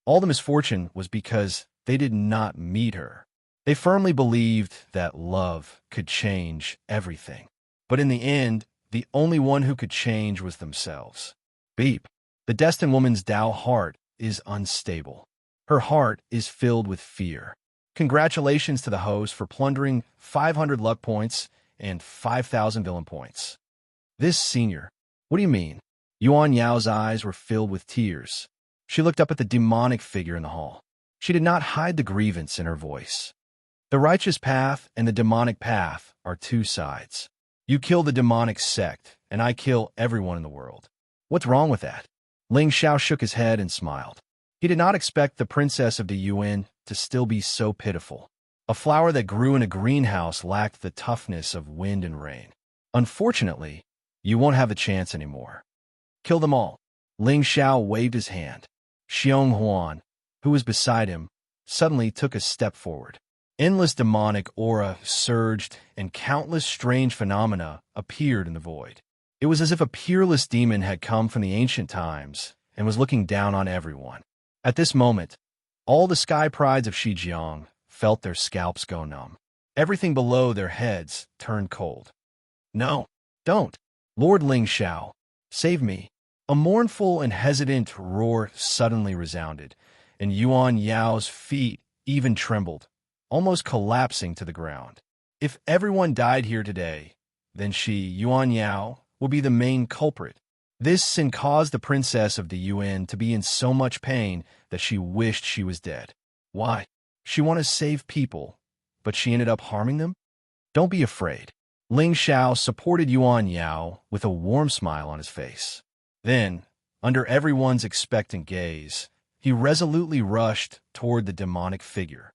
All the misfortune was because they did not meet her. They firmly believed that love could change everything. But in the end, the only one who could change was themselves. Beep. The destined woman's Tao heart is unstable. Her heart is filled with fear. Congratulations to the host for plundering 500 luck points and 5,000 villain points. This senior. What do you mean? Yuan Yao's eyes were filled with tears. She looked up at the demonic figure in the hall. She did not hide the grievance in her voice. The righteous path and the demonic path are two sides. You kill the demonic sect, and I kill everyone in the world. What's wrong with that? Ling Xiao shook his head and smiled. He did not expect the princess of the Yuan to still be so pitiful. A flower that grew in a greenhouse lacked the toughness of wind and rain. Unfortunately, you won't have a chance anymore. Kill them all. Ling Xiao waved his hand. Xiong Huan, who was beside him, suddenly took a step forward. Endless demonic aura surged, and countless strange phenomena appeared in the void. It was as if a peerless demon had come from the ancient times and was looking down on everyone. At this moment, all the sky prides of Shijiang felt their scalps go numb. Everything below their heads turned cold. No, don't. Lord Ling Xiao, save me. A mournful and hesitant roar suddenly resounded, and Yuan Yao's feet even trembled, almost collapsing to the ground. If everyone died here today, then she, Yuan Yao, will be the main culprit. This sin caused the princess of the Yuan to be in so much pain that she wished she was dead. Why? She wanted to save people, but she ended up harming them? Don't be afraid. Ling Xiao supported Yuan Yao with a warm smile on his face. Then, under everyone's expectant gaze, he resolutely rushed toward the demonic figure.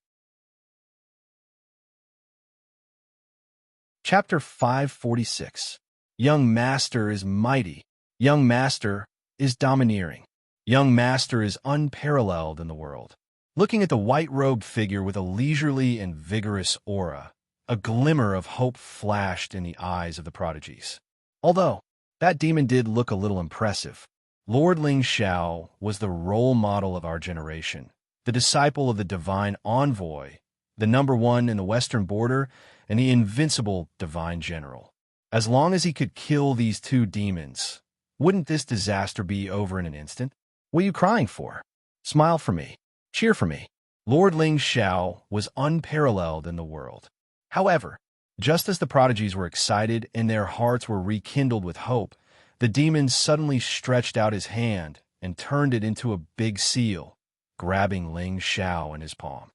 Chapter 546. Young Master is mighty. Young Master is domineering. Young Master is unparalleled in the world. Looking at the white-robed figure with a leisurely and vigorous aura, a glimmer of hope flashed in the eyes of the prodigies. Although that demon did look a little impressive, Lord Ling Xiao was the role model of our generation, the disciple of the divine envoy, the #1 in the western border, and the invincible divine general. As long as he could kill these two demons, wouldn't this disaster be over in an instant? What are you crying for? Smile for me. Cheer for me. Lord Ling Xiao was unparalleled in the world. However, just as the prodigies were excited and their hearts were rekindled with hope, the demon suddenly stretched out his hand and turned it into a big seal, grabbing Ling Xiao in his palm.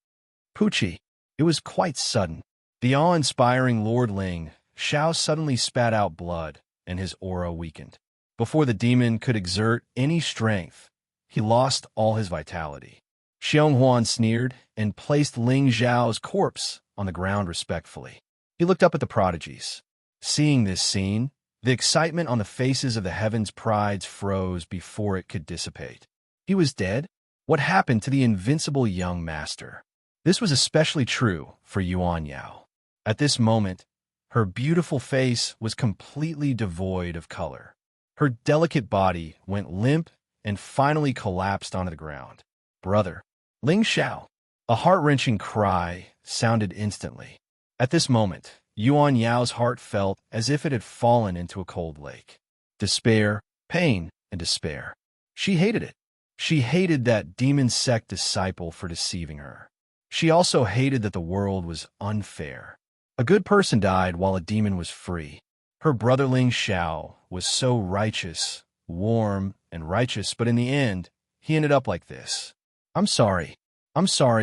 Poochie, it was quite sudden. The awe-inspiring Lord Ling Xiao suddenly spat out blood, and his aura weakened. Before the demon could exert any strength, he lost all his vitality. Xiong Huan sneered and placed Ling Xiao's corpse on the ground respectfully. He looked up at the prodigies. Seeing this scene, the excitement on the faces of the heavens' prides froze before it could dissipate. He was dead? What happened to the invincible young master? This was especially true for Yuan Yao. At this moment, her beautiful face was completely devoid of color. Her delicate body went limp and finally collapsed onto the ground. Brother, Ling Xiao. A heart-wrenching cry sounded instantly. At this moment, Yuan Yao's heart felt as if it had fallen into a cold lake. Despair, pain, and despair. She hated it. She hated that demon sect disciple for deceiving her. She also hated that the world was unfair. A good person died while a demon was free. Her brother Ling Xiao was so righteous, warm, and righteous, but in the end, he ended up like this. I'm sorry,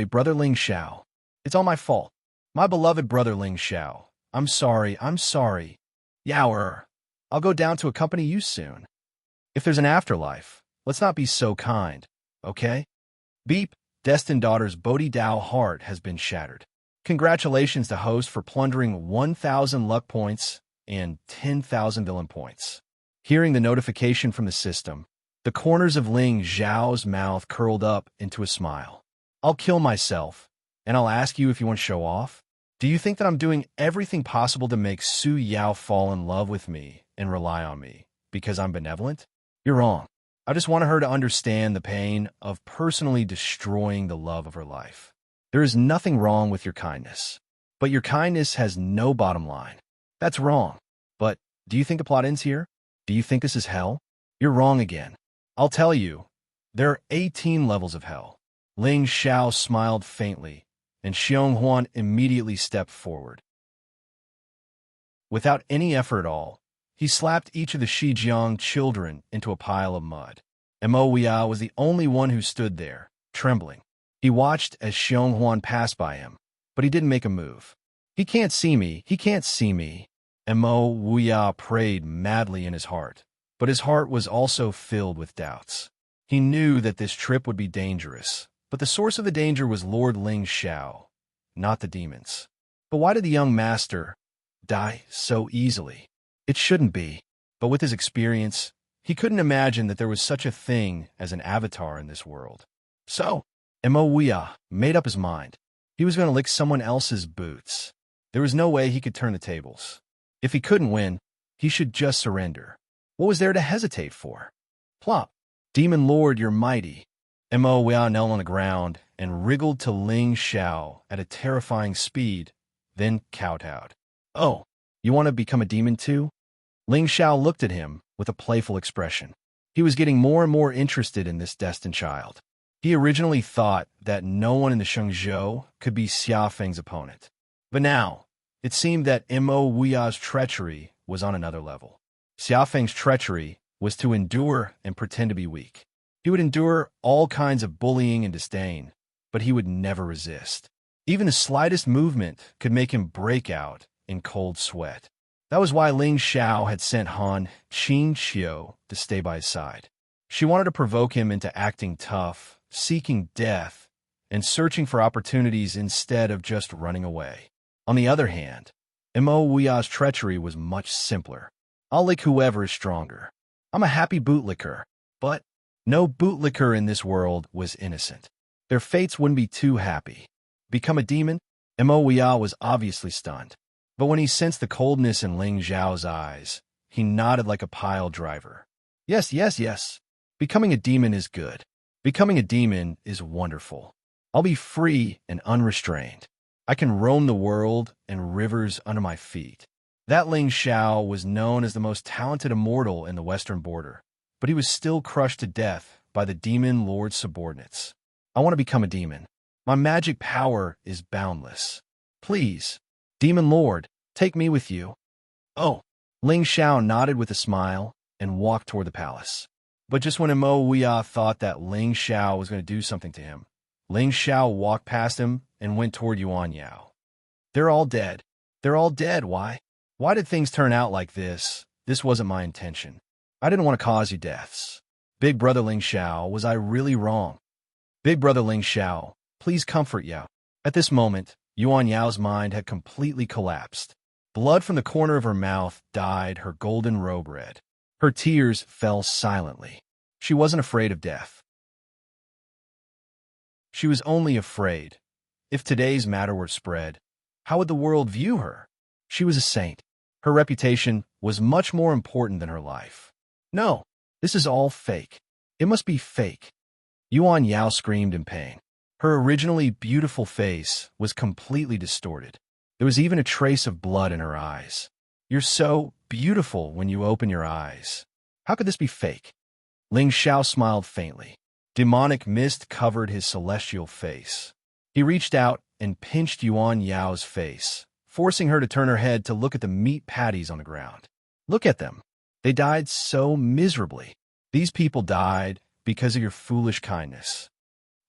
brother Ling Xiao. It's all my fault. My beloved brother Ling Xiao. I'm sorry. Yaoer, I'll go down to accompany you soon. If there's an afterlife, let's not be so kind, okay? Beep, destined daughter's Bodhi Dao heart has been shattered. Congratulations to host for plundering 1,000 luck points and 10,000 villain points. Hearing the notification from the system, the corners of Ling Xiao's mouth curled up into a smile. I'll kill myself, and I'll ask you if you want to show off. Do you think that I'm doing everything possible to make Su Yao fall in love with me and rely on me because I'm benevolent? You're wrong. I just wanted her to understand the pain of personally destroying the love of her life. There is nothing wrong with your kindness, but your kindness has no bottom line. That's wrong. But Do you think the plot ends here? Do you think this is hell? You're wrong again. I'll tell you. There are 18 levels of hell. Ling Xiao smiled faintly, and Xiong Huan immediately stepped forward. Without any effort at all, he slapped each of the Shijiang children into a pile of mud. Mo Weia was the only one who stood there, trembling. He watched as Xiong Huan passed by him, but he didn't make a move. He can't see me, he can't see me. Mo Weia prayed madly in his heart, but his heart was also filled with doubts. He knew that this trip would be dangerous, but the source of the danger was Lord Ling Xiao, not the demons. But why did the young master die so easily? It shouldn't be. But with his experience, he couldn't imagine that there was such a thing as an avatar in this world. So, Mo Weia made up his mind. He was going to lick someone else's boots. There was no way he could turn the tables. If he couldn't win, he should just surrender. What was there to hesitate for? Plop. Demon Lord, you're mighty. Mo Weia knelt on the ground and wriggled to Ling Xiao at a terrifying speed, then kowtowed. Oh, you want to become a demon too? Ling Xiao looked at him with a playful expression. He was getting more and more interested in this destined child. He originally thought that no one in the Shengzhou could be Xia Feng's opponent. But now, it seemed that Mo Weia's treachery was on another level. Xia Feng's treachery was to endure and pretend to be weak. He would endure all kinds of bullying and disdain, but he would never resist. Even the slightest movement could make him break out in cold sweat. That was why Ling Xiao had sent Han Qingqiu to stay by his side. She wanted to provoke him into acting tough, seeking death, and searching for opportunities instead of just running away. On the other hand, Mo Weia's treachery was much simpler. I'll lick whoever is stronger. I'm a happy bootlicker, but no bootlicker in this world was innocent. Their fates wouldn't be too happy. Become a demon? Mo Weia was obviously stunned. But when he sensed the coldness in Ling Xiao's eyes, he nodded like a pile driver. Yes, yes, yes. Becoming a demon is good. Becoming a demon is wonderful. I'll be free and unrestrained. I can roam the world and rivers under my feet. That Ling Xiao was known as the most talented immortal in the western border, but he was still crushed to death by the demon lord's subordinates. I want to become a demon. My magic power is boundless. Please, Demon Lord, take me with you. Oh, Ling Xiao nodded with a smile and walked toward the palace. But just when Mo Weia thought that Ling Xiao was going to do something to him, Ling Xiao walked past him and went toward Yuan Yao. They're all dead. They're all dead. Why? Why did things turn out like this? This wasn't my intention. I didn't want to cause you deaths. Big Brother Ling Xiao, was I really wrong? Big Brother Ling Xiao, please comfort Yao. At this moment, Yuan Yao's mind had completely collapsed. Blood from the corner of her mouth dyed her golden robe red. Her tears fell silently. She wasn't afraid of death. She was only afraid. If today's matter were spread, how would the world view her? She was a saint. Her reputation was much more important than her life. No, this is all fake. It must be fake. Yuan Yao screamed in pain. Her originally beautiful face was completely distorted. There was even a trace of blood in her eyes. You're so beautiful when you open your eyes. How could this be fake? Ling Xiao smiled faintly. Demonic mist covered his celestial face. He reached out and pinched Yuan Yao's face, forcing her to turn her head to look at the meat patties on the ground. Look at them. They died so miserably. These people died because of your foolish kindness.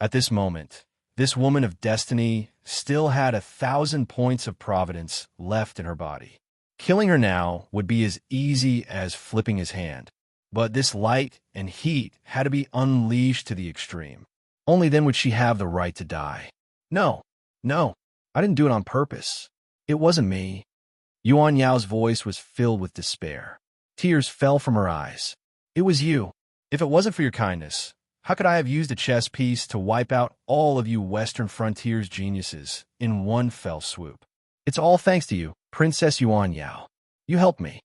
At this moment, this woman of destiny still had 1,000 points of providence left in her body. Killing her now would be as easy as flipping his hand. But this light and heat had to be unleashed to the extreme. Only then would she have the right to die. No, no, I didn't do it on purpose. It wasn't me. Yuan Yao's voice was filled with despair. Tears fell from her eyes. It was you. If it wasn't for your kindness, how could I have used a chess piece to wipe out all of you Western Frontiers geniuses in one fell swoop? It's all thanks to you, Princess Yuan Yao. You helped me.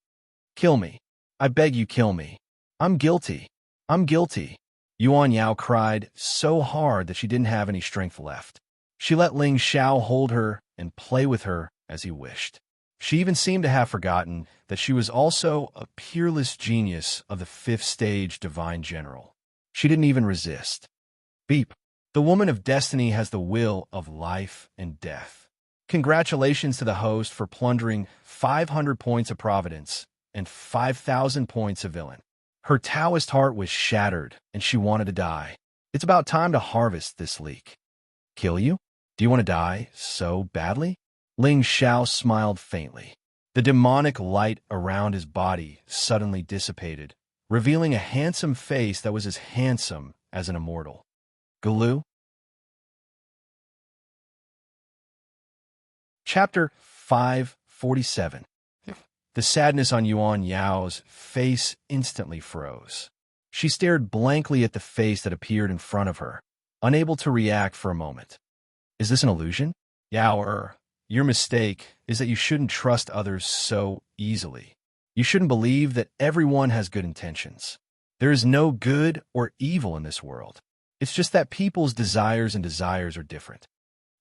Kill me. I beg you, kill me. I'm guilty. I'm guilty. Yuan Yao cried so hard that she didn't have any strength left. She let Ling Xiao hold her and play with her as he wished. She even seemed to have forgotten that she was also a peerless genius of the fifth stage divine general. She didn't even resist. Beep. The woman of destiny has the will of life and death. Congratulations to the host for plundering 500 points of providence and 5,000 points of villain. Her Taoist heart was shattered, and she wanted to die. It's about time to harvest this leek. Kill you? Do you want to die so badly? Ling Xiao smiled faintly. The demonic light around his body suddenly dissipated, revealing a handsome face that was as handsome as an immortal. Gulu? Chapter 547. The sadness on Yuan Yao's face instantly froze. She stared blankly at the face that appeared in front of her, unable to react for a moment. Is this an illusion? Yao, your mistake is that you shouldn't trust others so easily. You shouldn't believe that everyone has good intentions. There is no good or evil in this world. It's just that people's desires are different.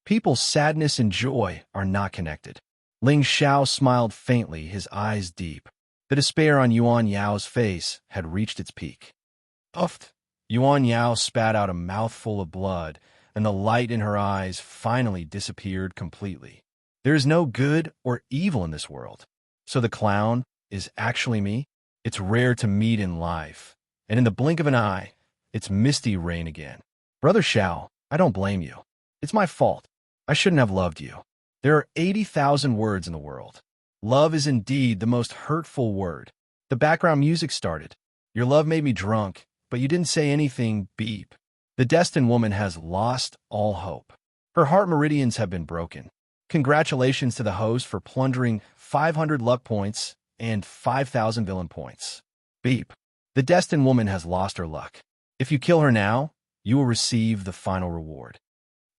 People's sadness and joy are not connected. Ling Xiao smiled faintly, his eyes deep. The despair on Yuan Yao's face had reached its peak. Uft! Yuan Yao spat out a mouthful of blood, and the light in her eyes finally disappeared completely. There is no good or evil in this world. So the clown is actually me? It's rare to meet in life. And in the blink of an eye, it's misty rain again. Brother Xiao, I don't blame you. It's my fault. I shouldn't have loved you. There are 80,000 words in the world. Love is indeed the most hurtful word. The background music started. Your love made me drunk, but you didn't say anything. Beep. The destined woman has lost all hope. Her heart meridians have been broken. Congratulations to the host for plundering 500 luck points and 5,000 villain points. Beep. The destined woman has lost her luck. If you kill her now, you will receive the final reward.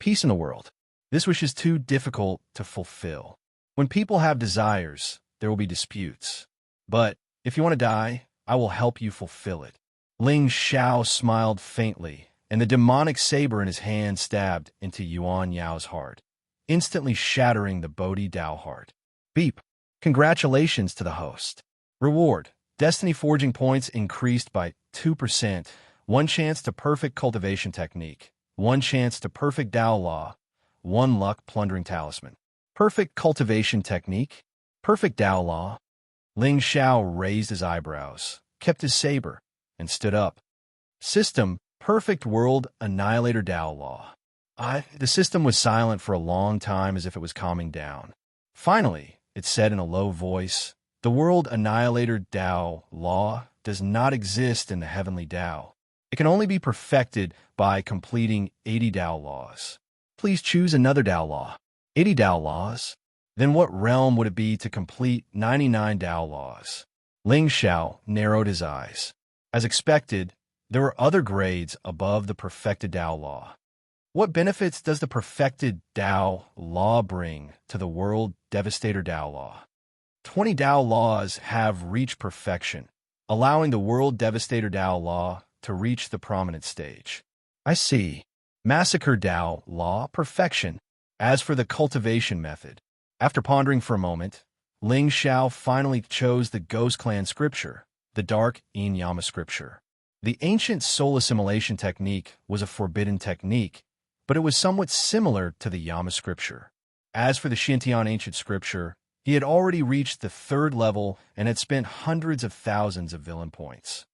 Peace in the world. This wish is too difficult to fulfill. When people have desires, there will be disputes. But if you want to die, I will help you fulfill it. Ling Xiao smiled faintly, and the demonic saber in his hand stabbed into Yuan Yao's heart, instantly shattering the Bodhi Dao heart. Beep. Congratulations to the host. Reward. Destiny forging points increased by 2%. 1 chance to perfect cultivation technique. 1 chance to perfect Dao law. 1 luck plundering talisman. Perfect cultivation technique. Perfect Dao law. Ling Xiao raised his eyebrows, kept his saber, and stood up. System. Perfect world annihilator Dao law. The system was silent for a long time, as if it was calming down. Finally, it said in a low voice, the world annihilator Dao law does not exist in the heavenly Dao. It can only be perfected by completing 80 Dao laws. Please choose another Dao law. 80 Dao laws? Then what realm would it be to complete 99 Dao laws? Ling Xiao narrowed his eyes. As expected, there were other grades above the perfected Dao law. What benefits does the perfected Dao law bring to the world devastator Dao law? 20 Dao laws have reached perfection, allowing the world devastator Dao law to reach the prominent stage. I see. Massacre Dao law perfection. As for the cultivation method, after pondering for a moment, Ling Xiao finally chose the Ghost Clan scripture, the Dark Yin-Yama scripture. The ancient soul assimilation technique was a forbidden technique, but it was somewhat similar to the Yama scripture. As for the Xintian ancient scripture, he had already reached the 3rd level and had spent hundreds of thousands of villain points.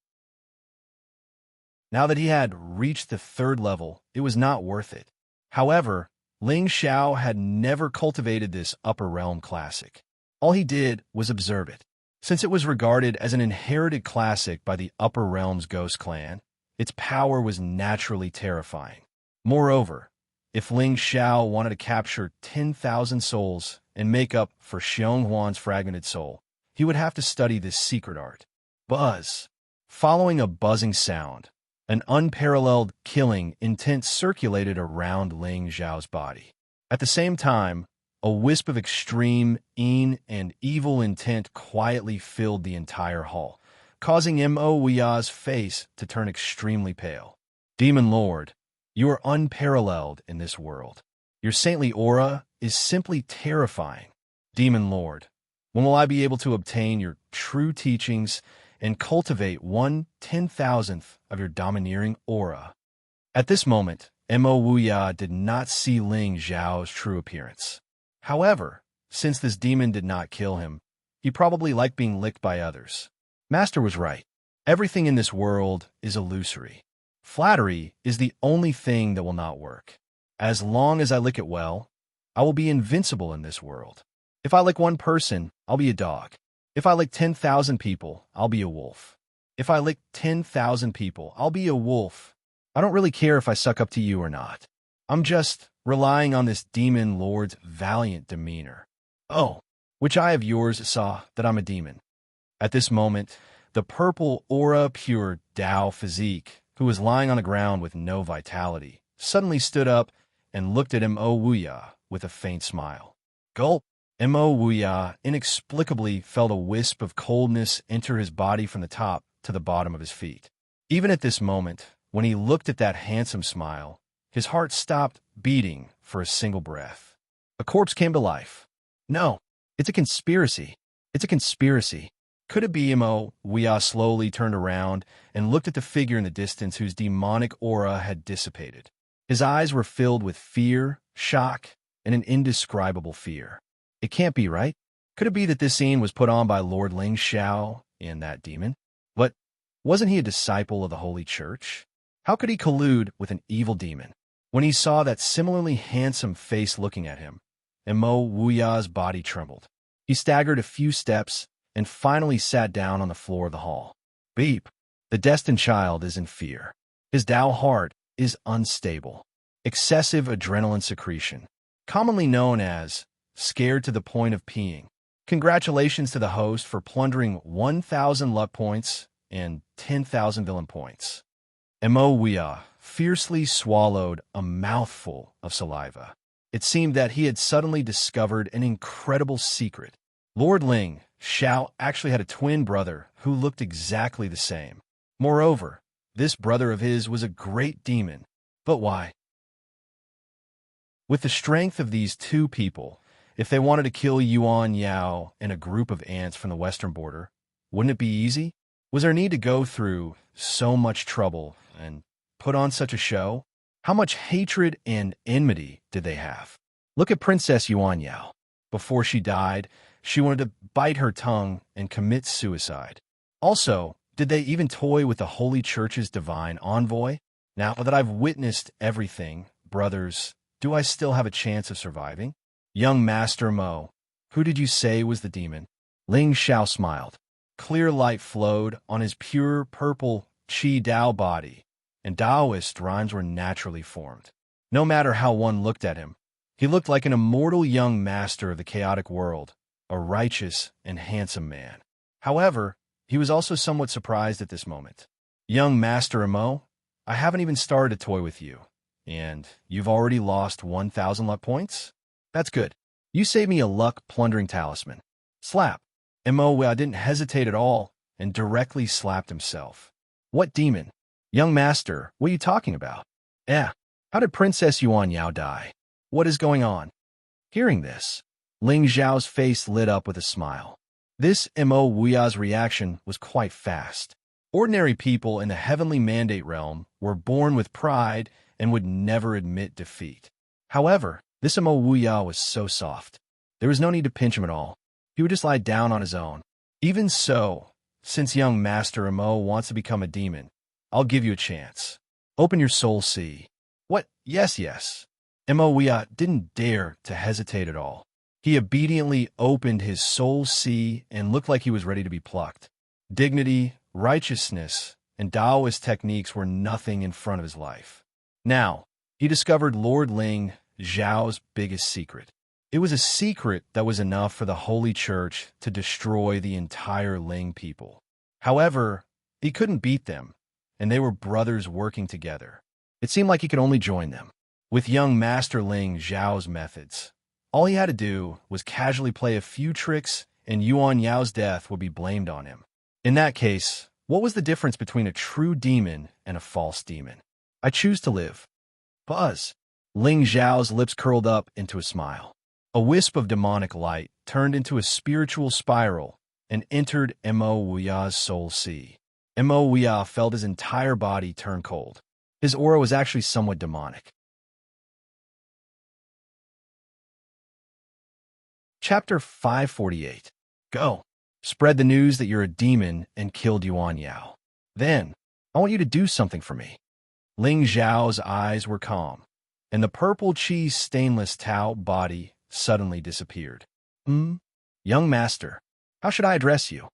Now that he had reached the 3rd level, it was not worth it. However, Ling Xiao had never cultivated this upper realm classic. All he did was observe it. Since it was regarded as an inherited classic by the upper realm's ghost clan, its power was naturally terrifying. Moreover, if Ling Xiao wanted to capture 10,000 souls and make up for Xiong Huan's fragmented soul, he would have to study this secret art. Buzz. Following a buzzing sound, an unparalleled killing intent circulated around Ling Xiao's body. At the same time, a wisp of extreme, and evil intent quietly filled the entire hall, causing Mo Wia's face to turn extremely pale. Demon Lord, you are unparalleled in this world. Your saintly aura is simply terrifying. Demon Lord, When will I be able to obtain your true teachings and cultivate 1/10,000th of your domineering aura? At this moment, Mo Wuya did not see Ling Zhao's true appearance. However, since this demon did not kill him, he probably liked being licked by others. Master was right. Everything in this world is illusory. Flattery is the only thing that will not work. As long as I lick it well, I will be invincible in this world. If I lick one person, I'll be a dog. If I lick 10,000 people, I'll be a wolf. If I lick 10,000 people, I'll be a wolf. I don't really care if I suck up to you or not. I'm just relying on this demon lord's valiant demeanor. Oh, which eye of yours saw that I'm a demon? At this moment, the purple aura pure Dao physique, who was lying on the ground with no vitality, suddenly stood up and looked at Mo Wuya with a faint smile. Gulp! Mo Wuya inexplicably felt a wisp of coldness enter his body from the top to the bottom of his feet. Even at this moment, when he looked at that handsome smile, his heart stopped beating for a single breath. A corpse came to life. No, it's a conspiracy. It's a conspiracy. Could it be Mo Wuya slowly turned around and looked at the figure in the distance whose demonic aura had dissipated? His eyes were filled with fear, shock, and an indescribable fear. It can't be, right? Could it be that this scene was put on by Lord Ling Xiao and that demon? But wasn't he a disciple of the Holy Church? How could he collude with an evil demon? When he saw that similarly handsome face looking at him, Mo Wuya's body trembled. He staggered a few steps and finally sat down on the floor of the hall. Beep! The destined child is in fear. His Dao heart is unstable. Excessive adrenaline secretion, commonly known as scared to the point of peeing. Congratulations to the host for plundering 1,000 luck points and 10,000 villain points. Mo Wuya fiercely swallowed a mouthful of saliva. It seemed that he had suddenly discovered an incredible secret. Lord Ling Xiao actually had a twin brother who looked exactly the same. Moreover, this brother of his was a great demon. But why? With the strength of these two people, if they wanted to kill Yuan Yao and a group of ants from the western border, wouldn't it be easy? Was there need to go through so much trouble and put on such a show? How much hatred and enmity did they have? Look at Princess Yuan Yao. Before she died, she wanted to bite her tongue and commit suicide. Also, did they even toy with the Holy Church's divine envoy? Now that I've witnessed everything, brothers, do I still have a chance of surviving? Young Master Mo, who did you say was the demon? Ling Xiao smiled. Clear light flowed on his pure purple Qi Dao body, and Taoist rhymes were naturally formed. No matter how one looked at him, he looked like an immortal young master of the chaotic world, a righteous and handsome man. However, he was also somewhat surprised at this moment. Young Master Mo, I haven't even started to toy with you, and you've already lost 1,000 luck points? That's good. You saved me a luck plundering talisman. Slap. Mo Wuya didn't hesitate at all and directly slapped himself. What demon? Young master, what are you talking about? How did Princess Yuan Yao die? What is going on? Hearing this, Ling Zhao's face lit up with a smile. This Mo Wuya's reaction was quite fast. Ordinary people in the heavenly mandate realm were born with pride and would never admit defeat. However, this Mo Wuya was so soft. There was no need to pinch him at all. He would just lie down on his own. Even so, since young Master Mo wants to become a demon, I'll give you a chance. Open your soul sea. What? Yes. Mo Wuya didn't dare to hesitate at all. He obediently opened his soul sea and looked like he was ready to be plucked. Dignity, righteousness, and Taoist techniques were nothing in front of his life. Now, he discovered Lord Ling Zhao's biggest secret. It was a secret that was enough for the Holy Church to destroy the entire Ling people. However, he couldn't beat them, and they were brothers working together. It seemed like he could only join them. With young Master Ling Zhao's methods, all he had to do was casually play a few tricks and Yuan Yao's death would be blamed on him. In that case, what was the difference between a true demon and a false demon? I choose to live. Buzz. Ling Zhao's lips curled up into a smile. A wisp of demonic light turned into a spiritual spiral and entered Mo Wuya's soul sea. Mo Wuya felt his entire body turn cold. His aura was actually somewhat demonic. Chapter 548. Go. Spread the news that you're a demon and killed Yuan Yao. Then, I want you to do something for me. Ling Zhao's eyes were calm, and the purple cheese stainless Tao body suddenly disappeared. Young master, how should I address you?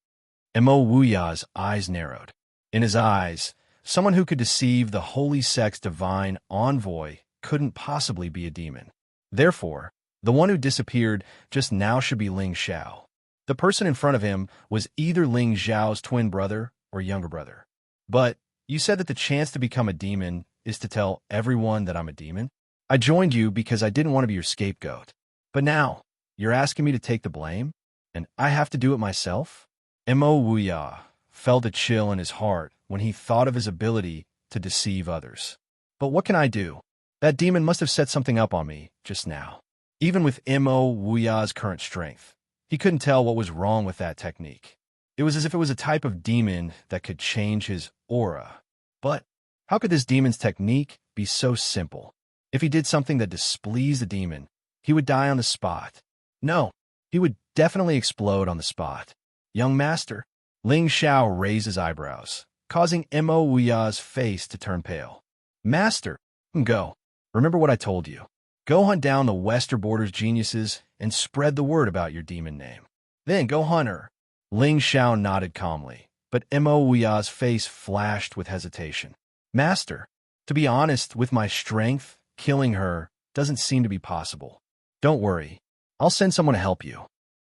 Mo Wuya's eyes narrowed. In his eyes, someone who could deceive the holy sect's divine envoy couldn't possibly be a demon. Therefore, the one who disappeared just now should be Ling Xiao. The person in front of him was either Ling Zhao's twin brother or younger brother. But you said that the chance to become a demon is to tell everyone that I'm a demon? I joined you because I didn't want to be your scapegoat. But now, you're asking me to take the blame? And I have to do it myself? Mo Wuya felt a chill in his heart when he thought of his ability to deceive others. But what can I do? That demon must have set something up on me just now. Even with Mo Wuya's current strength, he couldn't tell what was wrong with that technique. It was as if it was a type of demon that could change his aura. But how could this demon's technique be so simple? If he did something that displeased the demon, he would die on the spot. No, he would definitely explode on the spot. Young master, Ling Xiao raised his eyebrows, causing Mo Wuya's face to turn pale. Master, go. Remember what I told you. Go hunt down the Western Borders geniuses and spread the word about your demon name. Then go hunt her. Ling Xiao nodded calmly, but Mo Wuya's face flashed with hesitation. Master, to be honest, with my strength, killing her doesn't seem to be possible. Don't worry, I'll send someone to help you.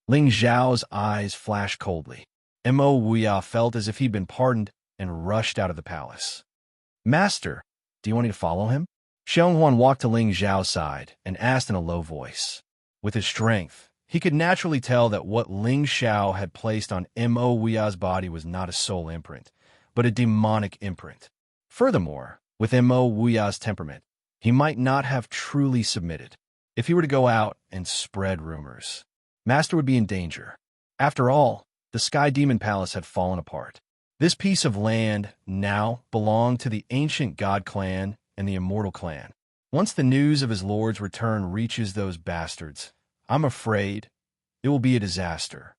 Ling Zhao's eyes flashed coldly. Mo Wuya felt as if he'd been pardoned and rushed out of the palace. Master, do you want me to follow him? Xionghuan walked to Ling Zhao's side and asked in a low voice. With his strength, he could naturally tell that what Ling Xiao had placed on Mo Wuya's body was not a soul imprint, but a demonic imprint. Furthermore, with Mo Wuya's temperament, he might not have truly submitted. If he were to go out and spread rumors, Master would be in danger. After all, the Sky Demon Palace had fallen apart. This piece of land now belonged to the ancient God clan and the Immortal clan. Once the news of his lord's return reaches those bastards, I'm afraid it will be a disaster.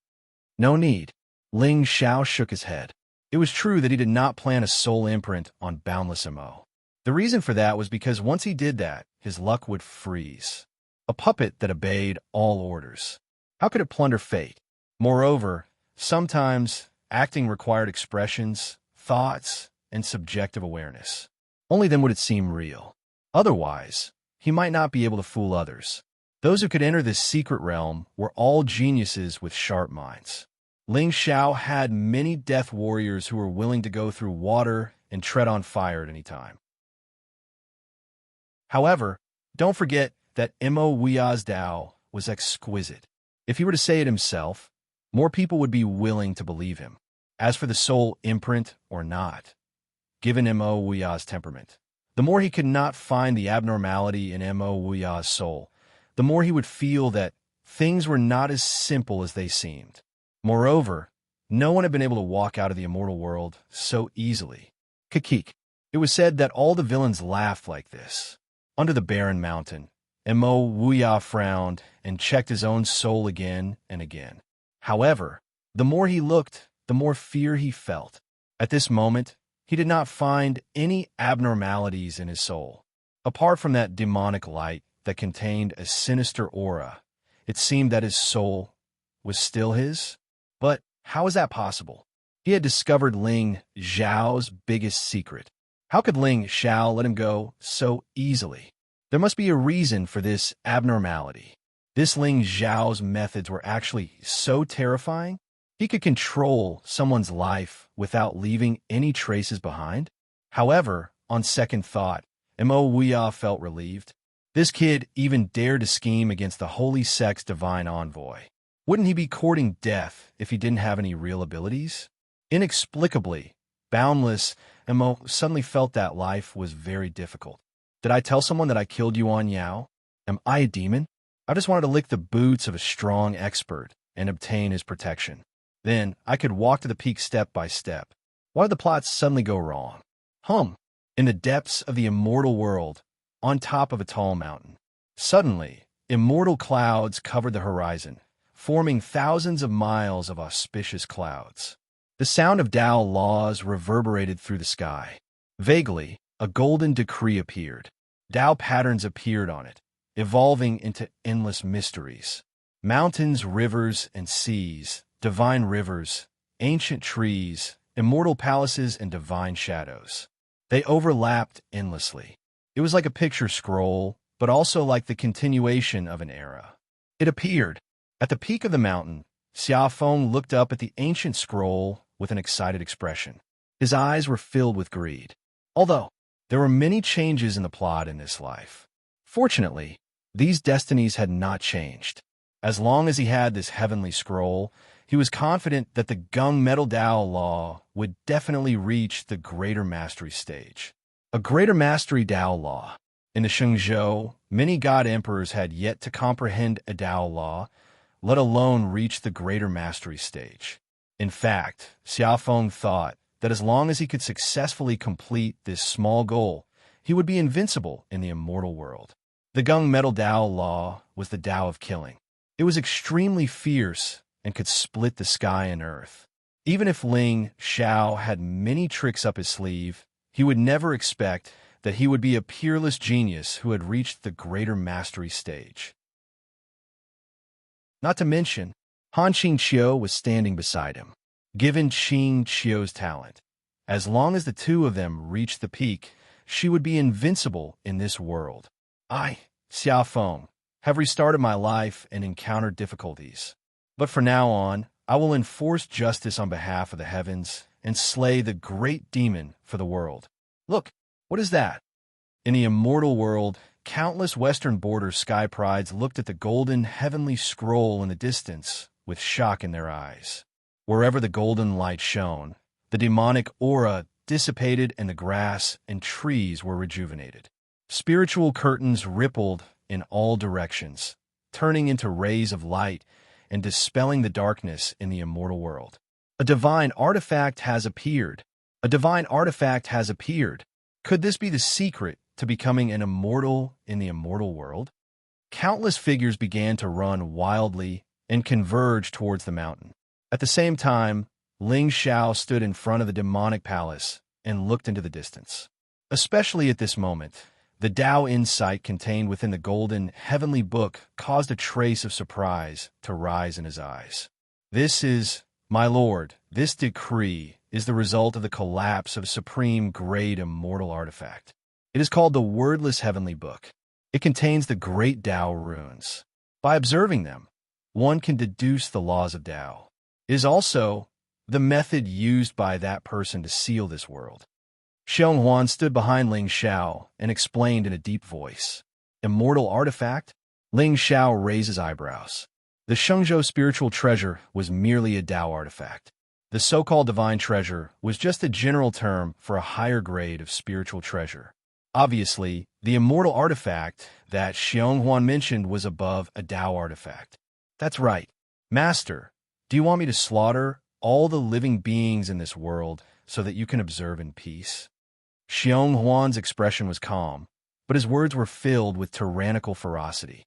No need. Ling Xiao shook his head. It was true that he did not plan a soul imprint on Boundless Mo. The reason for that was because once he did that, his luck would freeze. A puppet that obeyed all orders. How could it plunder fate? Moreover, sometimes acting required expressions, thoughts, and subjective awareness. Only then would it seem real. Otherwise, he might not be able to fool others. Those who could enter this secret realm were all geniuses with sharp minds. Ling Xiao had many death warriors who were willing to go through water and tread on fire at any time. However, don't forget that Mo Wuya's Dao was exquisite. If he were to say it himself, more people would be willing to believe him. As for the soul imprint or not, given Mo Wuya's temperament, the more he could not find the abnormality in Mo Wuya's soul, the more he would feel that things were not as simple as they seemed. Moreover, no one had been able to walk out of the immortal world so easily. Kakik. It was said that all the villains laughed like this. Under the barren mountain, Mo Wuya frowned and checked his own soul again and again. However, the more he looked, the more fear he felt. At this moment, he did not find any abnormalities in his soul. Apart from that demonic light that contained a sinister aura, it seemed that his soul was still his. But how is that possible? He had discovered Ling Zhao's biggest secret. How could Ling Xiao let him go so easily? There must be a reason for this abnormality. This Ling Zhao's methods were actually so terrifying. He could control someone's life without leaving any traces behind. However, on second thought, Mo Wuya felt relieved. This kid even dared to scheme against the Holy Sect's divine envoy. Wouldn't he be courting death if he didn't have any real abilities? Inexplicably, boundless, Mo suddenly felt that life was very difficult. Did I tell someone that I killed Yuan Yao? Am I a demon? I just wanted to lick the boots of a strong expert and obtain his protection. Then I could walk to the peak step by step. Why did the plot suddenly go wrong? In the depths of the immortal world, on top of a tall mountain. Suddenly, immortal clouds covered the horizon, forming thousands of miles of auspicious clouds. The sound of Tao laws reverberated through the sky. Vaguely, a golden decree appeared. Tao patterns appeared on it, evolving into endless mysteries. Mountains, rivers, and seas, divine rivers, ancient trees, immortal palaces, and divine shadows. They overlapped endlessly. It was like a picture scroll, but also like the continuation of an era. It appeared. At the peak of the mountain, Xiaofeng looked up at the ancient scroll with an excited expression. His eyes were filled with greed. Although there were many changes in the plot in this life, fortunately, these destinies had not changed. As long as he had this heavenly scroll, he was confident that the gunmetal Tao law would definitely reach the greater mastery stage. A greater mastery Tao law. In the Shengzhou, many god emperors had yet to comprehend a Tao law, let alone reach the greater mastery stage. In fact, Xiaofeng thought that as long as he could successfully complete this small goal, he would be invincible in the immortal world. The gunmetal Tao law was the Tao of killing. It was extremely fierce and could split the sky and earth. Even if Ling Xiao had many tricks up his sleeve, he would never expect that he would be a peerless genius who had reached the greater mastery stage. Not to mention, Han Qingqiu was standing beside him. Given Qingqiu's talent, as long as the two of them reached the peak, she would be invincible in this world. I, Xiaofeng, have restarted my life and encountered difficulties. But from now on, I will enforce justice on behalf of the heavens and slay the great demon for the world. Look, what is that? In the immortal world, countless western border sky prides looked at the golden heavenly scroll in the distance with shock in their eyes. Wherever the golden light shone, the demonic aura dissipated and the grass and trees were rejuvenated. Spiritual curtains rippled in all directions, turning into rays of light and dispelling the darkness in the immortal world. A divine artifact has appeared. A divine artifact has appeared. Could this be the secret to becoming an immortal in the immortal world? Countless figures began to run wildly and converge towards the mountain. At the same time, Ling Xiao stood in front of the demonic palace and looked into the distance. Especially at this moment, the Tao insight contained within the golden heavenly book caused a trace of surprise to rise in his eyes. This is, my lord, this decree is the result of the collapse of a supreme great immortal artifact. It is called the Wordless Heavenly Book. It contains the great Tao runes. By observing them, one can deduce the laws of Tao. It is also the method used by that person to seal this world. Xiong Huan stood behind Ling Xiao and explained in a deep voice. Immortal artifact? Ling Xiao raised his eyebrows. The Shengzhou spiritual treasure was merely a Tao artifact. The so-called divine treasure was just a general term for a higher grade of spiritual treasure. Obviously, the immortal artifact that Xiong Huan mentioned was above a Tao artifact. That's right. Master, do you want me to slaughter all the living beings in this world so that you can observe in peace? Xiong Huan's expression was calm, but his words were filled with tyrannical ferocity.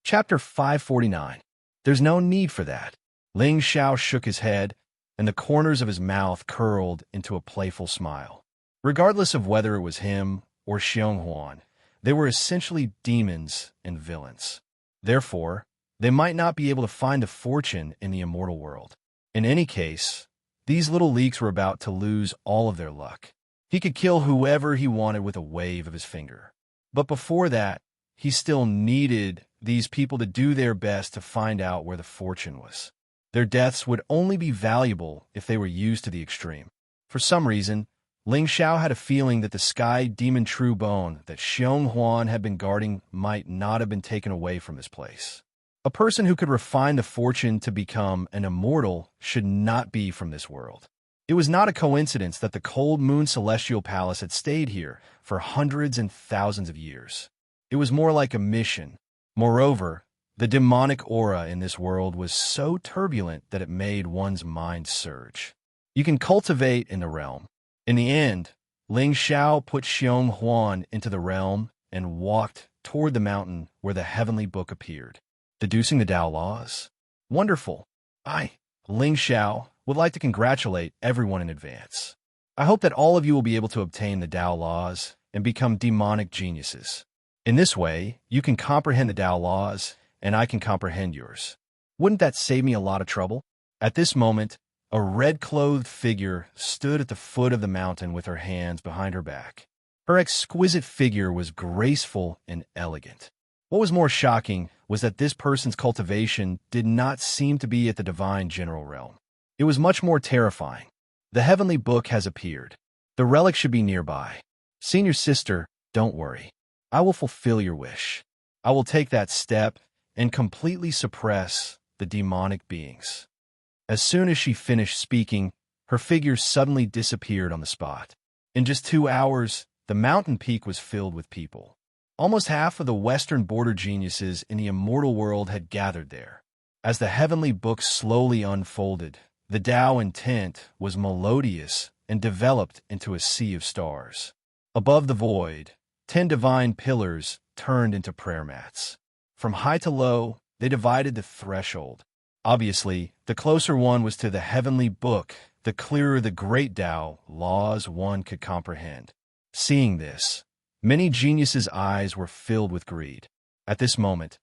Chapter 549. There's no need for that. Ling Xiao shook his head, and the corners of his mouth curled into a playful smile. Regardless of whether it was him or Xiong Huan, they were essentially demons and villains. Therefore, they might not be able to find a fortune in the immortal world. In any case, these little leaks were about to lose all of their luck. He could kill whoever he wanted with a wave of his finger. But before that, he still needed these people to do their best to find out where the fortune was. Their deaths would only be valuable if they were used to the extreme. For some reason, Ling Xiao had a feeling that the sky demon true bone that Xiong Huan had been guarding might not have been taken away from this place. A person who could refine the fortune to become an immortal should not be from this world. It was not a coincidence that the cold moon celestial palace had stayed here for hundreds and thousands of years. It was more like a mission. Moreover, the demonic aura in this world was so turbulent that it made one's mind surge. You can cultivate in the realm. In the end, Ling Xiao put Xiong Huan into the realm and walked toward the mountain where the heavenly book appeared. Deducing the Tao laws? Wonderful. I, Ling Xiao, would like to congratulate everyone in advance. I hope that all of you will be able to obtain the Tao laws and become demonic geniuses. In this way, you can comprehend the Tao laws, and I can comprehend yours. Wouldn't that save me a lot of trouble? At this moment, a red-clothed figure stood at the foot of the mountain with her hands behind her back. Her exquisite figure was graceful and elegant. What was more shocking was that this person's cultivation did not seem to be at the divine general realm. It was much more terrifying. The heavenly book has appeared. The relic should be nearby. Senior sister, don't worry. I will fulfill your wish. I will take that step and completely suppress the demonic beings. As soon as she finished speaking, her figure suddenly disappeared on the spot. In just 2 hours, the mountain peak was filled with people. Almost half of the western border geniuses in the immortal world had gathered there. As the heavenly book slowly unfolded, the Tao intent was melodious and developed into a sea of stars. Above the void, 10 divine pillars turned into prayer mats. From high to low, they divided the threshold. Obviously, the closer one was to the heavenly book, the clearer the great Tao laws one could comprehend. Seeing this, many geniuses' eyes were filled with greed. At this moment,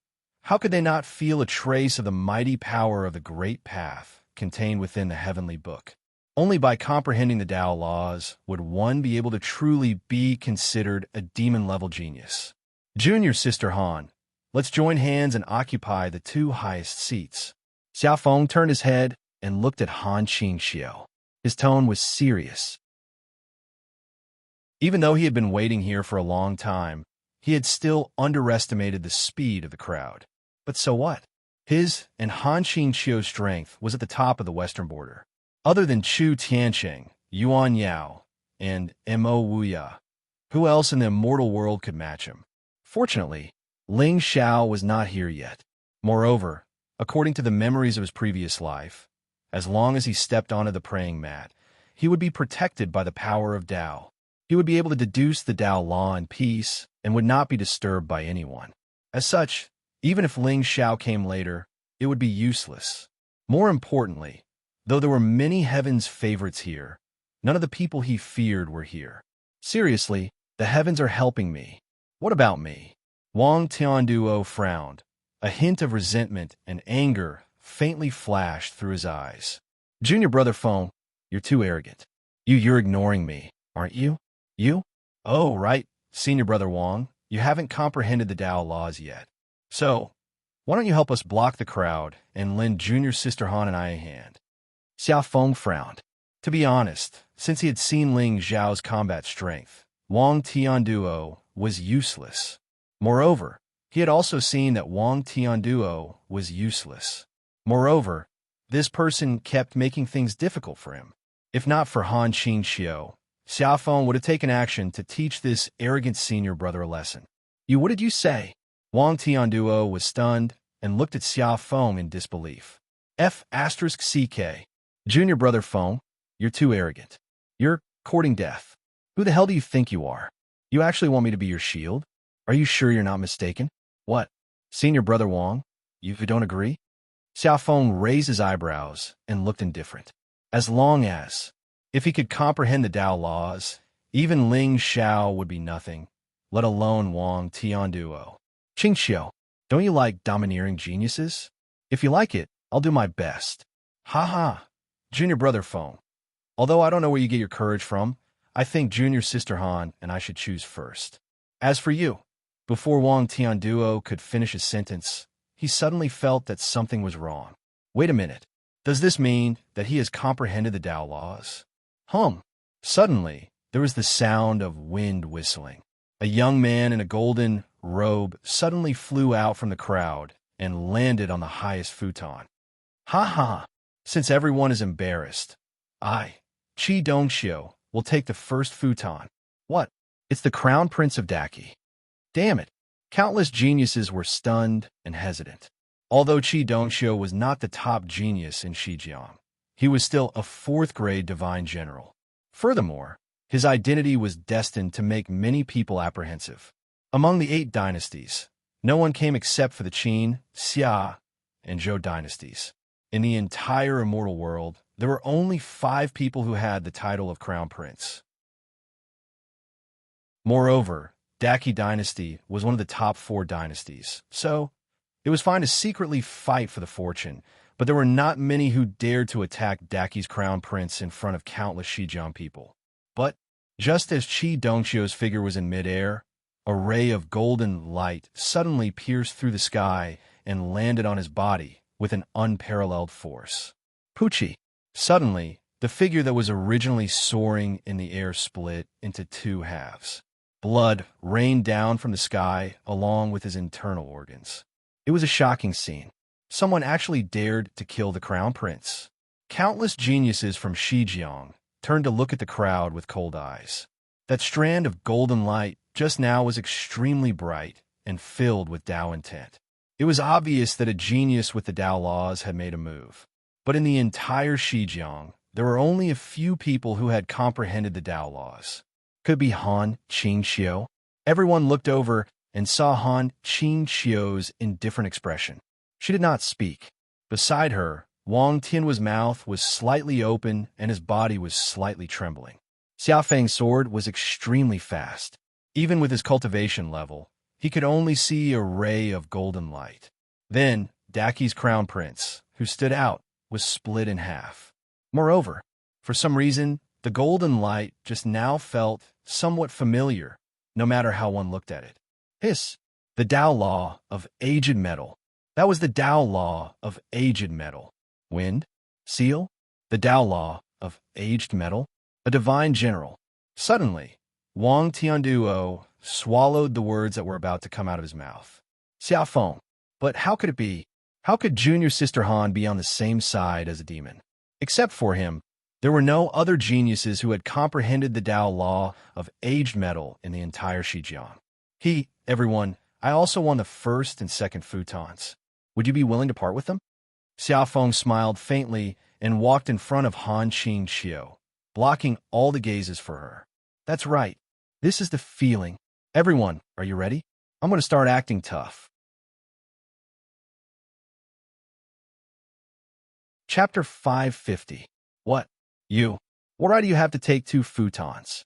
how could they not feel a trace of the mighty power of the great path contained within the heavenly book? Only by comprehending the Tao laws would one be able to truly be considered a demon-level genius. Junior Sister Han, let's join hands and occupy the 2 highest seats. Xiaofeng turned his head and looked at Han Qingxiu. His tone was serious. Even though he had been waiting here for a long time, he had still underestimated the speed of the crowd. But so what? His and Han Qingxiu's strength was at the top of the western border. Other than Chu Tianqing, Yuan Yao, and Mo Wuya, who else in the immortal world could match him? Fortunately, Ling Xiao was not here yet. Moreover, according to the memories of his previous life, as long as he stepped onto the praying mat, he would be protected by the power of Tao. He would be able to deduce the Tao law in peace and would not be disturbed by anyone. As such, even if Ling Xiao came later, it would be useless. More importantly, though there were many heaven's favorites here, none of the people he feared were here. Seriously, the heavens are helping me. What about me? Wang Tianduo frowned. A hint of resentment and anger faintly flashed through his eyes. Junior brother Feng, you're too arrogant. You're ignoring me, aren't you? You? Oh, right, senior brother Wang, you haven't comprehended the Tao laws yet. So, why don't you help us block the crowd and lend junior sister Han and I a hand? Xiaofeng frowned. To be honest, since he had seen Ling Xiao's combat strength, Wang Tianduo was useless. Moreover, he had also seen that Wang Tianduo was useless. Moreover, this person kept making things difficult for him. If not for Han Qingxiu, Xiaofeng would have taken action to teach this arrogant senior brother a lesson. What did you say? Wang Tianduo was stunned and looked at Xiaofeng in disbelief. F***CK. Junior brother Feng, you're too arrogant. You're courting death. Who the hell do you think you are? You actually want me to be your shield? Are you sure you're not mistaken? What? Senior brother Wang, you don't agree? Xiaofeng raised his eyebrows and looked indifferent. As long as, if he could comprehend the Tao laws, even Ling Xiao would be nothing, let alone Wang Tianduo. Qingxiu, don't you like domineering geniuses? If you like it, I'll do my best. Ha ha. Junior brother Feng. Although I don't know where you get your courage from, I think junior sister Han and I should choose first. As for you, before Wang Tianduo could finish his sentence, he suddenly felt that something was wrong. Wait a minute. Does this mean that he has comprehended the Tao laws? Suddenly, there was the sound of wind whistling. A young man in a golden robe suddenly flew out from the crowd and landed on the highest futon. Ha ha! Since everyone is embarrassed, I, Qi Dongxiu will take the first futon. What? It's the crown prince of Daki. Damn it. Countless geniuses were stunned and hesitant. Although Qi Dongxiu was not the top genius in Shijiang, he was still a fourth-grade divine general. Furthermore, his identity was destined to make many people apprehensive. Among the 8 dynasties, no one came except for the Qin, Xia, and Zhou dynasties. In the entire immortal world, there were only 5 people who had the title of crown prince. Moreover, Daki dynasty was one of the top 4 dynasties, so it was fine to secretly fight for the fortune, but there were not many who dared to attack Daki's crown prince in front of countless Shijiang people. But just as Qi Dongxiu's figure was in midair, a ray of golden light suddenly pierced through the sky and landed on his body with an unparalleled force. Pucci. Suddenly, the figure that was originally soaring in the air split into 2 halves. Blood rained down from the sky along with his internal organs. It was a shocking scene. Someone actually dared to kill the crown prince. Countless geniuses from Shijiang turned to look at the crowd with cold eyes. That strand of golden light just now was extremely bright and filled with Tao intent. It was obvious that a genius with the Tao laws had made a move. But in the entire Shijiang, there were only a few people who had comprehended the Tao laws. Could it be Han Qingxiu? Everyone looked over and saw Han Qingxiu's indifferent expression. She did not speak. Beside her, Wang Tianhua's mouth was slightly open and his body was slightly trembling. Xiaofeng's sword was extremely fast. Even with his cultivation level, he could only see a ray of golden light. Then, Daki's crown prince, who stood out, was split in half. Moreover, for some reason, the golden light just now felt somewhat familiar, no matter how one looked at it. Hiss! The Tao law of aged metal. That was the Tao law of aged metal. Wind? Seal? The Tao law of aged metal? A divine general. Suddenly, Wang Tianduo swallowed the words that were about to come out of his mouth. Xiaofeng. But how could it be? How could Junior Sister Han be on the same side as a demon? Except for him, there were no other geniuses who had comprehended the Tao law of aged metal in the entire Shijiang. Everyone, I also won the first and second futons. Would you be willing to part with them? Xiaofeng smiled faintly and walked in front of Han Qingxiu, blocking all the gazes for her. That's right. This is the feeling. Everyone, are you ready? I'm going to start acting tough. Chapter 550. What? You? What right do you have to take 2 futons?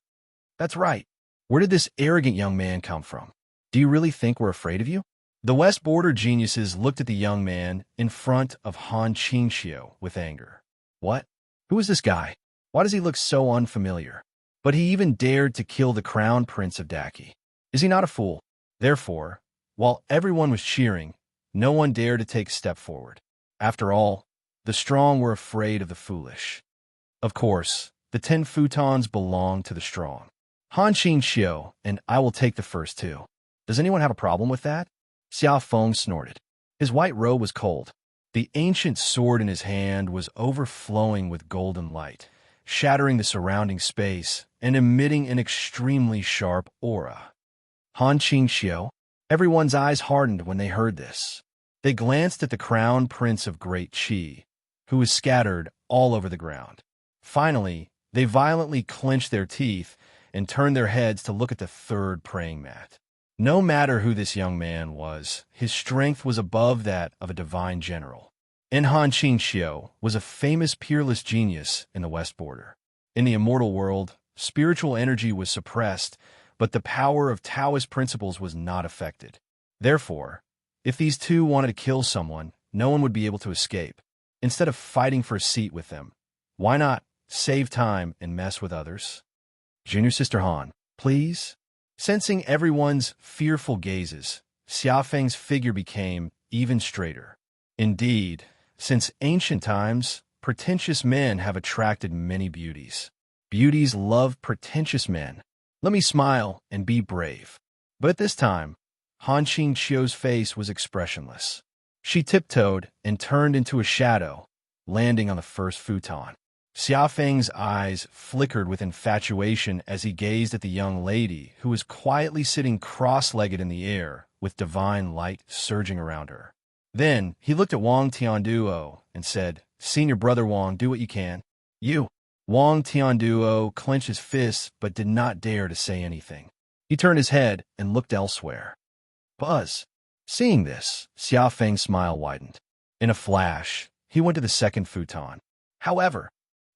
That's right. Where did this arrogant young man come from? Do you really think we're afraid of you? The West Border geniuses looked at the young man in front of Han Qingxiu with anger. What? Who is this guy? Why does he look so unfamiliar? But he even dared to kill the crown prince of Daki. Is he not a fool? Therefore, while everyone was cheering, no one dared to take a step forward. After all, the strong were afraid of the foolish. Of course, the 10 futons belong to the strong. Han Qingxiu and I will take the first 2. Does anyone have a problem with that? Xiaofeng snorted. His white robe was cold. The ancient sword in his hand was overflowing with golden light, shattering the surrounding space and emitting an extremely sharp aura. Han Qingxiu? Everyone's eyes hardened when they heard this. They glanced at the crown prince of Great Qi, who was scattered all over the ground. Finally, they violently clenched their teeth and turned their heads to look at the third praying mat. No matter who this young man was, his strength was above that of a divine general. And Han Qingxiu was a famous peerless genius in the West Border. In the immortal world, spiritual energy was suppressed, but the power of Taoist principles was not affected. Therefore, if these 2 wanted to kill someone, no one would be able to escape. Instead of fighting for a seat with them, why not save time and mess with others? Junior Sister Han, please? Sensing everyone's fearful gazes, Xiaofeng's figure became even straighter. Indeed, since ancient times, pretentious men have attracted many beauties. Beauties love pretentious men. Let me smile and be brave. But at this time, Han Qingxiu's face was expressionless. She tiptoed and turned into a shadow, landing on the first futon. Xiaofeng's eyes flickered with infatuation as he gazed at the young lady who was quietly sitting cross-legged in the air with divine light surging around her. Then he looked at Wang Tianduo and said, "Senior brother Wang, do what you can." "You." Wang Tianduo clenched his fists but did not dare to say anything. He turned his head and looked elsewhere. Buzz. Seeing this, Xiaofeng's smile widened. In a flash, he went to the second futon. However,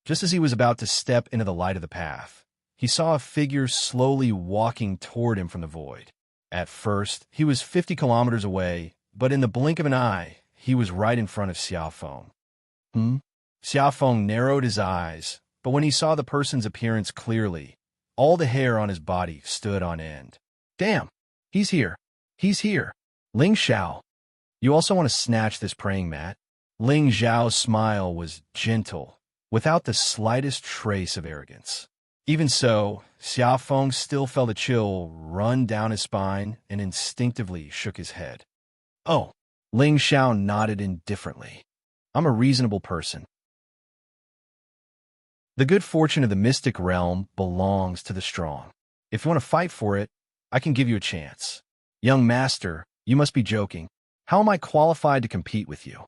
just as he was about to step into the light of the path, he saw a figure slowly walking toward him from the void. At first, he was 50 kilometers away, but in the blink of an eye, he was right in front of Xiaofeng. Xiaofeng narrowed his eyes, but when he saw the person's appearance clearly, all the hair on his body stood on end. "Damn! He's here! He's here! Ling Xiao! You also want to snatch this praying mat?" Ling Xiao's smile was gentle, without the slightest trace of arrogance. Even so, Xiaofeng still felt a chill run down his spine and instinctively shook his head. "Oh," Ling Xiao nodded indifferently. "I'm a reasonable person." The good fortune of the mystic realm belongs to the strong. If you want to fight for it, I can give you a chance. Young master, you must be joking. How am I qualified to compete with you?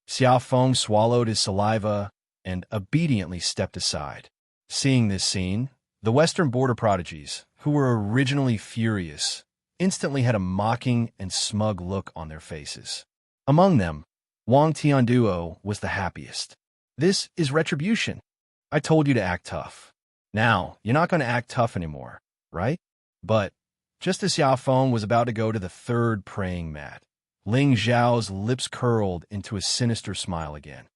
Xiaofeng swallowed his saliva and obediently stepped aside. Seeing this scene, the Western border prodigies, who were originally furious, instantly had a mocking and smug look on their faces. Among them, Wang Tianduo was the happiest. "This is retribution. I told you to act tough. Now, you're not going to act tough anymore, right?" But just as Xiaofeng was about to go to the third praying mat, Ling Xiao's lips curled into a sinister smile again.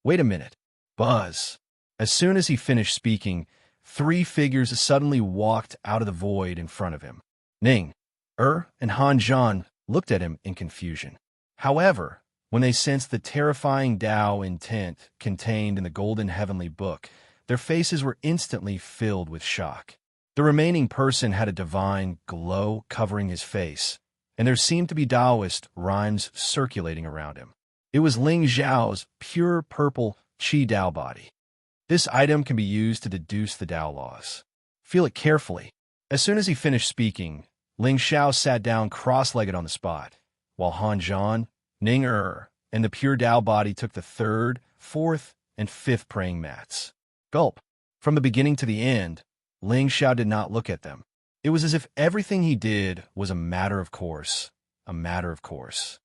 "Wait a minute. Buzz." As soon as he finished speaking, 3 figures suddenly walked out of the void in front of him. Ning, and Han Zhan looked at him in confusion. However, when they sensed the terrifying Tao intent contained in the golden heavenly book, their faces were instantly filled with shock. The remaining person had a divine glow covering his face, and there seemed to be Taoist rhymes circulating around him. It was Ling Xiao's pure purple Qi Dao body. This item can be used to deduce the Tao laws. Feel it carefully. As soon as he finished speaking, Ling Xiao sat down cross-legged on the spot, while Han Zhan, Ning and the pure Tao body took the 3rd, 4th, and 5th praying mats. Gulp. From the beginning to the end, Ling Xiao did not look at them. It was as if everything he did was a matter of course. A matter of course.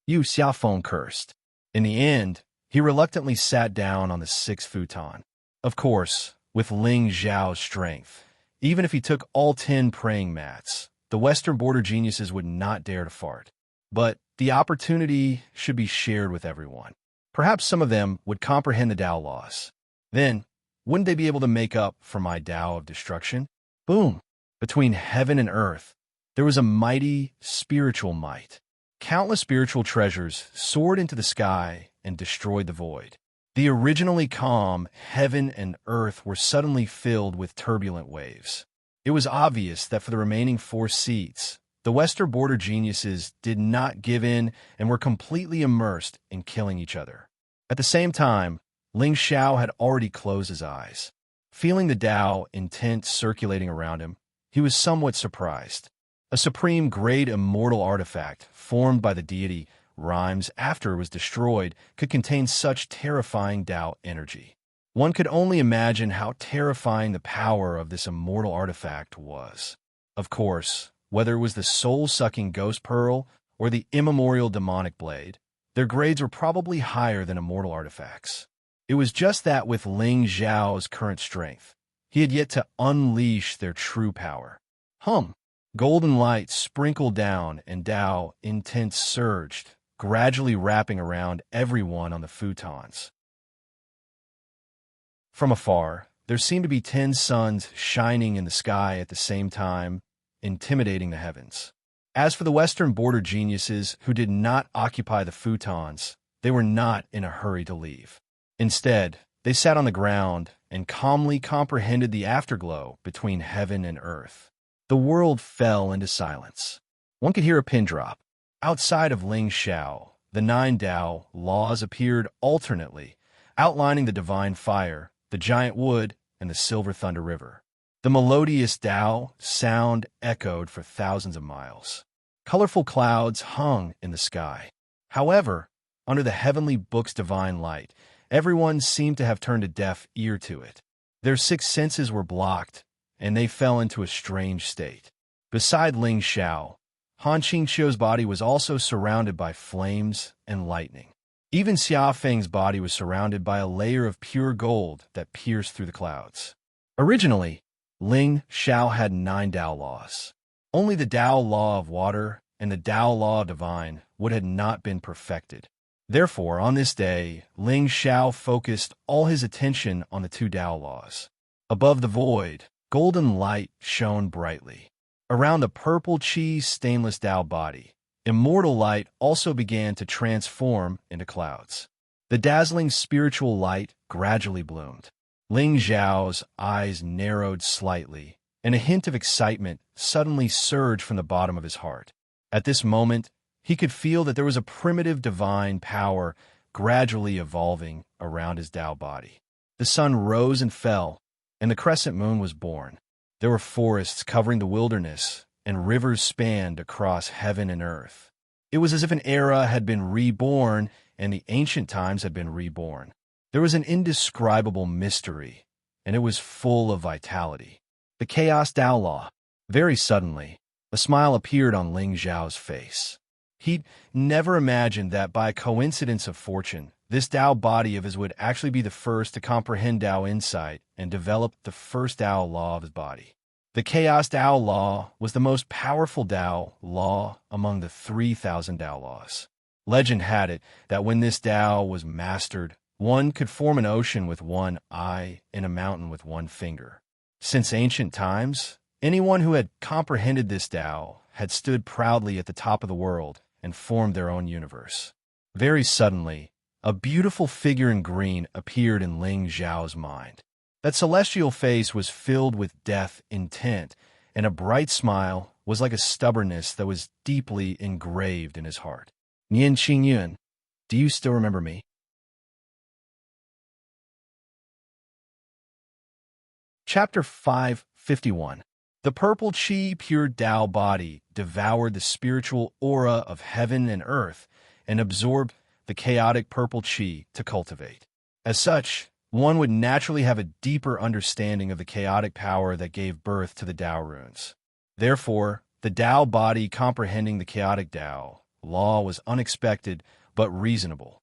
"You," Xiaofeng cursed. In the end, he reluctantly sat down on the 6th futon. Of course, with Ling Xiao's strength, even if he took all 10 praying mats, the Western border geniuses would not dare to fart. But the opportunity should be shared with everyone. Perhaps some of them would comprehend the Tao laws. Then, wouldn't they be able to make up for my Tao of destruction? Boom! Between heaven and earth, there was a mighty spiritual might. Countless spiritual treasures soared into the sky and destroyed the void. The originally calm heaven and earth were suddenly filled with turbulent waves. It was obvious that for the remaining 4 seats, the Western border geniuses did not give in and were completely immersed in killing each other. At the same time, Ling Xiao had already closed his eyes. Feeling the Tao intent circulating around him, he was somewhat surprised. A supreme great immortal artifact formed by the deity Rhymes after it was destroyed could contain such terrifying Tao energy. One could only imagine how terrifying the power of this immortal artifact was. Of course, whether it was the soul-sucking ghost pearl or the immemorial demonic blade, their grades were probably higher than immortal artifacts. It was just that with Ling Xiao's current strength, he had yet to unleash their true power. Golden light sprinkled down and Tao intent surged, gradually wrapping around everyone on the futons. From afar, there seemed to be 10 suns shining in the sky at the same time, intimidating the heavens. As for the Western border geniuses who did not occupy the futons, they were not in a hurry to leave. Instead, they sat on the ground and calmly comprehended the afterglow between heaven and earth. The world fell into silence. One could hear a pin drop. Outside of Ling Xiao, the 9 Tao laws appeared alternately, outlining the divine fire, the giant wood, and the silver thunder river. The melodious Tao sound echoed for thousands of miles. Colorful clouds hung in the sky. However, under the heavenly book's divine light, everyone seemed to have turned a deaf ear to it. Their six senses were blocked, and they fell into a strange state. Beside Ling Xiao, Han Qingqiu's body was also surrounded by flames and lightning. Even Xia Feng's body was surrounded by a layer of pure gold that pierced through the clouds. Originally, Ling Xiao had 9 Tao laws. Only the Tao law of water and the Tao law divine would have not been perfected. Therefore, on this day, Ling Xiao focused all his attention on the 2 Tao laws. Above the void, golden light shone brightly. Around the purple Qi stainless Tao body, immortal light also began to transform into clouds. The dazzling spiritual light gradually bloomed. Ling Xiao's eyes narrowed slightly, and a hint of excitement suddenly surged from the bottom of his heart. At this moment, he could feel that there was a primitive divine power gradually evolving around his Tao body. The sun rose and fell, and the crescent moon was born. There were forests covering the wilderness, and rivers spanned across heaven and earth. It was as if an era had been reborn, and the ancient times had been reborn. There was an indescribable mystery, and it was full of vitality. The Chaos Tao Law. Very suddenly, a smile appeared on Ling Xiao's face. He'd never imagined that by a coincidence of fortune, this Tao body of his would actually be the first to comprehend Tao insight and develop the first Tao law of his body. The Chaos Tao Law was the most powerful Tao law among the 3,000 Tao laws. Legend had it that when this Tao was mastered, one could form an ocean with one eye and a mountain with one finger. Since ancient times, anyone who had comprehended this Tao had stood proudly at the top of the world and formed their own universe. Very suddenly, a beautiful figure in green appeared in Ling Xiao's mind. That celestial face was filled with death intent, and a bright smile was like a stubbornness that was deeply engraved in his heart. Nian Qingyun, do you still remember me? Chapter 551. The purple Qi pure Tao body devoured the spiritual aura of heaven and earth and absorbed the chaotic purple Qi to cultivate. As such, one would naturally have a deeper understanding of the chaotic power that gave birth to the Tao runes. Therefore, the Tao body comprehending the chaotic Tao law was unexpected but reasonable.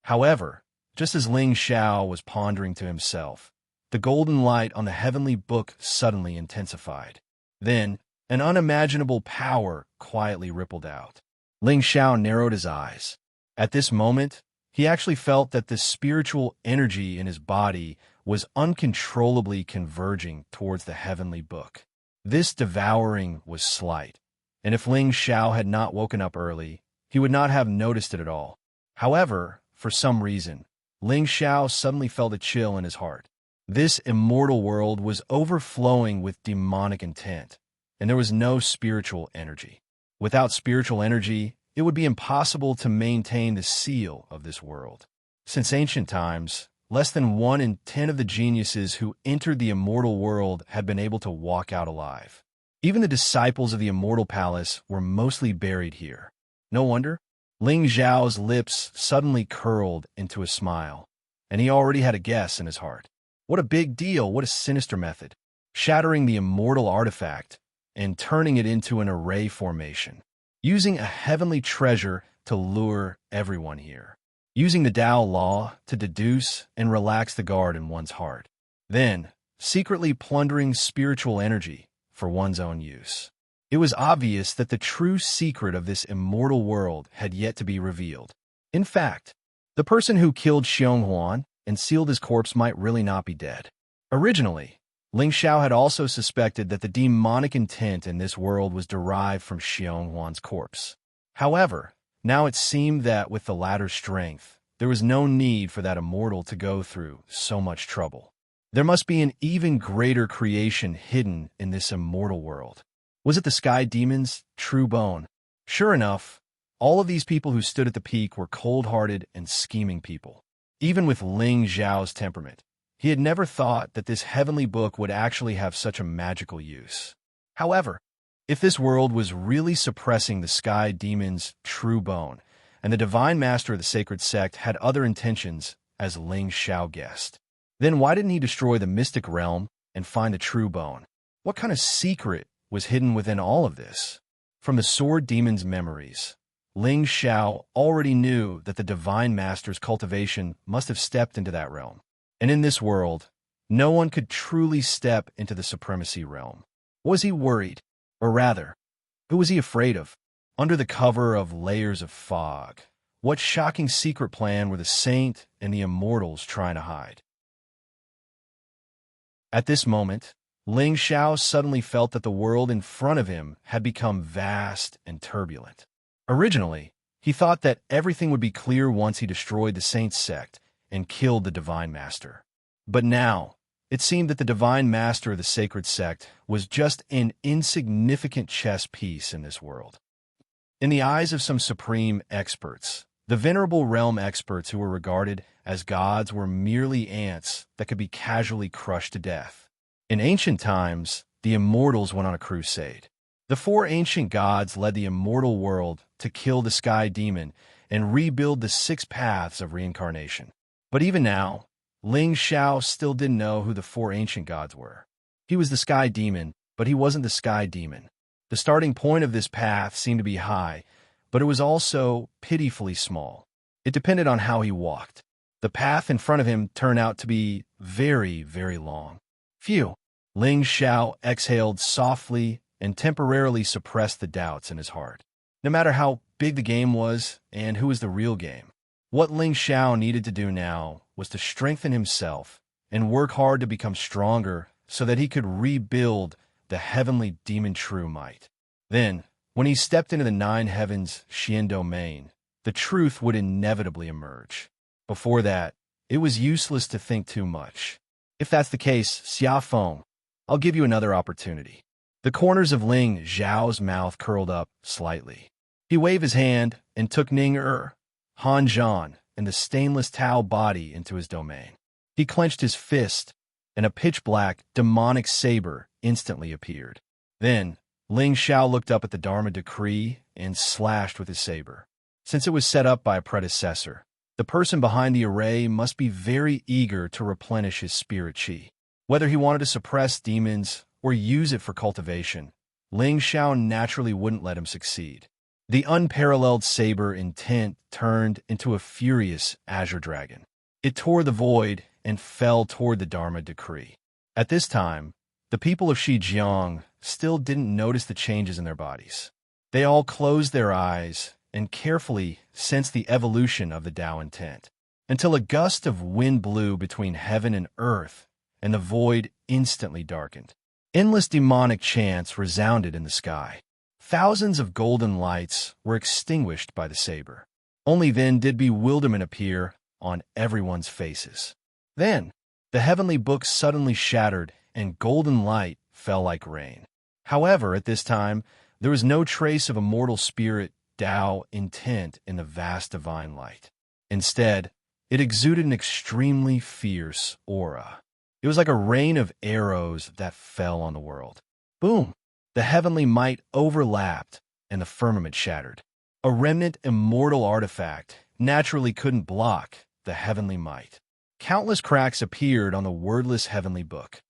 However, just as Ling Xiao was pondering to himself, the golden light on the heavenly book suddenly intensified. Then, an unimaginable power quietly rippled out. Ling Xiao narrowed his eyes. At this moment, he actually felt that the spiritual energy in his body was uncontrollably converging towards the heavenly book. This devouring was slight, and if Ling Xiao had not woken up early, he would not have noticed it at all. However, for some reason, Ling Xiao suddenly felt a chill in his heart. This immortal world was overflowing with demonic intent, and there was no spiritual energy. Without spiritual energy, it would be impossible to maintain the seal of this world. Since ancient times, less than 1 in 10 of the geniuses who entered the immortal world had been able to walk out alive. Even the disciples of the immortal palace were mostly buried here. No wonder. Ling Xiao's lips suddenly curled into a smile, and he already had a guess in his heart. What a big deal, what a sinister method. Shattering the immortal artifact and turning it into an array formation. Using a heavenly treasure to lure everyone here. Using the Tao law to deduce and relax the guard in one's heart. Then, secretly plundering spiritual energy for one's own use. It was obvious that the true secret of this immortal world had yet to be revealed. In fact, the person who killed Xiong Huan and sealed his corpse might really not be dead. Originally, Ling Xiao had also suspected that the demonic intent in this world was derived from Xiong Huan's corpse. However, now it seemed that with the latter's strength, there was no need for that immortal to go through so much trouble. There must be an even greater creation hidden in this immortal world. Was it the sky demon's true bone? Sure enough, all of these people who stood at the peak were cold-hearted and scheming people. Even with Ling Xiao's temperament, He had never thought that this heavenly book would actually have such a magical use. However, if this world was really suppressing the sky demon's true bone, and the divine master of the sacred sect had other intentions, as Ling Xiao guessed, then why didn't he destroy the mystic realm and find the true bone? What kind of secret was hidden within all of this? From the sword demon's memories, Ling Xiao already knew that the divine master's cultivation must have stepped into that realm. And in this world, no one could truly step into the supremacy realm. Was he worried? Or rather, who was he afraid of? Under the cover of layers of fog, what shocking secret plan were the saint and the immortals trying to hide? At this moment, Ling Xiao suddenly felt that the world in front of him had become vast and turbulent. Originally, he thought that everything would be clear once he destroyed the saint's sect and killed the divine master. But now, it seemed that the divine master of the sacred sect was just an insignificant chess piece in this world. In the eyes of some supreme experts, the venerable realm experts who were regarded as gods were merely ants that could be casually crushed to death. In ancient times, the immortals went on a crusade. The four ancient gods led the immortal world to kill the sky demon and rebuild the 6 paths of reincarnation. But even now, Ling Xiao still didn't know who the 4 ancient gods were. He was the sky demon, but he wasn't the sky demon. The starting point of this path seemed to be high, but it was also pitifully small. It depended on how he walked. The path in front of him turned out to be very, very long. Phew! Ling Xiao exhaled softly and temporarily suppressed the doubts in his heart. No matter how big the game was and who was the real game, what Ling Xiao needed to do now was to strengthen himself and work hard to become stronger so that he could rebuild the heavenly demon true might. Then, when he stepped into the 9 heavens Xian domain, the truth would inevitably emerge. Before that, it was useless to think too much. If that's the case, Xia Feng, I'll give you another opportunity. The corners of Ling Xiao's mouth curled up slightly. He waved his hand and took Ning Han Zhan, and the stainless Tao body into his domain. He clenched his fist, and a pitch-black, demonic saber instantly appeared. Then, Ling Xiao looked up at the Dharma decree and slashed with his saber. Since it was set up by a predecessor, the person behind the array must be very eager to replenish his spirit chi. Whether he wanted to suppress demons or use it for cultivation, Ling Xiao naturally wouldn't let him succeed. The unparalleled saber intent turned into a furious azure dragon. It tore the void and fell toward the Dharma decree. At this time, the people of Shijiang still didn't notice the changes in their bodies. They all closed their eyes and carefully sensed the evolution of the Tao intent, until a gust of wind blew between heaven and earth, and the void instantly darkened. Endless demonic chants resounded in the sky. Thousands of golden lights were extinguished by the saber. Only then did bewilderment appear on everyone's faces. Then, the heavenly book suddenly shattered, and golden light fell like rain. However, at this time, there was no trace of immortal spirit Tao intent in the vast divine light. Instead, it exuded an extremely fierce aura. It was like a rain of arrows that fell on the world. Boom! The heavenly might overlapped, and the firmament shattered. A remnant immortal artifact naturally couldn't block the heavenly might. Countless cracks appeared on the wordless heavenly book.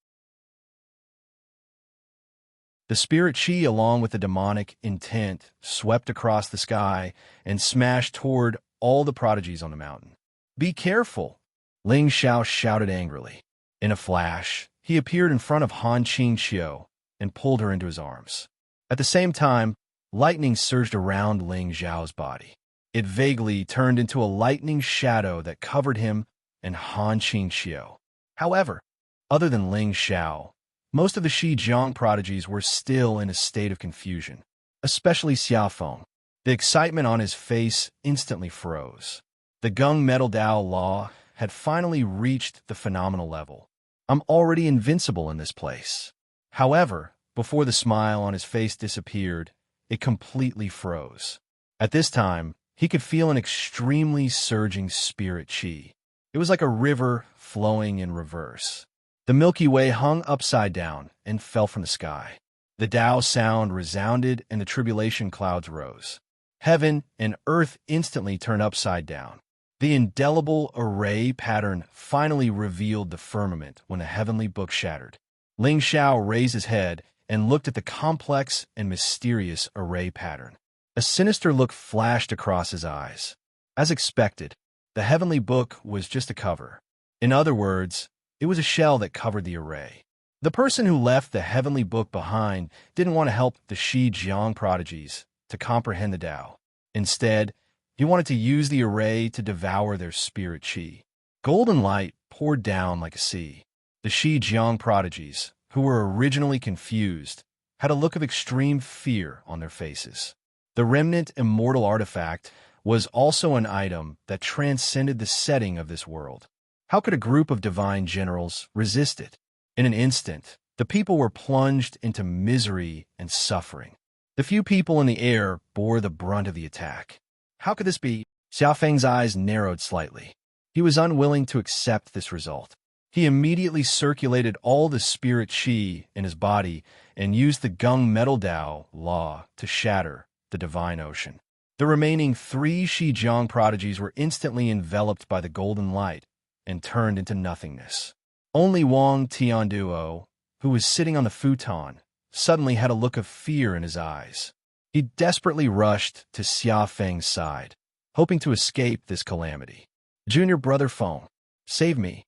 The spirit chi, along with the demonic intent, swept across the sky and smashed toward all the prodigies on the mountain. "Be careful!" Ling Xiao shouted angrily. In a flash, he appeared in front of Han Qingqiu and pulled her into his arms. At the same time, lightning surged around Ling Xiao's body. It vaguely turned into a lightning shadow that covered him and Han Qingqiu. However, other than Ling Xiao, most of the Shijiang prodigies were still in a state of confusion, especially Xia Feng. The excitement on his face instantly froze. The Gung Metal Dao law had finally reached the phenomenal level. I'm already invincible in this place. However, before the smile on his face disappeared, it completely froze. At this time, he could feel an extremely surging spirit chi. It was like a river flowing in reverse. The Milky Way hung upside down and fell from the sky. The Tao sound resounded and the tribulation clouds rose. Heaven and earth instantly turned upside down. The indelible array pattern finally revealed the firmament when the heavenly book shattered. Ling Xiao raised his head and looked at the complex and mysterious array pattern. A sinister look flashed across his eyes. As expected, the heavenly book was just a cover. In other words, it was a shell that covered the array. The person who left the heavenly book behind didn't want to help the Jiang prodigies to comprehend the Tao. Instead, he wanted to use the array to devour their spirit qi. Golden light poured down like a sea. The Jiang prodigies, who were originally confused, had a look of extreme fear on their faces. The remnant immortal artifact was also an item that transcended the setting of this world. How could a group of divine generals resist it? In an instant, the people were plunged into misery and suffering. The few people in the air bore the brunt of the attack. How could this be? Xiao Feng's eyes narrowed slightly. He was unwilling to accept this result. He immediately circulated all the spirit qi in his body and used the Gung Metal Dao law to shatter the divine ocean. The remaining 3 Jiang prodigies were instantly enveloped by the golden light and turned into nothingness. Only Wang Tianduo, who was sitting on the futon, suddenly had a look of fear in his eyes. He desperately rushed to Xiao Feng's side, hoping to escape this calamity. Junior brother Feng, save me.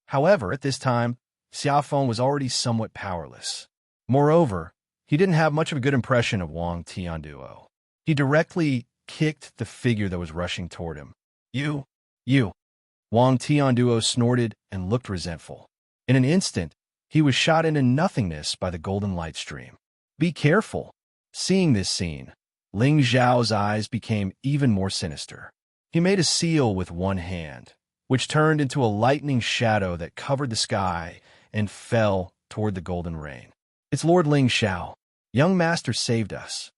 However, at this time, Xiao Feng was already somewhat powerless. Moreover, he didn't have much of a good impression of Wang Tianduo. He directly kicked the figure that was rushing toward him. You. Wang Tianduo snorted and looked resentful. In an instant, he was shot into nothingness by the golden light stream. Be careful. Seeing this scene, Ling Xiao's eyes became even more sinister. He made a seal with one hand, which turned into a lightning shadow that covered the sky and fell toward the golden rain. It's Lord Ling Xiao. Young master saved us.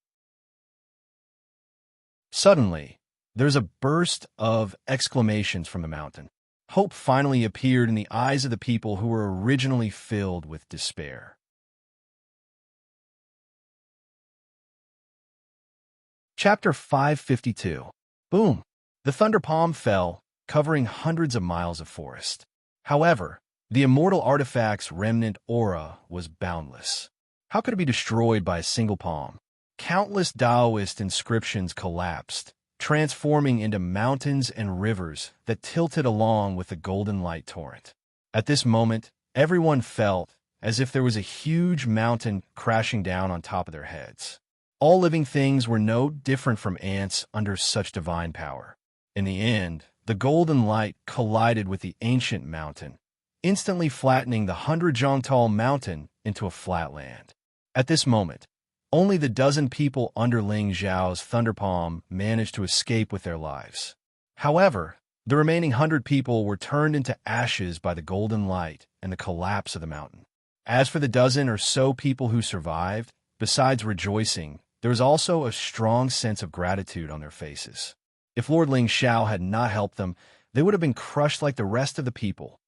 Suddenly, there's a burst of exclamations from the mountain. Hope finally appeared in the eyes of the people who were originally filled with despair. Chapter 552. Boom! The thunder palm fell, covering hundreds of miles of forest. However, the immortal artifact's remnant aura was boundless. How could it be destroyed by a single palm? Countless Taoist inscriptions collapsed, transforming into mountains and rivers that tilted along with the golden light torrent. At this moment, everyone felt as if there was a huge mountain crashing down on top of their heads. All living things were no different from ants under such divine power. In the end, the golden light collided with the ancient mountain, instantly flattening the 100-zhang-tall mountain into a flat land. At this moment, only the dozen people under Ling Xiao's thunder palm managed to escape with their lives. However, the remaining 100 people were turned into ashes by the golden light and the collapse of the mountain. As for the dozen or so people who survived, besides rejoicing, there was also a strong sense of gratitude on their faces. If Lord Ling Xiao had not helped them, they would have been crushed like the rest of the people.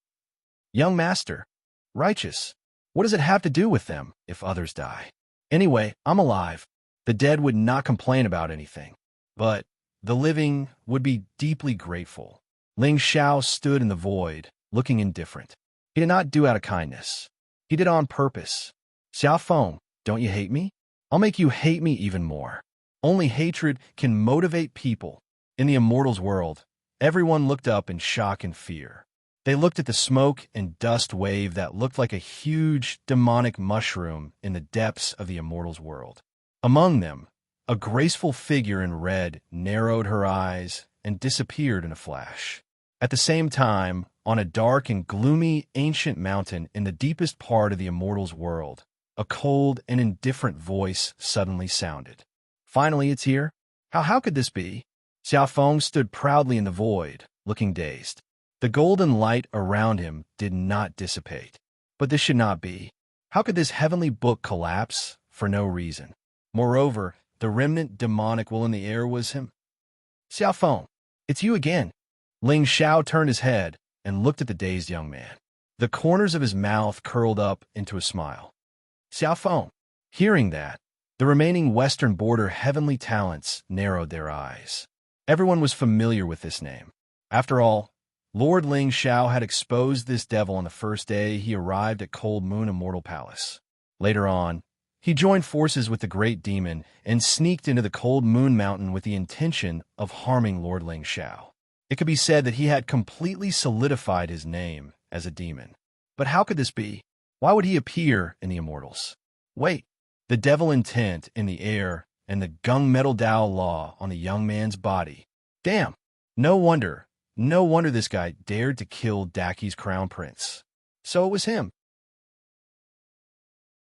Young master, righteous, what does it have to do with them if others die? Anyway, I'm alive. The dead would not complain about anything, but the living would be deeply grateful. Ling Xiao stood in the void, looking indifferent. He did not do out of kindness. He did on purpose. Xiao Feng, don't you hate me? I'll make you hate me even more. Only hatred can motivate people. In the immortals' world, everyone looked up in shock and fear. They looked at the smoke and dust wave that looked like a huge demonic mushroom in the depths of the immortals' world. Among them, a graceful figure in red narrowed her eyes and disappeared in a flash. At the same time, on a dark and gloomy ancient mountain in the deepest part of the immortals' world, a cold and indifferent voice suddenly sounded. Finally, it's here? How could this be? Xiao Feng stood proudly in the void, looking dazed. The golden light around him did not dissipate. But this should not be. How could this heavenly book collapse for no reason? Moreover, the remnant demonic will in the air was him. Xiao Feng, it's you again. Ling Xiao turned his head, and looked at the dazed young man. The corners of his mouth curled up into a smile. Xiaofeng. Hearing that, the remaining Western Border heavenly talents narrowed their eyes. Everyone was familiar with this name. After all, Lord Ling Xiao had exposed this devil on the first day he arrived at Cold Moon Immortal Palace. Later on, he joined forces with the great demon and sneaked into the Cold Moon Mountain with the intention of harming Lord Ling Xiao. It could be said that he had completely solidified his name as a demon. But how could this be? Why would he appear in the Immortals? Wait, the devil intent in the air and the gung metal Dao law on the young man's body. Damn! No wonder this guy dared to kill Daki's crown prince. So it was him.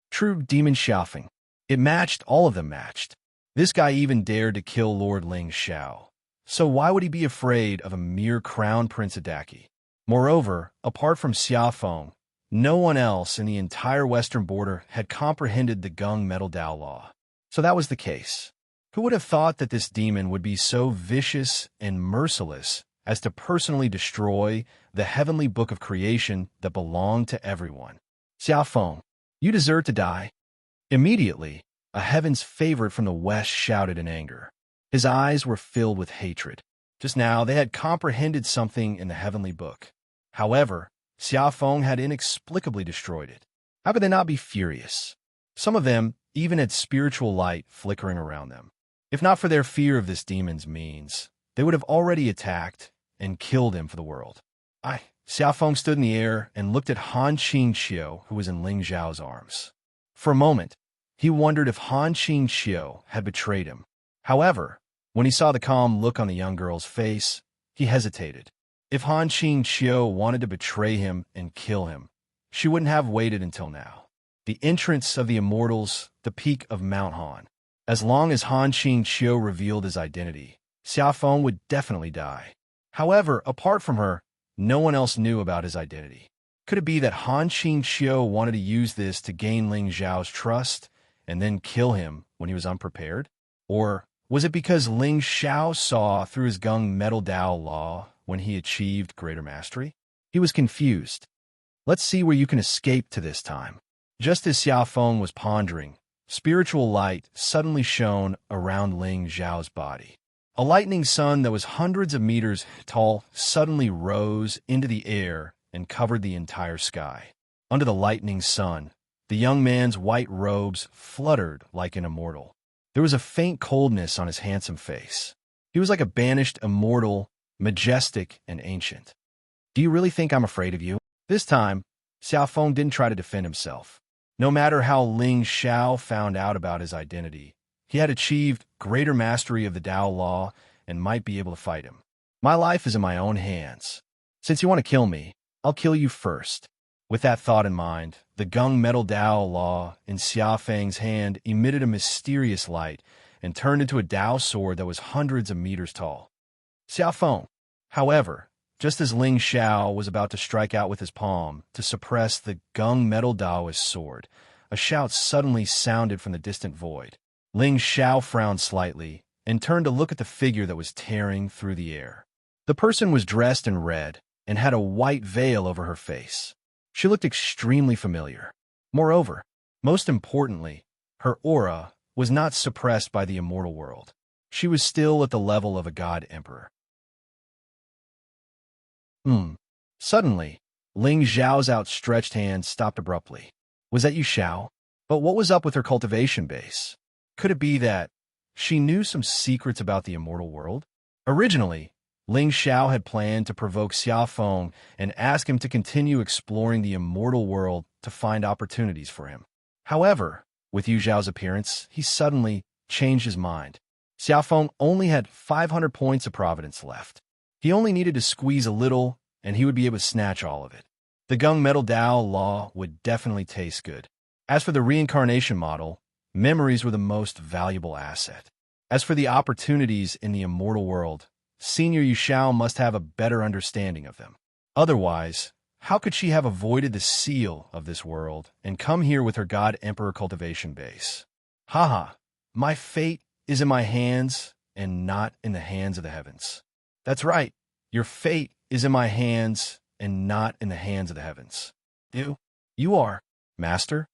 True demon Xiaofeng. It matched, all of them matched. This guy even dared to kill Lord Ling Xiao. So why would he be afraid of a mere crown prince of Daki? Moreover, apart from Xiaofeng, no one else in the entire Western Border had comprehended the gung metal Dao law. So that was the case. Who would have thought that this demon would be so vicious and merciless as to personally destroy the heavenly book of creation that belonged to everyone? Xiaofeng, you deserve to die. Immediately, a heaven's favorite from the west shouted in anger. His eyes were filled with hatred. Just now, they had comprehended something in the heavenly book. However, Xiaofeng had inexplicably destroyed it. How could they not be furious? Some of them even had spiritual light flickering around them. If not for their fear of this demon's means, they would have already attacked and killed him for the world. Xiaofeng stood in the air and looked at Han Qingqiu, who was in Ling Zhao's arms. For a moment, he wondered if Han Qingqiu had betrayed him. However, when he saw the calm look on the young girl's face, he hesitated. If Han Qingqiu wanted to betray him and kill him, she wouldn't have waited until now. The entrance of the Immortals, the peak of Mount Han. As long as Han Qingqiu revealed his identity, Xiaofeng would definitely die. However, apart from her, no one else knew about his identity. Could it be that Han Qingqiu wanted to use this to gain Ling Zhao's trust and then kill him when he was unprepared? Or was it because Ling Xiao saw through his gung metal Dao law when he achieved greater mastery? He was confused. Let's see where you can escape to this time. Just as Xiaofeng was pondering, spiritual light suddenly shone around Ling Zhao's body. A lightning sun that was hundreds of meters tall suddenly rose into the air and covered the entire sky. Under the lightning sun, the young man's white robes fluttered like an immortal. There was a faint coldness on his handsome face. He was like a banished immortal, majestic and ancient. Do you really think I'm afraid of you? This time, Xiaofeng didn't try to defend himself. No matter how Ling Xiao found out about his identity, he had achieved greater mastery of the Dao law and might be able to fight him. My life is in my own hands. Since you want to kill me, I'll kill you first. With that thought in mind, the gung metal Dao law in Xiaofeng's hand emitted a mysterious light and turned into a Dao sword that was hundreds of meters tall. Xiaofeng, however, just as Ling Xiao was about to strike out with his palm to suppress the gung metal Daoist sword, a shout suddenly sounded from the distant void. Ling Xiao frowned slightly and turned to look at the figure that was tearing through the air. The person was dressed in red and had a white veil over her face. She looked extremely familiar. Moreover, most importantly, her aura was not suppressed by the immortal world. She was still at the level of a god emperor. Suddenly, Ling Zhao's outstretched hand stopped abruptly. Was that you, Xiao? But what was up with her cultivation base? Could it be that she knew some secrets about the immortal world? Originally, Ling Xiao had planned to provoke Xiaofeng and ask him to continue exploring the immortal world to find opportunities for him. However, with Yu Zhao's appearance, he suddenly changed his mind. Xiaofeng only had 500 points of providence left. He only needed to squeeze a little, and he would be able to snatch all of it. The gung metal Dao law would definitely taste good. As for the reincarnation model, memories were the most valuable asset. As for the opportunities in the immortal world, Senior Yu Xiao must have a better understanding of them. Otherwise, how could she have avoided the seal of this world and come here with her God Emperor cultivation base? Haha, my fate is in my hands and not in the hands of the heavens. That's right, your fate is in my hands and not in the hands of the heavens. You are, master?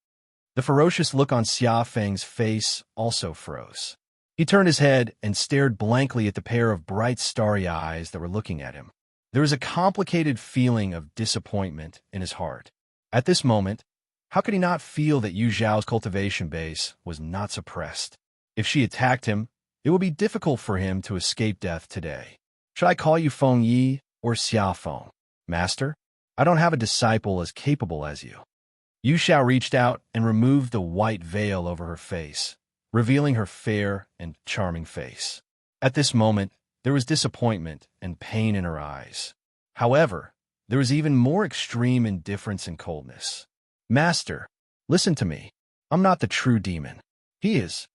The ferocious look on Xia Feng's face also froze. He turned his head and stared blankly at the pair of bright, starry eyes that were looking at him. There was a complicated feeling of disappointment in his heart. At this moment, how could he not feel that Yu Zhao's cultivation base was not suppressed? If she attacked him, it would be difficult for him to escape death today. Should I call you Feng Yi or Xia Feng? Master, I don't have a disciple as capable as you. Yu Xiao reached out and removed the white veil over her face, revealing her fair and charming face. At this moment, there was disappointment and pain in her eyes. However, there was even more extreme indifference and coldness. Master, listen to me. I'm not the true demon. He is.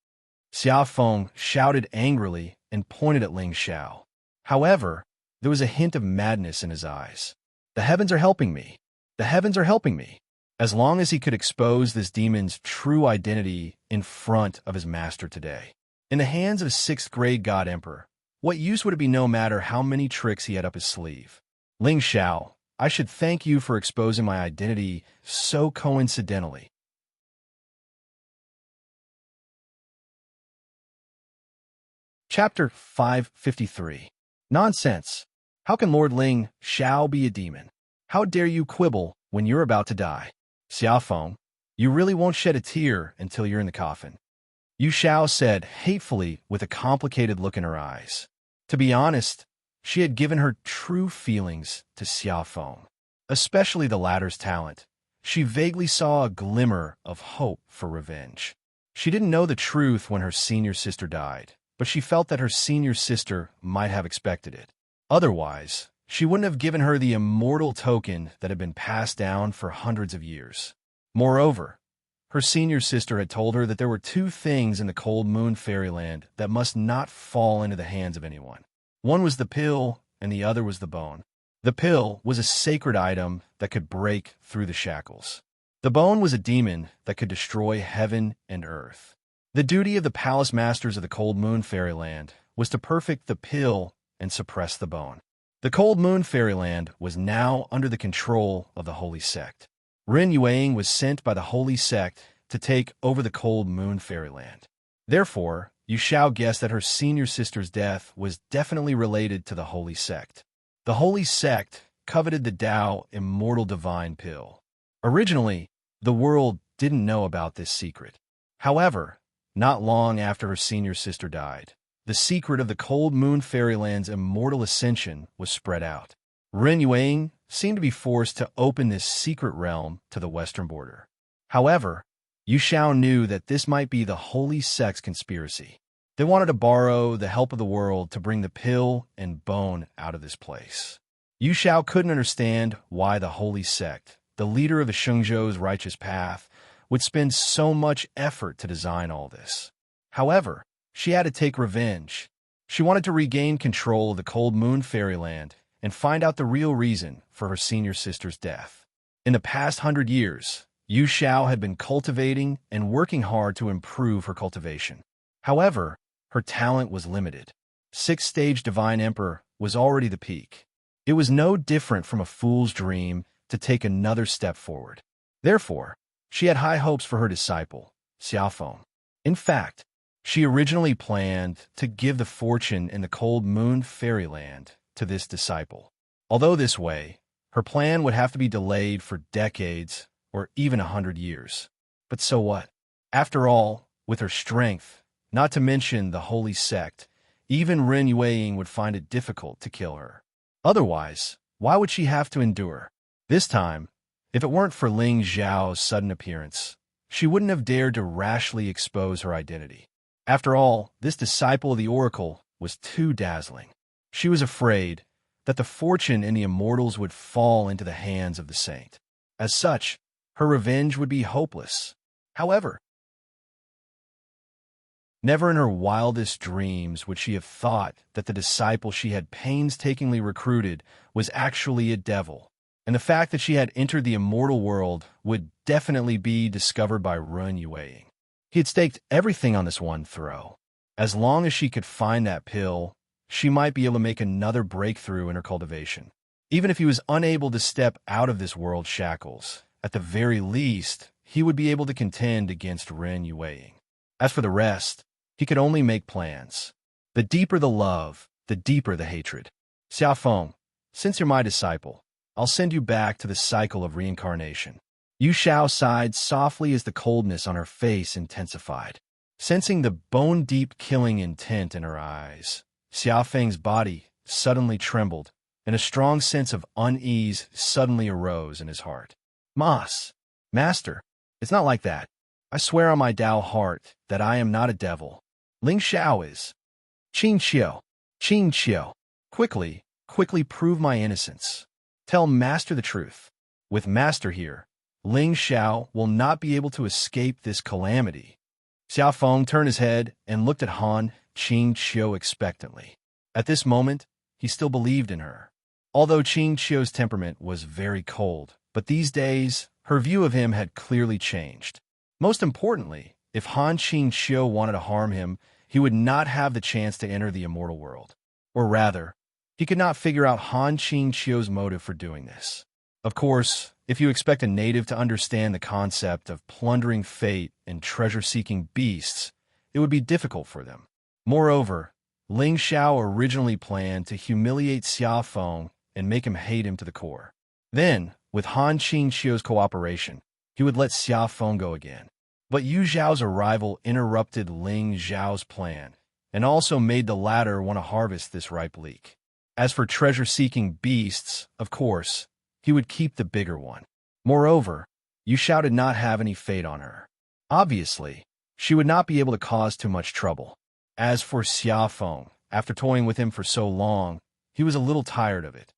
Xia Feng shouted angrily and pointed at Ling Xiao. However, there was a hint of madness in his eyes. The heavens are helping me. The heavens are helping me. As long as he could expose this demon's true identity in front of his master today. In the hands of a sixth-grade god emperor, what use would it be no matter how many tricks he had up his sleeve? Ling Xiao, I should thank you for exposing my identity so coincidentally. Chapter 553. Nonsense. How can Lord Ling Xiao be a demon? How dare you quibble when you're about to die? Xia Feng, you really won't shed a tear until you're in the coffin. Yu Xiao said hatefully with a complicated look in her eyes. To be honest, she had given her true feelings to Xia Feng, especially the latter's talent. She vaguely saw a glimmer of hope for revenge. She didn't know the truth when her senior sister died, but she felt that her senior sister might have expected it. Otherwise, she wouldn't have given her the immortal token that had been passed down for hundreds of years. Moreover, her senior sister had told her that there were two things in the cold moon fairyland that must not fall into the hands of anyone. One was the pill, and the other was the bone. The pill was a sacred item that could break through the shackles. The bone was a demon that could destroy heaven and earth. The duty of the palace masters of the cold moon fairyland was to perfect the pill and suppress the bone. The cold moon fairyland was now under the control of the holy sect. Ren Yueying was sent by the holy sect to take over the cold moon fairyland. Therefore, Yu Xiao guessed that her senior sister's death was definitely related to the holy sect. The holy sect coveted the Tao immortal divine pill. Originally, the world didn't know about this secret. However, not long after her senior sister died, the secret of the cold moon fairyland's immortal ascension was spread out. Ren Yueying seemed to be forced to open this secret realm to the western border. However, Yu Xiao knew that this might be the holy sect's conspiracy. They wanted to borrow the help of the world to bring the pill and bone out of this place. Yu Xiao couldn't understand why the holy sect, the leader of the Shengzhou's righteous path, would spend so much effort to design all this. However, she had to take revenge. She wanted to regain control of the cold moon fairyland and find out the real reason for her senior sister's death. In the past 100 years, Yu Xiao had been cultivating and working hard to improve her cultivation. However, her talent was limited. Sixth-stage Divine Emperor was already the peak. It was no different from a fool's dream to take another step forward. Therefore, she had high hopes for her disciple, Xia Feng. In fact, she originally planned to give the fortune in the cold moon fairyland to this disciple. Although this way, her plan would have to be delayed for decades or even 100 years. But so what? After all, with her strength, not to mention the holy sect, even Ren Yueying would find it difficult to kill her. Otherwise, why would she have to endure? This time, if it weren't for Ling Xiao's sudden appearance, she wouldn't have dared to rashly expose her identity. After all, this disciple of the oracle was too dazzling. She was afraid that the fortune in the immortals would fall into the hands of the saint. As such, her revenge would be hopeless. However, never in her wildest dreams would she have thought that the disciple she had painstakingly recruited was actually a devil, and the fact that she had entered the immortal world would definitely be discovered by Ren Yueying. He had staked everything on this one throw. As long as she could find that pill, she might be able to make another breakthrough in her cultivation. Even if he was unable to step out of this world's shackles, at the very least, he would be able to contend against Ren Yueying. As for the rest, he could only make plans. The deeper the love, the deeper the hatred. Xiaofeng, since you're my disciple, I'll send you back to the cycle of reincarnation. Yu Xiao sighed softly as the coldness on her face intensified. Sensing the bone-deep killing intent in her eyes, Xiaofeng's body suddenly trembled, and a strong sense of unease suddenly arose in his heart. Master, it's not like that. I swear on my Tao heart that I am not a devil. Ling Xiao is. Qin Xiao. Quickly prove my innocence. Tell Master the truth. With Master here, Ling Xiao will not be able to escape this calamity. Xiaofeng turned his head and looked at Han Qin Qiu expectantly. At this moment, he still believed in her. Although Qin Qiu's temperament was very cold, but these days, her view of him had clearly changed. Most importantly, if Han Qin Qiu wanted to harm him, he would not have the chance to enter the immortal world. Or rather, he could not figure out Han Qin Qiu's motive for doing this. Of course, if you expect a native to understand the concept of plundering fate and treasure-seeking beasts, it would be difficult for them. Moreover, Ling Xiao originally planned to humiliate Xiaofeng and make him hate him to the core. Then, with Han Qin Qiu's cooperation, he would let Xiaofeng go again. But Yu Zhao's arrival interrupted Ling Xiao's plan, and also made the latter want to harvest this ripe leek. As for treasure-seeking beasts, of course, he would keep the bigger one. Moreover, Yu Xiao did not have any fate on her. Obviously, she would not be able to cause too much trouble. As for Xiaofeng, after toying with him for so long, he was a little tired of it.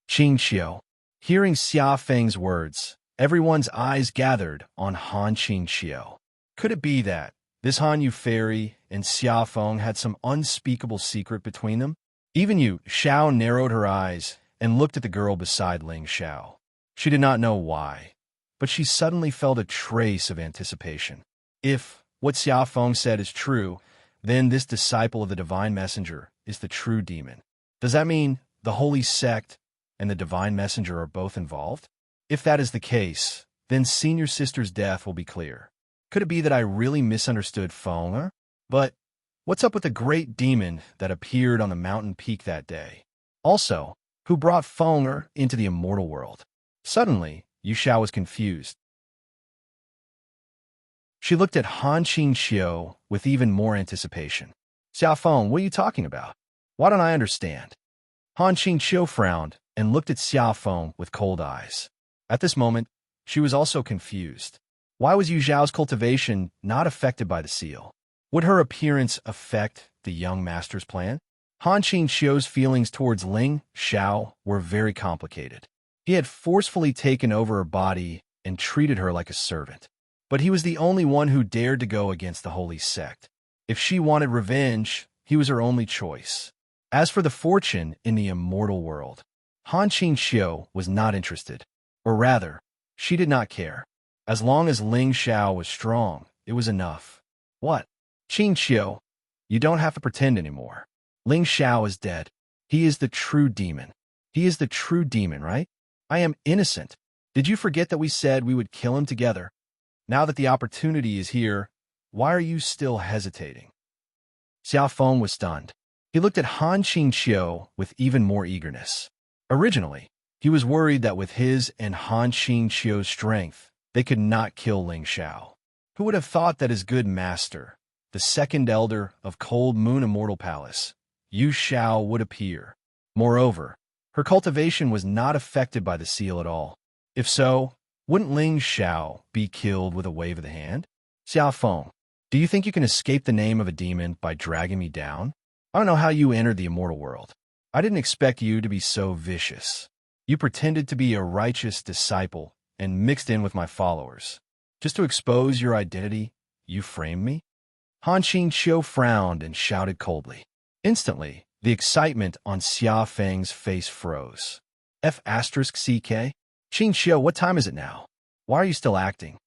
Qin Qiu. Hearing Xiaofeng's words, everyone's eyes gathered on Han Qin Qiu. Could it be that this Han Yu fairy and Xiaofeng had some unspeakable secret between them? Even Yu Xiao narrowed her eyes and looked at the girl beside Ling Xiao. She did not know why, but she suddenly felt a trace of anticipation. If what Xiaofeng said is true, then this disciple of the divine messenger is the true demon. Does that mean the holy sect and the divine messenger are both involved? If that is the case, then senior sister's death will be clear. Could it be that I really misunderstood Feng? But what's up with the great demon that appeared on the mountain peak that day? Also, who brought Feng into the immortal world? Suddenly, Yu Xiao was confused. She looked at Han Qin Qiu with even more anticipation. Xiaofeng, what are you talking about? Why don't I understand? Han Qin Qiu frowned and looked at Xiaofeng with cold eyes. At this moment, she was also confused. Why was Yu Zhao's cultivation not affected by the seal? Would her appearance affect the young master's plan? Han Qin Qiu's feelings towards Ling Xiao were very complicated. He had forcefully taken over her body and treated her like a servant. But he was the only one who dared to go against the holy sect. If she wanted revenge, he was her only choice. As for the fortune in the immortal world, Han Qin Qiu was not interested. Or rather, she did not care. As long as Ling Xiao was strong, it was enough. What? Qin Qiu, you don't have to pretend anymore. Ling Xiao is dead. He is the true demon. He is the true demon, right? I am innocent. Did you forget that we said we would kill him together? Now that the opportunity is here, why are you still hesitating? Xiaofeng was stunned. He looked at Han Qin Qiu with even more eagerness. Originally, he was worried that with his and Han Qin Qiu's strength, they could not kill Ling Xiao. Who would have thought that his good master, the second elder of Cold Moon Immortal Palace, Yu Xiao, would appear? Moreover, her cultivation was not affected by the seal at all. If so, wouldn't Ling Xiao be killed with a wave of the hand? Xiaofeng, do you think you can escape the name of a demon by dragging me down? I don't know how you entered the immortal world. I didn't expect you to be so vicious. You pretended to be a righteous disciple and mixed in with my followers. Just to expose your identity, you framed me? Han Qin Qiu frowned and shouted coldly. Instantly, the excitement on Xiaofeng's face froze. F*CK? Qin Qiu, what time is it now? Why are you still acting?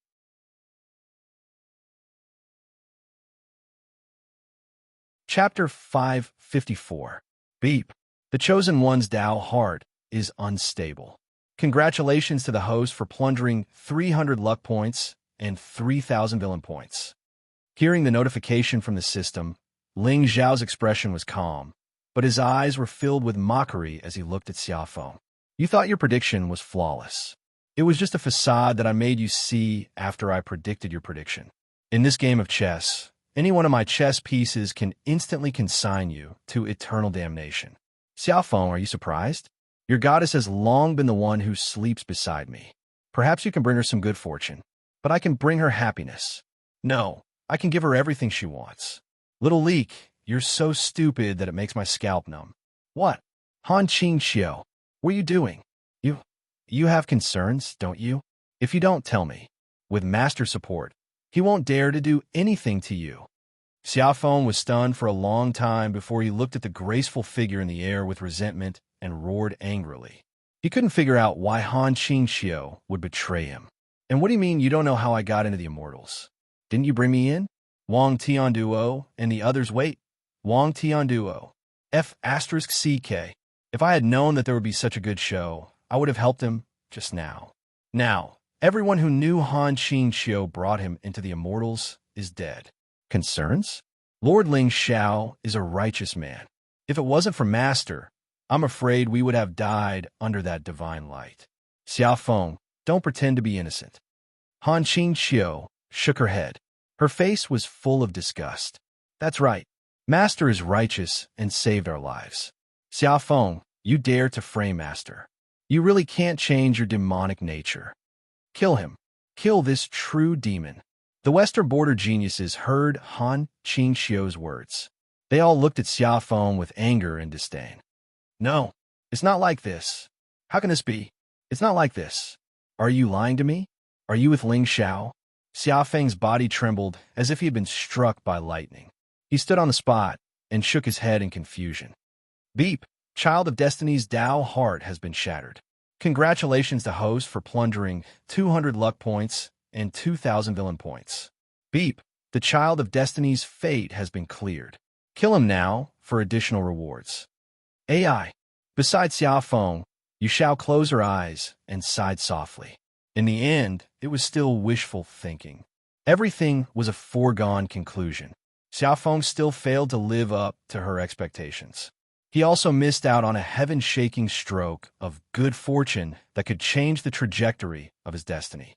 Chapter 554. Beep. The Chosen One's Tao heart is unstable. Congratulations to the host for plundering 300 luck points and 3,000 villain points. Hearing the notification from the system, Ling Xiao's expression was calm, but his eyes were filled with mockery as he looked at Xiaofeng. You thought your prediction was flawless. It was just a facade that I made you see after I predicted your prediction. In this game of chess, any one of my chess pieces can instantly consign you to eternal damnation. Xiaofeng, are you surprised? Your goddess has long been the one who sleeps beside me. Perhaps you can bring her some good fortune, but I can bring her happiness. No, I can give her everything she wants. Little leak, you're so stupid that it makes my scalp numb. What? Han Qingxiu, what are you doing? You have concerns, don't you? If you don't, tell me. With master support, he won't dare to do anything to you. Xiaofeng was stunned for a long time before he looked at the graceful figure in the air with resentment and roared angrily. He couldn't figure out why Han Qingxiu would betray him. And what do you mean you don't know how I got into the Immortals? Didn't you bring me in? Wang Tianduo and the others wait. Wang Tianduo. F***CK. If I had known that there would be such a good show, I would have helped him just now. Now, everyone who knew Han Qingxiu brought him into the Immortals is dead. Concerns? Lord Ling Xiao is a righteous man. If it wasn't for Master, I'm afraid we would have died under that divine light. Xiaofeng, don't pretend to be innocent. Han Qingxiu shook her head. Her face was full of disgust. That's right. Master is righteous and saved our lives. Xiaofeng, you dare to frame Master. You really can't change your demonic nature. Kill him. Kill this true demon. The Western border geniuses heard Han Qingxiu's words. They all looked at Xiaofeng with anger and disdain. No, it's not like this. How can this be? It's not like this. Are you lying to me? Are you with Ling Xiao? Xiaofeng's body trembled as if he had been struck by lightning. He stood on the spot and shook his head in confusion. Beep, Child of Destiny's Tao heart has been shattered. Congratulations to host for plundering 200 luck points and 2,000 villain points. Beep, the Child of Destiny's fate has been cleared. Kill him now for additional rewards. AI, besides Xiaofeng, you shall close her eyes and sighed softly. In the end, it was still wishful thinking. Everything was a foregone conclusion. Xiaofeng still failed to live up to her expectations. He also missed out on a heaven-shaking stroke of good fortune that could change the trajectory of his destiny.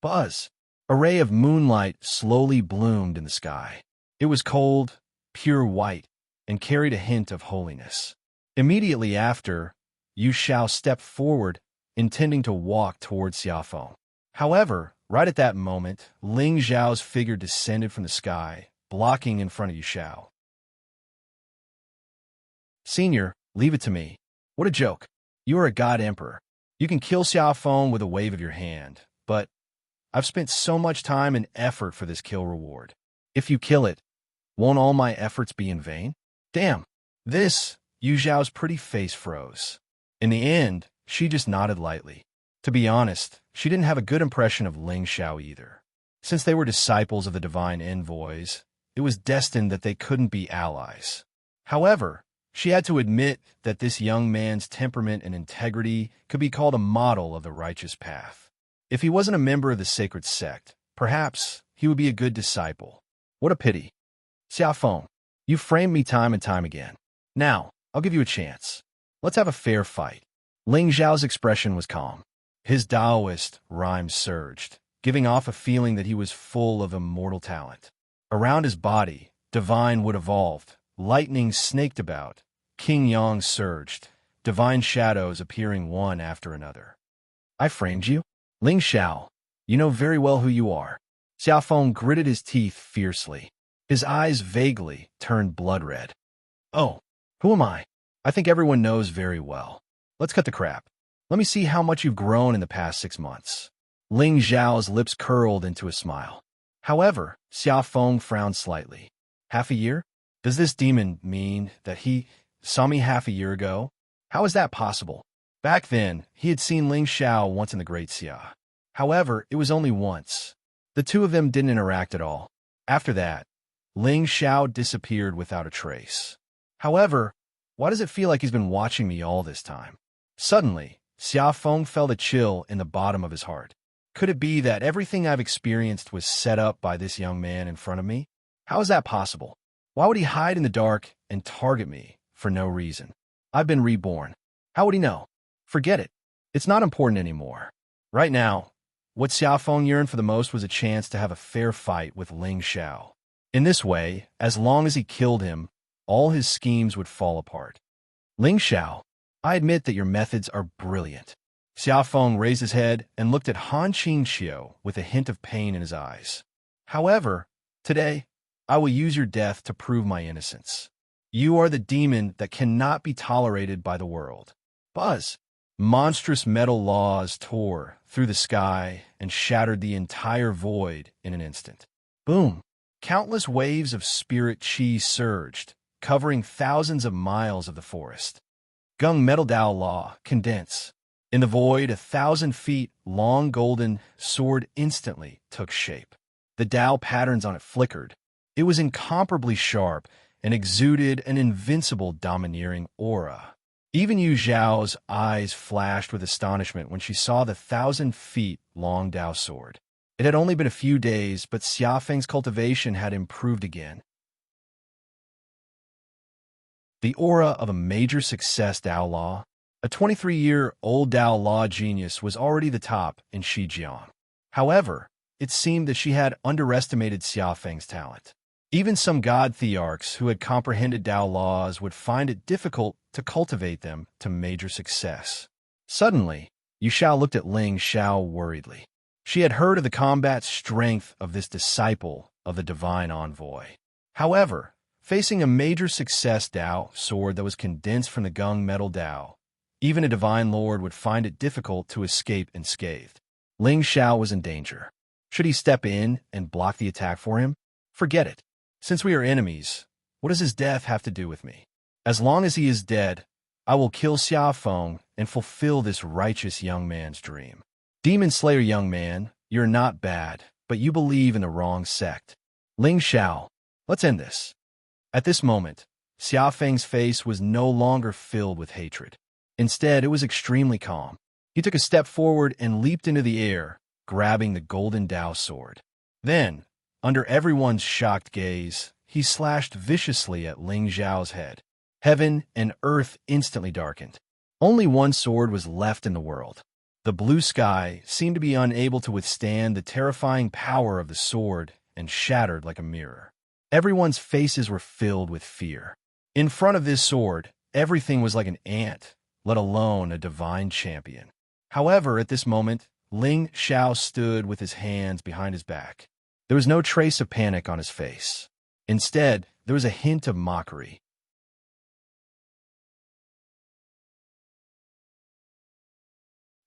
Buzz! A ray of moonlight slowly bloomed in the sky. It was cold, pure white, and carried a hint of holiness. Immediately after, Yu Shao stepped forward, intending to walk towards Xiaofeng. However, right at that moment, Ling Xiao's figure descended from the sky, blocking in front of Yu Shao. Senior, leave it to me. What a joke. You are a god emperor. You can kill Xiaofeng with a wave of your hand, but I've spent so much time and effort for this kill reward. If you kill it, won't all my efforts be in vain? Damn. This, Yu Xiao's pretty face froze. In the end, she just nodded lightly. To be honest, she didn't have a good impression of Ling Xiao either. Since they were disciples of the divine envoys, it was destined that they couldn't be allies. However, she had to admit that this young man's temperament and integrity could be called a model of the righteous path. If he wasn't a member of the sacred sect, perhaps he would be a good disciple. What a pity. Xiaofeng, you framed me time and time again. Now, I'll give you a chance. Let's have a fair fight. Ling Xiao's expression was calm. His Taoist rhyme surged, giving off a feeling that he was full of immortal talent. Around his body, divine wood evolved, lightning snaked about, King Yang surged, divine shadows appearing one after another. I framed you? Ling Xiao, you know very well who you are. Xiaofeng gritted his teeth fiercely. His eyes vaguely turned blood red. Oh, who am I? I think everyone knows very well. Let's cut the crap. Let me see how much you've grown in the past 6 months. Ling Xiao's lips curled into a smile. However, Xiaofeng frowned slightly. Half a year? Does this demon mean that he saw me half a year ago? How is that possible? Back then, he had seen Ling Xiao once in the Great Xia. However, it was only once. The two of them didn't interact at all. After that, Ling Xiao disappeared without a trace. However, why does it feel like he's been watching me all this time? Suddenly, Xiaofeng felt a chill in the bottom of his heart. Could it be that everything I've experienced was set up by this young man in front of me? How is that possible? Why would he hide in the dark and target me for no reason? I've been reborn. How would he know? Forget it. It's not important anymore. Right now, what Xiaofeng yearned for the most was a chance to have a fair fight with Ling Xiao. In this way, as long as he killed him, all his schemes would fall apart. Ling Xiao, I admit that your methods are brilliant. Xiaofeng raised his head and looked at Han Qingqiu with a hint of pain in his eyes. However, today, I will use your death to prove my innocence. You are the demon that cannot be tolerated by the world. Buzz! Monstrous metal laws tore through the sky and shattered the entire void in an instant. Boom! Countless waves of spirit chi surged, covering thousands of miles of the forest. Gung Metal Dao Law, condense. In the void, 1,000 feet long golden sword instantly took shape. The Dao patterns on it flickered. It was incomparably sharp and exuded an invincible domineering aura. Even Yu Zhao's eyes flashed with astonishment when she saw the 1,000 feet long Dao sword. It had only been a few days, but Xiaofeng's cultivation had improved again. The aura of a major success Dao Law. A 23-year-old Dao Law genius was already the top in Shijiang. However, it seemed that she had underestimated Xiaofeng's talent. Even some god thearchs who had comprehended Dao laws would find it difficult to cultivate them to major success. Suddenly, Yu Xiao looked at Ling Xiao worriedly. She had heard of the combat strength of this disciple of the divine envoy. However, facing a major success Dao sword that was condensed from the Gung Metal Dao, even a divine lord would find it difficult to escape unscathed. Ling Xiao was in danger. Should he step in and block the attack for him? Forget it. Since we are enemies, what does his death have to do with me? As long as he is dead, I will kill Xiaofeng and fulfill this righteous young man's dream. Demon Slayer young man, you're not bad, but you believe in the wrong sect. Ling Xiao, let's end this. At this moment, Xiaofeng's face was no longer filled with hatred. Instead, it was extremely calm. He took a step forward and leaped into the air, grabbing the golden Dao sword. Then, under everyone's shocked gaze, he slashed viciously at Ling Xiao's head. Heaven and earth instantly darkened. Only one sword was left in the world. The blue sky seemed to be unable to withstand the terrifying power of the sword and shattered like a mirror. Everyone's faces were filled with fear. In front of this sword, everything was like an ant, let alone a divine champion. However, at this moment, Ling Xiao stood with his hands behind his back. There was no trace of panic on his face. Instead, there was a hint of mockery.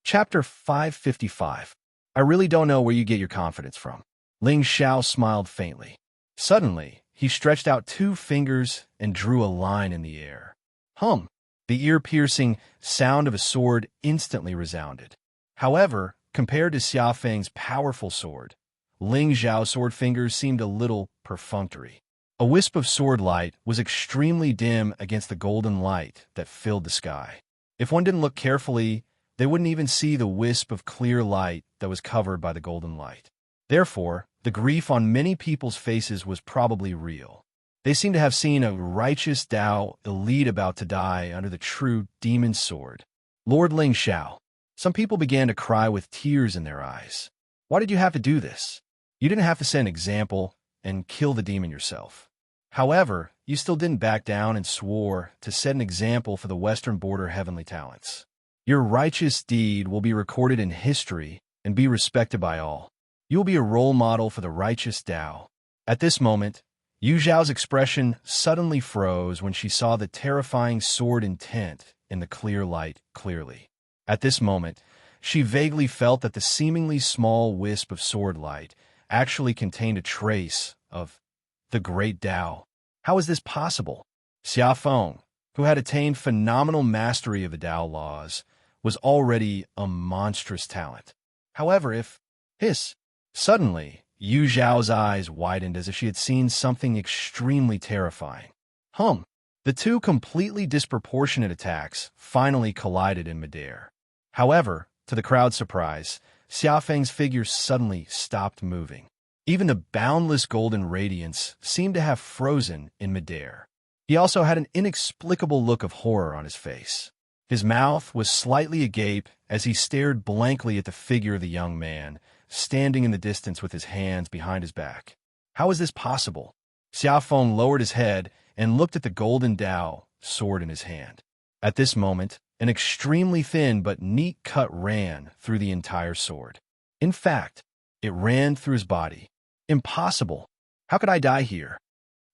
Chapter 555. I really don't know where you get your confidence from. Ling Xiao smiled faintly. Suddenly, he stretched out 2 fingers and drew a line in the air. Hum! The ear-piercing sound of a sword instantly resounded. However, compared to Xiaofeng's powerful sword, Ling Xiao's sword fingers seemed a little perfunctory. A wisp of sword light was extremely dim against the golden light that filled the sky. If one didn't look carefully, they wouldn't even see the wisp of clear light that was covered by the golden light. Therefore, the grief on many people's faces was probably real. They seemed to have seen a righteous Dao elite about to die under the true demon sword. Lord Ling Xiao. Some people began to cry with tears in their eyes. Why did you have to do this? You didn't have to set an example and kill the demon yourself. However, you still didn't back down and swore to set an example for the Western Border heavenly talents. Your righteous deed will be recorded in history and be respected by all. You will be a role model for the righteous Dao. At this moment, Yu Zhao's expression suddenly froze when she saw the terrifying sword intent in the clear light clearly. At this moment, she vaguely felt that the seemingly small wisp of sword light actually contained a trace of the great Dao. How is this possible? Xiaofeng, who had attained phenomenal mastery of the Dao laws, was already a monstrous talent. However, suddenly, Yu Zhao's eyes widened as if she had seen something extremely terrifying. The two completely disproportionate attacks finally collided in midair. However, to the crowd's surprise, Xiaofeng's figure suddenly stopped moving. Even the boundless golden radiance seemed to have frozen in midair. He also had an inexplicable look of horror on his face. His mouth was slightly agape as he stared blankly at the figure of the young man, standing in the distance with his hands behind his back. How was this possible? Xiaofeng lowered his head and looked at the golden Dao sword in his hand. At this moment, an extremely thin but neat cut ran through the entire sword. In fact, it ran through his body. Impossible! How could I die here?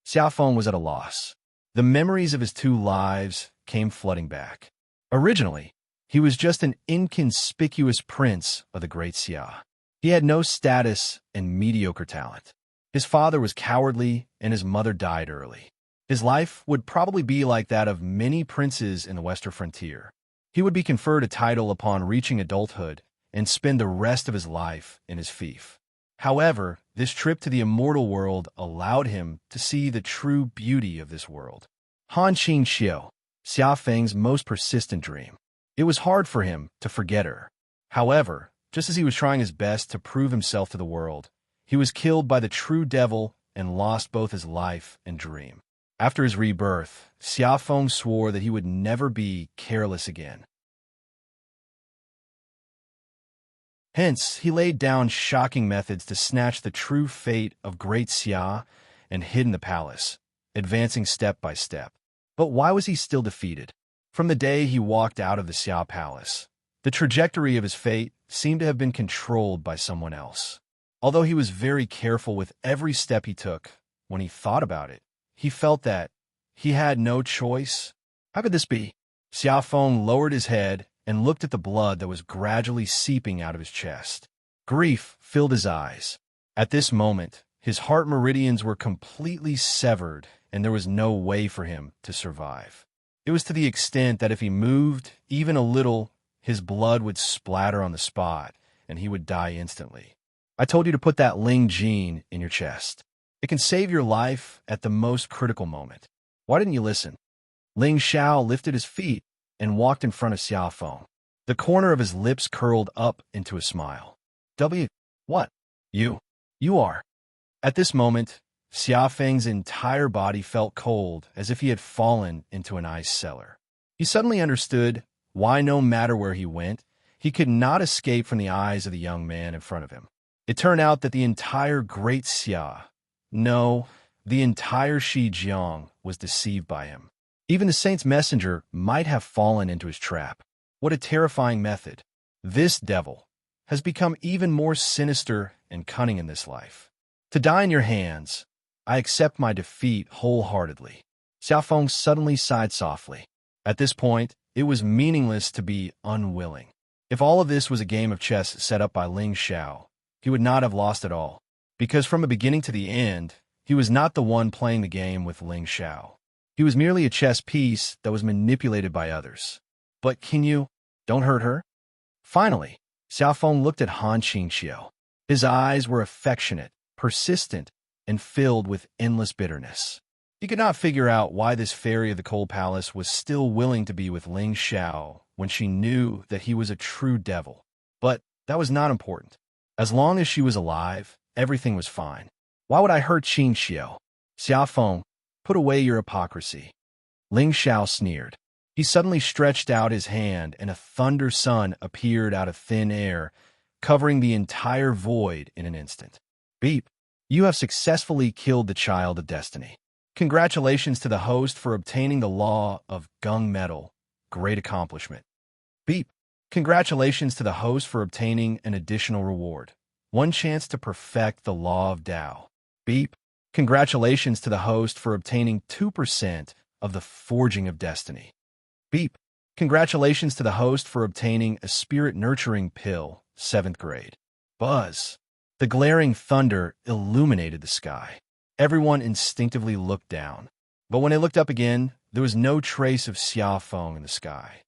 Xiaofeng was at a loss. The memories of his 2 lives came flooding back. Originally, he was just an inconspicuous prince of the Great Xia. He had no status and mediocre talent. His father was cowardly and his mother died early. His life would probably be like that of many princes in the Western frontier. He would be conferred a title upon reaching adulthood and spend the rest of his life in his fief. However, this trip to the immortal world allowed him to see the true beauty of this world. Han Qingxiu, Xiaofeng's most persistent dream. It was hard for him to forget her. However, just as he was trying his best to prove himself to the world, he was killed by the true devil and lost both his life and dream. After his rebirth, Xiaofeng swore that he would never be careless again. Hence, he laid down shocking methods to snatch the true fate of Great Xia and hid in the palace, advancing step by step. But why was he still defeated? From the day he walked out of the Xia palace, the trajectory of his fate seemed to have been controlled by someone else. Although he was very careful with every step he took, when he thought about it, he felt that he had no choice. How could this be? Xiaofeng lowered his head and looked at the blood that was gradually seeping out of his chest. Grief filled his eyes. At this moment, his heart meridians were completely severed and there was no way for him to survive. It was to the extent that if he moved even a little, his blood would splatter on the spot and he would die instantly. I told you to put that Ling gene in your chest. It can save your life at the most critical moment. Why didn't you listen? Ling Xiao lifted his feet and walked in front of Xiaofeng. The corner of his lips curled up into a smile. What? You are. At this moment, Xiaofeng's entire body felt cold as if he had fallen into an ice cellar. He suddenly understood why no matter where he went, he could not escape from the eyes of the young man in front of him. It turned out that the entire Great Xia, no, the entire Shijiang was deceived by him. Even the saint's messenger might have fallen into his trap. What a terrifying method. This devil has become even more sinister and cunning in this life. To die in your hands, I accept my defeat wholeheartedly. Xiaofeng suddenly sighed softly. At this point, it was meaningless to be unwilling. If all of this was a game of chess set up by Ling Xiao, he would not have lost at all, because from the beginning to the end, he was not the one playing the game with Ling Xiao. He was merely a chess piece that was manipulated by others. But don't hurt her? Finally, Xiaofeng looked at Han Qingxiu. His eyes were affectionate, persistent, and filled with endless bitterness. He could not figure out why this fairy of the Cold Palace was still willing to be with Ling Xiao when she knew that he was a true devil. But that was not important. As long as she was alive, everything was fine. Why would I hurt Qingxiu? Xiaofeng, put away your hypocrisy. Ling Xiao sneered. He suddenly stretched out his hand and a thunder sun appeared out of thin air, covering the entire void in an instant. Beep, you have successfully killed the child of destiny. Congratulations to the host for obtaining the law of Gung Metal. Great accomplishment. Beep, congratulations to the host for obtaining an additional reward. One chance to perfect the law of Tao. Beep, congratulations to the host for obtaining 2% of the forging of destiny. Beep, congratulations to the host for obtaining a spirit-nurturing pill, 7th grade. Buzz. The glaring thunder illuminated the sky. Everyone instinctively looked down. But when they looked up again, there was no trace of Xiaofeng in the sky.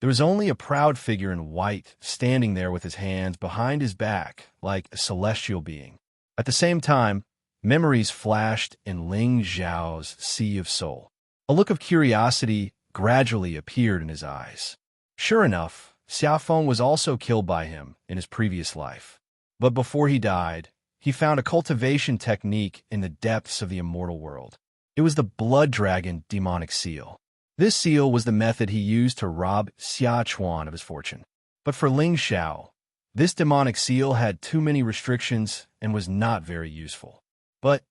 There was only a proud figure in white standing there with his hands behind his back like a celestial being. At the same time, Memories flashed in Ling Zhao's sea of soul. A look of curiosity gradually appeared in his eyes. Sure enough, Xiaofeng was also killed by him in his previous life. But before he died, he found a cultivation technique in the depths of the immortal world. It was the blood dragon demonic seal. This seal was the method he used to rob Xiachuan of his fortune. But for Ling Xiao, this demonic seal had too many restrictions and was not very useful. But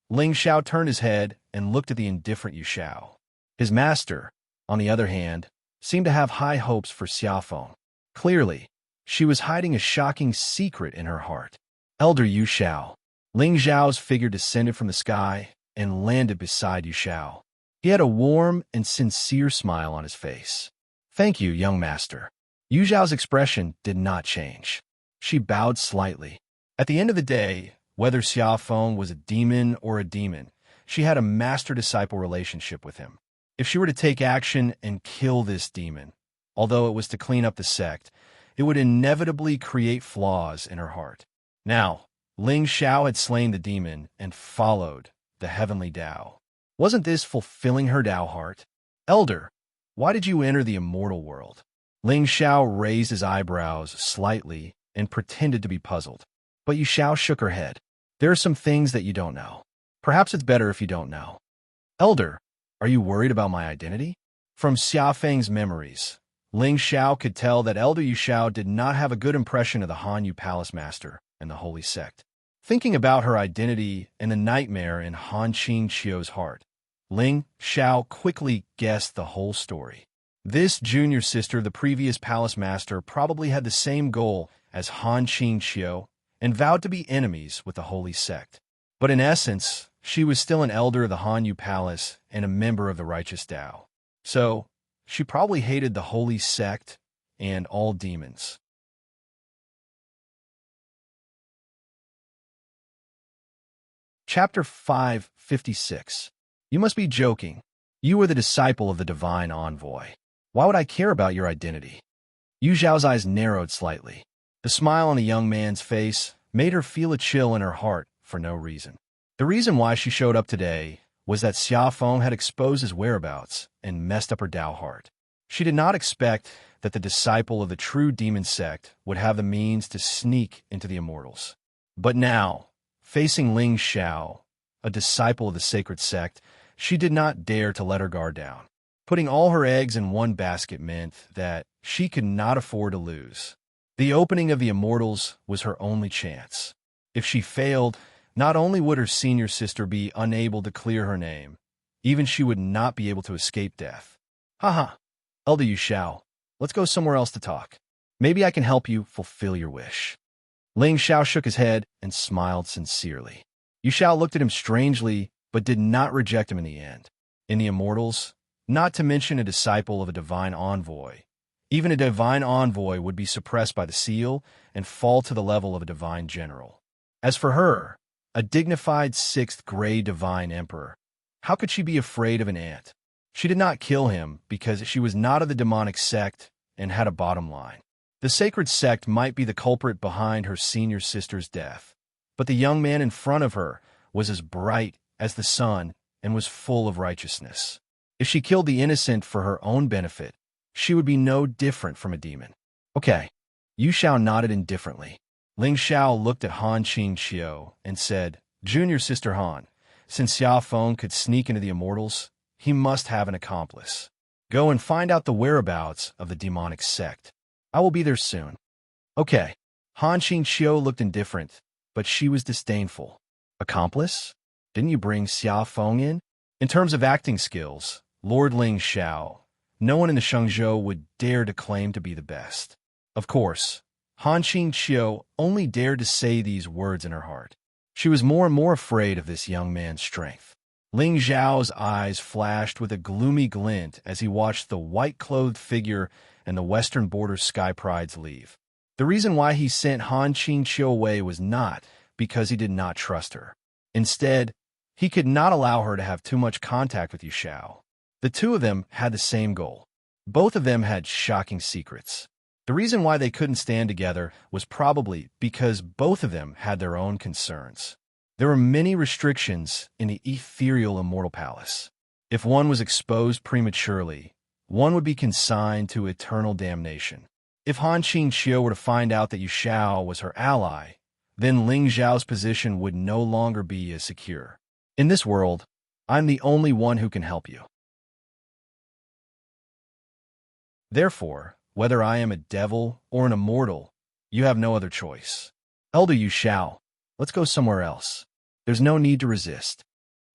Ling Xiao turned his head and looked at the indifferent Yu Xiao. His master, on the other hand, seemed to have high hopes for Xiaofeng. Clearly, she was hiding a shocking secret in her heart. Elder Yu Xiao. Ling Zhao's figure descended from the sky and landed beside Yu Xiao. He had a warm and sincere smile on his face. "Thank you, young master." Yu Zhao's expression did not change. She bowed slightly. At the end of the day, whether Xiaofeng was a demon or a demon, she had a master-disciple relationship with him. If she were to take action and kill this demon, although it was to clean up the sect, it would inevitably create flaws in her heart. Now, Ling Xiao had slain the demon and followed the heavenly Tao. Wasn't this fulfilling her Tao heart? "Elder, why did you enter the immortal world?" Ling Xiao raised his eyebrows slightly and pretended to be puzzled. But Yu Xiao shook her head. "There are some things that you don't know. Perhaps it's better if you don't know." "Elder, are you worried about my identity?" From Xiafeng's memories, Ling Xiao could tell that Elder Yu Xiao did not have a good impression of the Han Yu Palace Master and the Holy Sect. Thinking about her identity and the nightmare in Han Qing Qiu's heart, Ling Xiao quickly guessed the whole story. This junior sister of the previous palace master probably had the same goal as Han Qing Qiu and vowed to be enemies with the Holy Sect. But in essence, she was still an elder of the Han Yu Palace and a member of the righteous Tao. So, she probably hated the Holy Sect and all demons. Chapter 556. You must be joking. You are the disciple of the divine envoy. Why would I care about your identity? Yu Zhao's eyes narrowed slightly. The smile on the young man's face made her feel a chill in her heart for no reason. The reason why she showed up today was that Xiaofeng had exposed his whereabouts and messed up her Tao heart. She did not expect that the disciple of the true demon sect would have the means to sneak into the immortals. But now, facing Ling Xiao, a disciple of the sacred sect, she did not dare to let her guard down. Putting all her eggs in one basket meant that she could not afford to lose. The opening of the immortals was her only chance. If she failed, not only would her senior sister be unable to clear her name, even she would not be able to escape death. "Haha, Elder Yu Xiao, let's go somewhere else to talk. Maybe I can help you fulfill your wish." Ling Xiao shook his head and smiled sincerely. Yu Xiao looked at him strangely, but did not reject him in the end. In the immortals, not to mention a disciple of a divine envoy, even a divine envoy would be suppressed by the seal and fall to the level of a divine general. As for her, a dignified sixth-grade divine emperor, how could she be afraid of an ant? She did not kill him because she was not of the demonic sect and had a bottom line. The sacred sect might be the culprit behind her senior sister's death, but the young man in front of her was as bright as the sun and was full of righteousness. If she killed the innocent for her own benefit, she would be no different from a demon. "Okay." Yu Xiao nodded indifferently. Ling Xiao looked at Han Qing Qiu and said, "Junior Sister Han, since Xiaofeng could sneak into the immortals, he must have an accomplice. Go and find out the whereabouts of the demonic sect. I will be there soon." "Okay." Han Qing Qiu looked indifferent, but she was disdainful. "Accomplice? Didn't you bring Xiaofeng in?" In terms of acting skills, Lord Ling Xiao, no one in the Shengzhou would dare to claim to be the best. Of course, Han Qing Qiu only dared to say these words in her heart. She was more and more afraid of this young man's strength. Ling Zhao's eyes flashed with a gloomy glint as he watched the white-clothed figure and the western border sky prides leave. The reason why he sent Han Qing Qiu away was not because he did not trust her. Instead, he could not allow her to have too much contact with Yu Xiao. The two of them had the same goal. Both of them had shocking secrets. The reason why they couldn't stand together was probably because both of them had their own concerns. There were many restrictions in the ethereal immortal palace. If one was exposed prematurely, one would be consigned to eternal damnation. If Han Qingqiu were to find out that Yu Xiao was her ally, then Ling Zhao's position would no longer be as secure. In this world, I'm the only one who can help you. Therefore, whether I am a devil or an immortal, you have no other choice. Elder Yu Xiao, let's go somewhere else. There's no need to resist.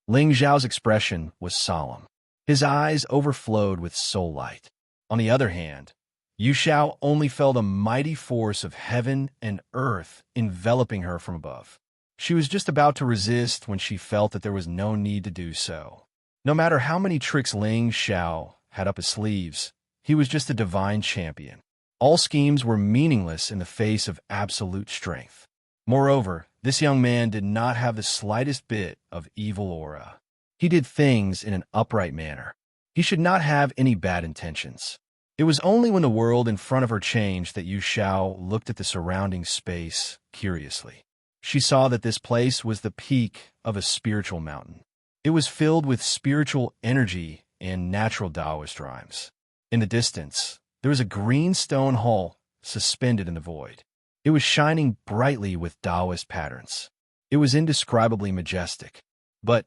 Ling Zhao's expression was solemn. His eyes overflowed with soul light. On the other hand, Yu Xiao only felt a mighty force of heaven and earth enveloping her from above. She was just about to resist when she felt that there was no need to do so. No matter how many tricks Ling Zhao had up his sleeves, he was just a divine champion. All schemes were meaningless in the face of absolute strength. Moreover, this young man did not have the slightest bit of evil aura. He did things in an upright manner. He should not have any bad intentions. It was only when the world in front of her changed that Yu Xiao looked at the surrounding space curiously. She saw that this place was the peak of a spiritual mountain. It was filled with spiritual energy and natural Taoist rhymes. In the distance, there was a green stone hall suspended in the void. It was shining brightly with Taoist patterns. It was indescribably majestic. But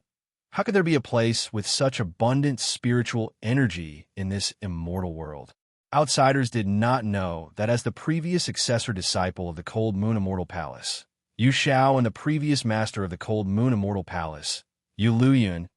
how could there be a place with such abundant spiritual energy in this immortal world? Outsiders did not know that as the previous successor disciple of the Cold Moon Immortal Palace, Yu Xiao and the previous master of the Cold Moon Immortal Palace, Yu Luyun,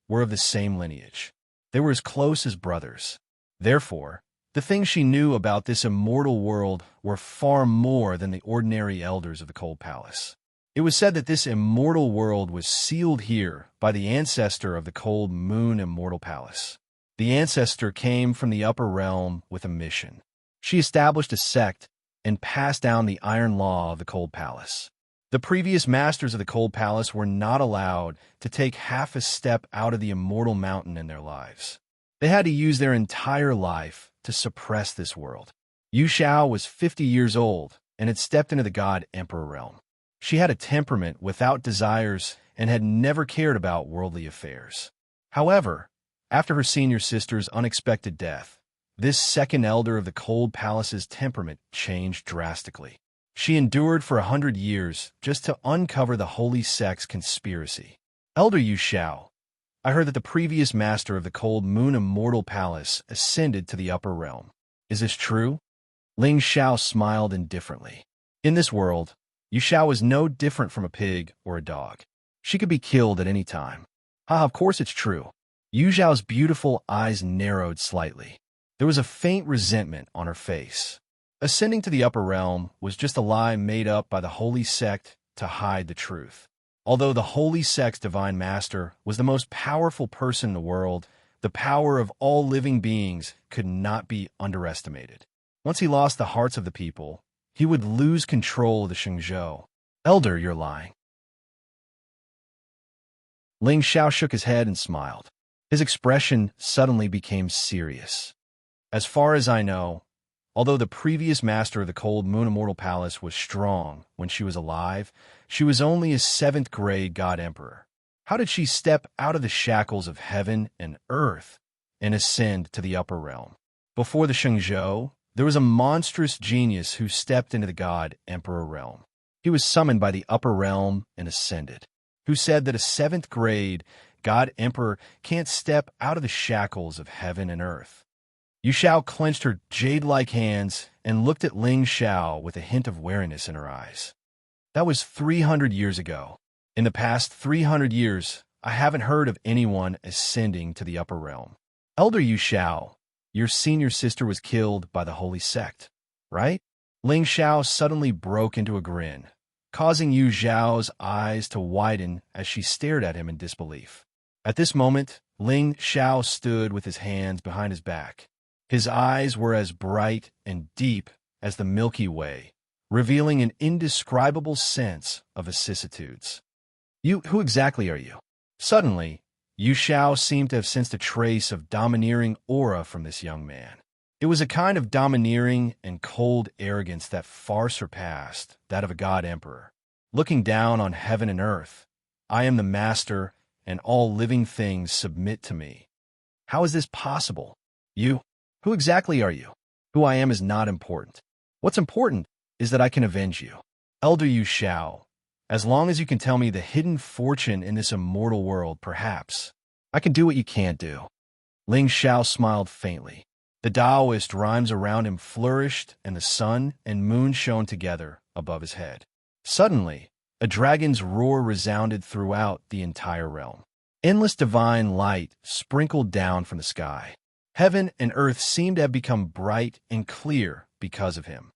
were of the same lineage. They were as close as brothers. Therefore, the things she knew about this immortal world were far more than the ordinary elders of the Cold Palace. It was said that this immortal world was sealed here by the ancestor of the Cold Moon Immortal Palace. The ancestor came from the upper realm with a mission. She established a sect and passed down the iron law of the Cold Palace. The previous masters of the Cold Palace were not allowed to take half a step out of the immortal mountain in their lives. They had to use their entire life to suppress this world. Yu Xiao was 50 years old and had stepped into the God Emperor realm. She had a temperament without desires and had never cared about worldly affairs. However, after her senior sister's unexpected death, this second elder of the Cold Palace's temperament changed drastically. She endured for 100 years just to uncover the holy sect's conspiracy. Elder Yu Xiao, I heard that the previous master of the Cold Moon Immortal Palace ascended to the upper realm. Is this true? Ling Xiao smiled indifferently. In this world, Yu Xiao was no different from a pig or a dog. She could be killed at any time. Of course it's true. Yu Xiao's beautiful eyes narrowed slightly. There was a faint resentment on her face. Ascending to the upper realm was just a lie made up by the holy sect to hide the truth. Although the holy sect's divine master was the most powerful person in the world, the power of all living beings could not be underestimated. Once he lost the hearts of the people, he would lose control of the Shengzhou. Elder, you're lying. Ling Xiao shook his head and smiled. His expression suddenly became serious. As far as I know, although the previous master of the Cold Moon Immortal Palace was strong when she was alive, she was only a 7th grade God Emperor. How did she step out of the shackles of heaven and earth and ascend to the upper realm? Before the Shengzhou, there was a monstrous genius who stepped into the God Emperor realm. He was summoned by the upper realm and ascended, who said that a 7th grade God Emperor can't step out of the shackles of heaven and earth. Yu Xiao clenched her jade-like hands and looked at Ling Xiao with a hint of wariness in her eyes. That was 300 years ago. In the past 300 years, I haven't heard of anyone ascending to the upper realm. Elder Yu Xiao, your senior sister was killed by the holy sect, right? Ling Xiao suddenly broke into a grin, causing Yu Xiao's eyes to widen as she stared at him in disbelief. At this moment, Ling Xiao stood with his hands behind his back. His eyes were as bright and deep as the Milky Way, revealing an indescribable sense of vicissitudes. Who exactly are you? Suddenly, Yu Xiao seemed to have sensed a trace of domineering aura from this young man. It was a kind of domineering and cold arrogance that far surpassed that of a god emperor. Looking down on heaven and earth, I am the master, and all living things submit to me. How is this possible? You? Who exactly are you? Who I am is not important. What's important is that I can avenge you. Elder Yu Shao, as long as you can tell me the hidden fortune in this immortal world, perhaps I can do what you can't do. Ling Shao smiled faintly. The Taoist rhymes around him flourished, and the sun and moon shone together above his head. Suddenly, a dragon's roar resounded throughout the entire realm. Endless divine light sprinkled down from the sky. Heaven and earth seemed to have become bright and clear because of him.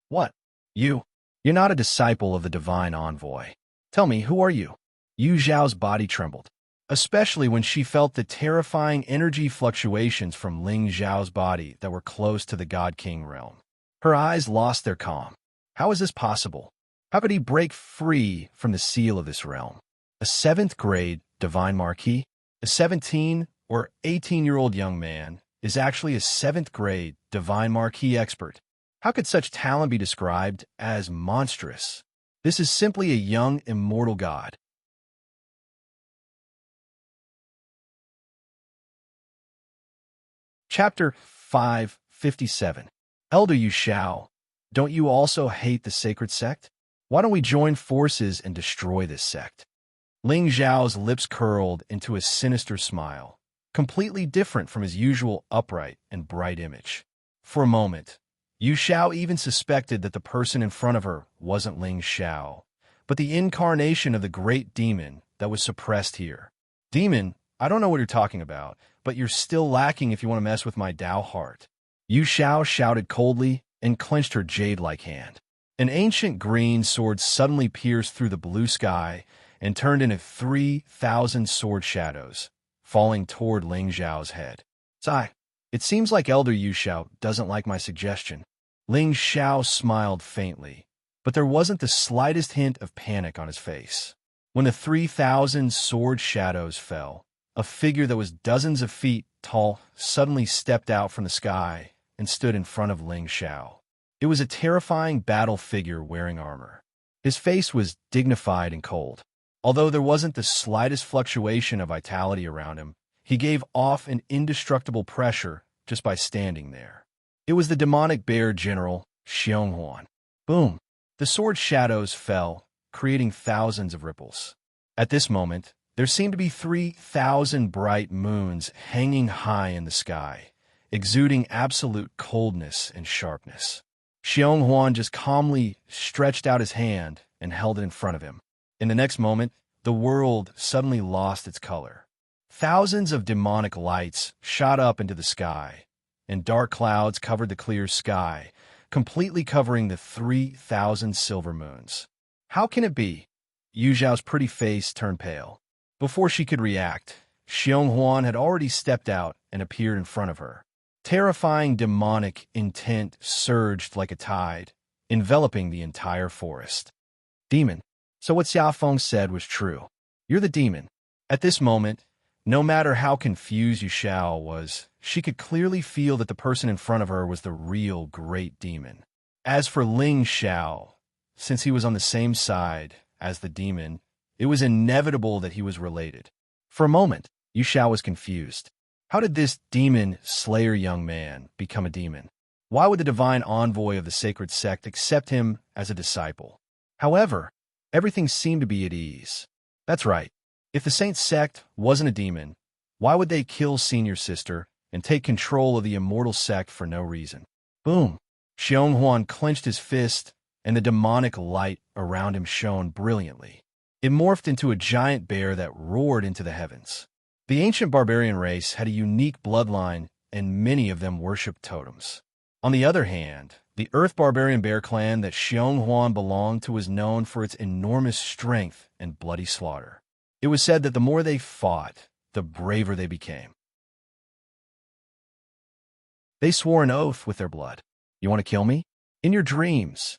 What? You? You're not a disciple of the divine envoy. Tell me, who are you? Yu Zhao's body trembled, especially when she felt the terrifying energy fluctuations from Ling Zhao's body that were close to the God King realm. Her eyes lost their calm. How is this possible? How could he break free from the seal of this realm? A 7th grade divine marquis? A 17 or 18-year-old young man is actually a 7th grade divine marquis expert. How could such talent be described as monstrous? This is simply a young immortal god. Chapter 557. Elder Yu Shao, don't you also hate the sacred sect? Why don't we join forces and destroy this sect? Ling Zhao's lips curled into a sinister smile, completely different from his usual upright and bright image. For a moment, Yu Shao even suspected that the person in front of her wasn't Ling Zhao, but the incarnation of the great demon that was suppressed here. Demon, I don't know what you're talking about, but you're still lacking if you want to mess with my Tao heart. Yu Shao shouted coldly and clenched her jade-like hand. An ancient green sword suddenly pierced through the blue sky and turned into 3,000 sword shadows, falling toward Ling Zhao's head. Sigh. It seems like Elder Yu Shao doesn't like my suggestion. Ling Zhao smiled faintly, but there wasn't the slightest hint of panic on his face. When the 3,000 sword shadows fell, a figure that was dozens of feet tall suddenly stepped out from the sky and stood in front of Ling Zhao. It was a terrifying battle figure wearing armor. His face was dignified and cold. Although there wasn't the slightest fluctuation of vitality around him, he gave off an indestructible pressure just by standing there. It was the demonic bear general, Xionghuan. Boom! The sword shadows fell, creating thousands of ripples. At this moment, there seemed to be 3,000 bright moons hanging high in the sky, exuding absolute coldness and sharpness. Xionghuan just calmly stretched out his hand and held it in front of him. In the next moment, the world suddenly lost its color. Thousands of demonic lights shot up into the sky, and dark clouds covered the clear sky, completely covering the 3,000 silver moons. How can it be? Yu Zhao's pretty face turned pale. Before she could react, Xionghuan had already stepped out and appeared in front of her. Terrifying demonic intent surged like a tide, enveloping the entire forest. Demon. So what Xia Feng said was true. You're the demon. At this moment, no matter how confused Yu Shao was, she could clearly feel that the person in front of her was the real great demon. As for Ling Zhao, since he was on the same side as the demon, it was inevitable that he was related. For a moment, Yu Shao was confused. How did this demon slayer young man become a demon? Why would the divine envoy of the sacred sect accept him as a disciple? However, everything seemed to be at ease. That's right. If the Saint sect wasn't a demon, why would they kill Senior Sister and take control of the immortal sect for no reason? Boom! Xionghuan clenched his fist, and the demonic light around him shone brilliantly. It morphed into a giant bear that roared into the heavens. The ancient barbarian race had a unique bloodline, and many of them worshipped totems. On the other hand, the Earth Barbarian Bear clan that Xionghuan belonged to was known for its enormous strength and bloody slaughter. It was said that the more they fought, the braver they became. They swore an oath with their blood. You want to kill me? In your dreams.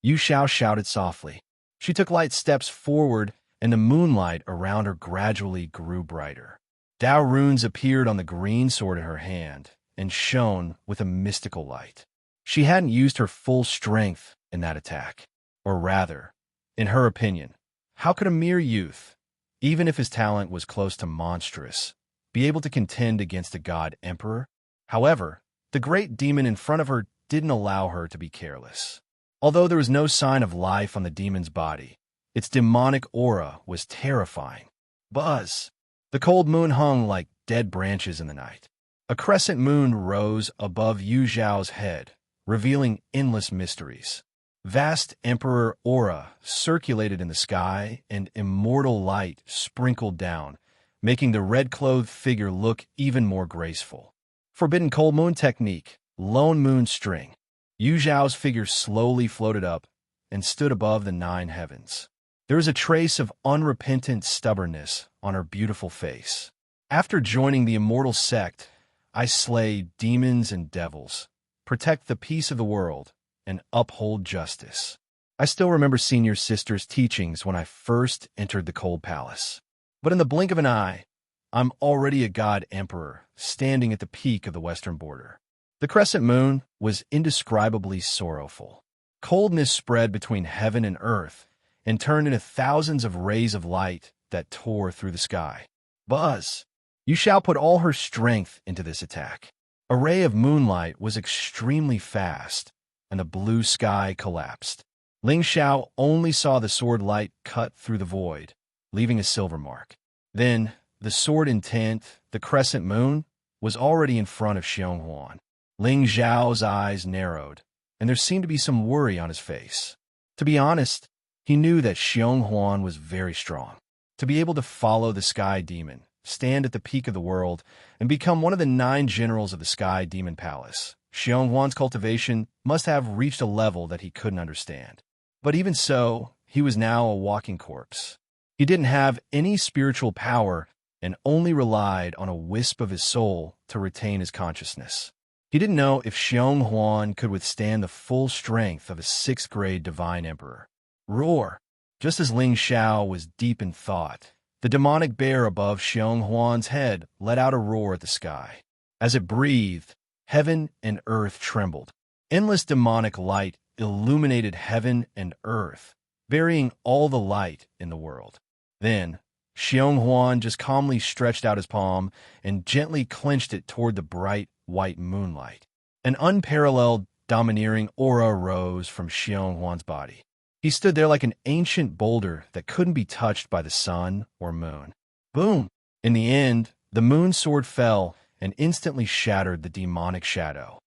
Yu Shao shouted softly. She took light steps forward, and the moonlight around her gradually grew brighter. Tao runes appeared on the green sword in her hand and shone with a mystical light. She hadn't used her full strength in that attack. Or rather, in her opinion, How could a mere youth, even if his talent was close to monstrous, be able to contend against a god emperor? However, the great demon in front of her didn't allow her to be careless. Although there was no sign of life on the demon's body, its demonic aura was terrifying. Buzz! The cold moon hung like dead branches in the night. A crescent moon rose above Yu Zhao's head, revealing endless mysteries. Vast emperor aura circulated in the sky, and immortal light sprinkled down, making the red-clothed figure look even more graceful. Forbidden cold moon technique, lone moon string. Yu Zhao's figure slowly floated up and stood above the 9 heavens. There was a trace of unrepentant stubbornness on her beautiful face. After joining the immortal sect, I slay demons and devils, protect the peace of the world, and uphold justice. I still remember Senior Sister's teachings when I first entered the Cold Palace. But in the blink of an eye, I'm already a god emperor, standing at the peak of the western border. The crescent moon was indescribably sorrowful. Coldness spread between heaven and earth and turned into thousands of rays of light that tore through the sky. Buzz! You shall put all her strength into this attack. A ray of moonlight was extremely fast, and the blue sky collapsed. Ling Xiao only saw the sword light cut through the void, leaving a silver mark. Then, the sword intent, the crescent moon, was already in front of Xiong Huan. Ling Xiao's eyes narrowed, and there seemed to be some worry on his face. To be honest, he knew that Xiong Huan was very strong. To be able to follow the Sky Demon, stand at the peak of the world, and become one of the 9 generals of the Sky Demon Palace, Xiong Huan's cultivation must have reached a level that he couldn't understand. But even so, he was now a walking corpse. He didn't have any spiritual power and only relied on a wisp of his soul to retain his consciousness. He didn't know if Xiong Huan could withstand the full strength of a 6th-grade divine emperor. Roar! Just as Ling Xiao was deep in thought, the demonic bear above Xiong Huan's head let out a roar at the sky. As it breathed, heaven and earth trembled. Endless demonic light illuminated heaven and earth, burying all the light in the world. Then, Xiong Huan just calmly stretched out his palm and gently clenched it toward the bright, white moonlight. An unparalleled, domineering aura rose from Xiong Huan's body. He stood there like an ancient boulder that couldn't be touched by the sun or moon. Boom! In the end, the moon sword fell and instantly shattered the demonic shadow.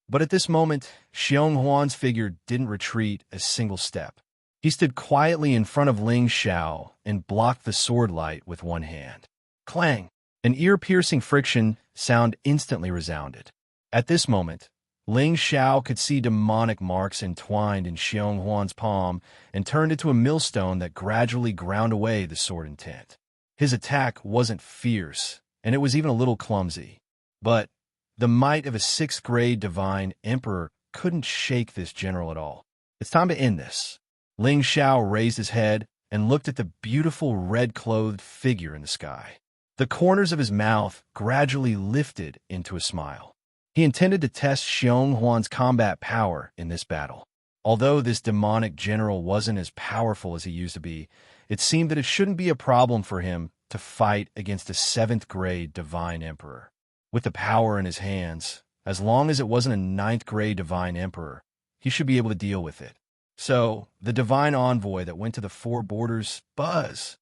But at this moment, Xiong Huan's figure didn't retreat a single step. He stood quietly in front of Ling Xiao and blocked the sword light with one hand. Clang! An ear-piercing friction sound instantly resounded. At this moment, Ling Xiao could see demonic marks entwined in Xiong Huan's palm and turned into a millstone that gradually ground away the sword intent. His attack wasn't fierce, and it was even a little clumsy. But the might of a 6th-grade divine emperor couldn't shake this general at all. It's time to end this. Ling Xiao raised his head and looked at the beautiful red-clothed figure in the sky. The corners of his mouth gradually lifted into a smile. He intended to test Xiong Huan's combat power in this battle. Although this demonic general wasn't as powerful as he used to be, it seemed that it shouldn't be a problem for him to fight against a 7th-grade divine emperor. With the power in his hands, as long as it wasn't a 9th-grade divine emperor, he should be able to deal with it. So, the divine envoy that went to the 4 borders, Buzz.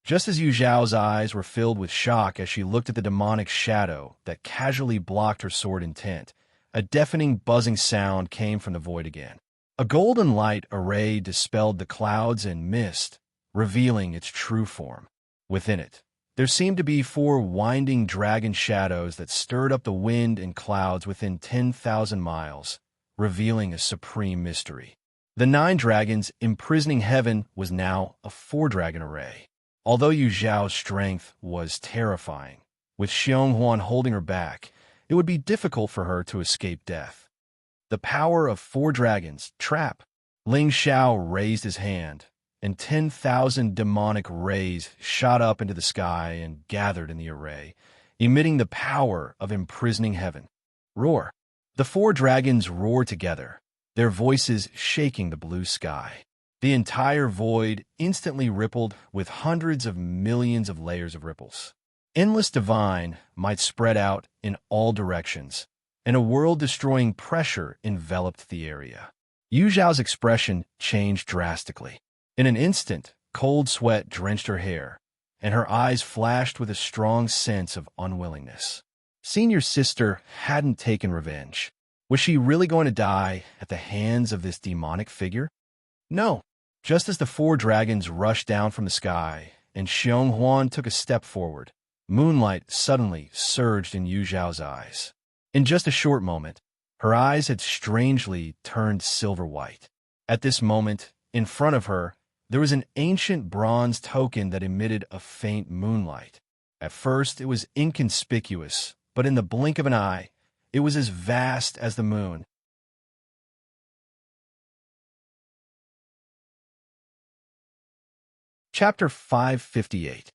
Just as Yu Zhao's eyes were filled with shock as she looked at the demonic shadow that casually blocked her sword intent, a deafening buzzing sound came from the void again. A golden light array dispelled the clouds and mist, revealing its true form. Within it, there seemed to be 4 winding dragon shadows that stirred up the wind and clouds within 10,000 miles, revealing a supreme mystery. The 9 dragons imprisoning heaven was now a 4-dragon array. Although Yu Zhao's strength was terrifying, with Xiong Huan holding her back, it would be difficult for her to escape death. The power of 4 dragons, trap. Ling Xiao raised his hand, and 10,000 demonic rays shot up into the sky and gathered in the array, emitting the power of imprisoning heaven. Roar! The 4 dragons roared together, their voices shaking the blue sky. The entire void instantly rippled with hundreds of millions of layers of ripples. Endless divine might spread out in all directions, and a world-destroying pressure enveloped the area. Yu Zhao's expression changed drastically. In an instant, cold sweat drenched her hair, and her eyes flashed with a strong sense of unwillingness. Senior sister hadn't taken revenge. Was she really going to die at the hands of this demonic figure? No. Just as the four dragons rushed down from the sky, and Xiong Huan took a step forward, moonlight suddenly surged in Yu Zhao's eyes. In just a short moment, her eyes had strangely turned silver white. At this moment, in front of her, there was an ancient bronze token that emitted a faint moonlight. At first, it was inconspicuous, but in the blink of an eye, it was as vast as the moon. Chapter 558.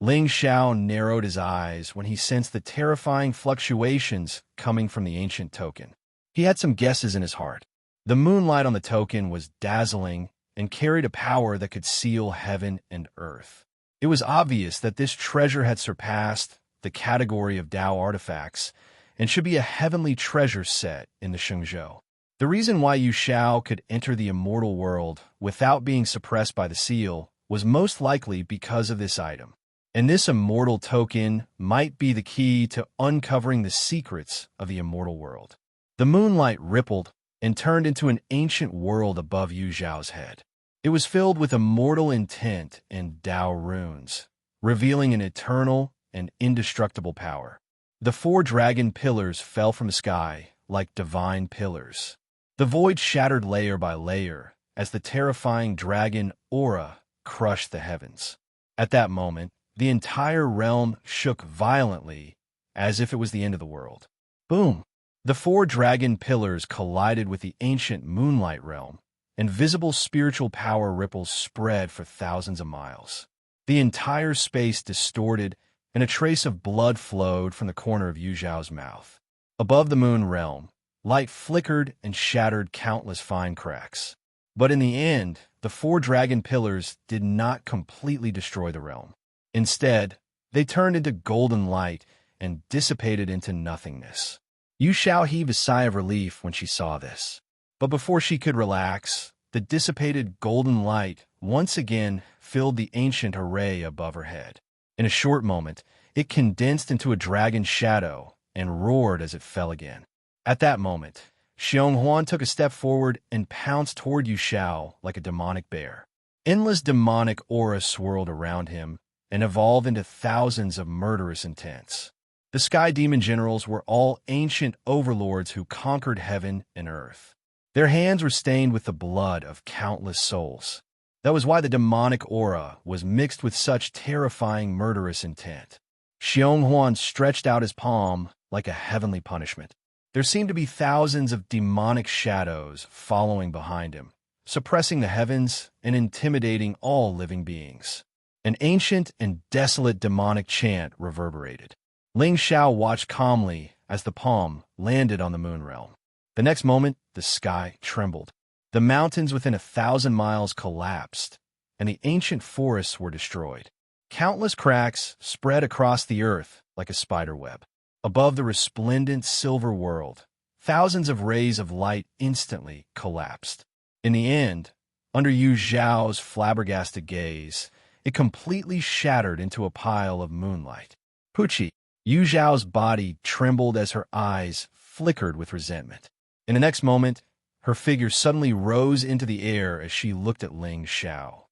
Ling Xiao narrowed his eyes when he sensed the terrifying fluctuations coming from the ancient token. He had some guesses in his heart. The moonlight on the token was dazzling and carried a power that could seal heaven and earth. It was obvious that this treasure had surpassed the category of Dao artifacts and should be a heavenly treasure set in the Shengzhou. The reason why Yu Xiao could enter the immortal world without being suppressed by the seal was most likely because of this item. And this immortal token might be the key to uncovering the secrets of the immortal world. The moonlight rippled and turned into an ancient world above Yu Zhao's head. It was filled with immortal intent and Dao runes, revealing an eternal and indestructible power. The four dragon pillars fell from the sky like divine pillars. The void shattered layer by layer as the terrifying dragon aura crushed the heavens. At that moment, the entire realm shook violently as if it was the end of the world. Boom! The four dragon pillars collided with the ancient moonlight realm, and visible spiritual power ripples spread for thousands of miles. The entire space distorted, and a trace of blood flowed from the corner of Yu Zhao's mouth. Above the moon realm, light flickered and shattered countless fine cracks. But in the end, the four dragon pillars did not completely destroy the realm. Instead, they turned into golden light and dissipated into nothingness. Yu Xiao heaved a sigh of relief when she saw this. But before she could relax, the dissipated golden light once again filled the ancient array above her head. In a short moment, it condensed into a dragon shadow and roared as it fell again. At that moment, Xiong Huan took a step forward and pounced toward Yu Xiao like a demonic bear. Endless demonic aura swirled around him and evolved into thousands of murderous intents. The Sky Demon Generals were all ancient overlords who conquered heaven and earth. Their hands were stained with the blood of countless souls. That was why the demonic aura was mixed with such terrifying murderous intent. Xiong Huan stretched out his palm like a heavenly punishment. There seemed to be thousands of demonic shadows following behind him, suppressing the heavens and intimidating all living beings. An ancient and desolate demonic chant reverberated. Ling Xiao watched calmly as the palm landed on the moon realm. The next moment, the sky trembled. The mountains within 1,000 miles collapsed, and the ancient forests were destroyed. Countless cracks spread across the earth like a spider web. Above the resplendent silver world, thousands of rays of light instantly collapsed. In the end, under Yu Zhao's flabbergasted gaze, it completely shattered into a pile of moonlight. Pucci, Yu Zhao's body trembled as her eyes flickered with resentment. In the next moment, her figure suddenly rose into the air as she looked at Ling Xiao.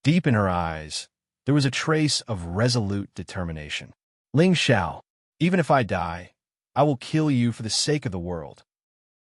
Deep in her eyes, there was a trace of resolute determination. Ling Xiao, even if I die, I will kill you for the sake of the world.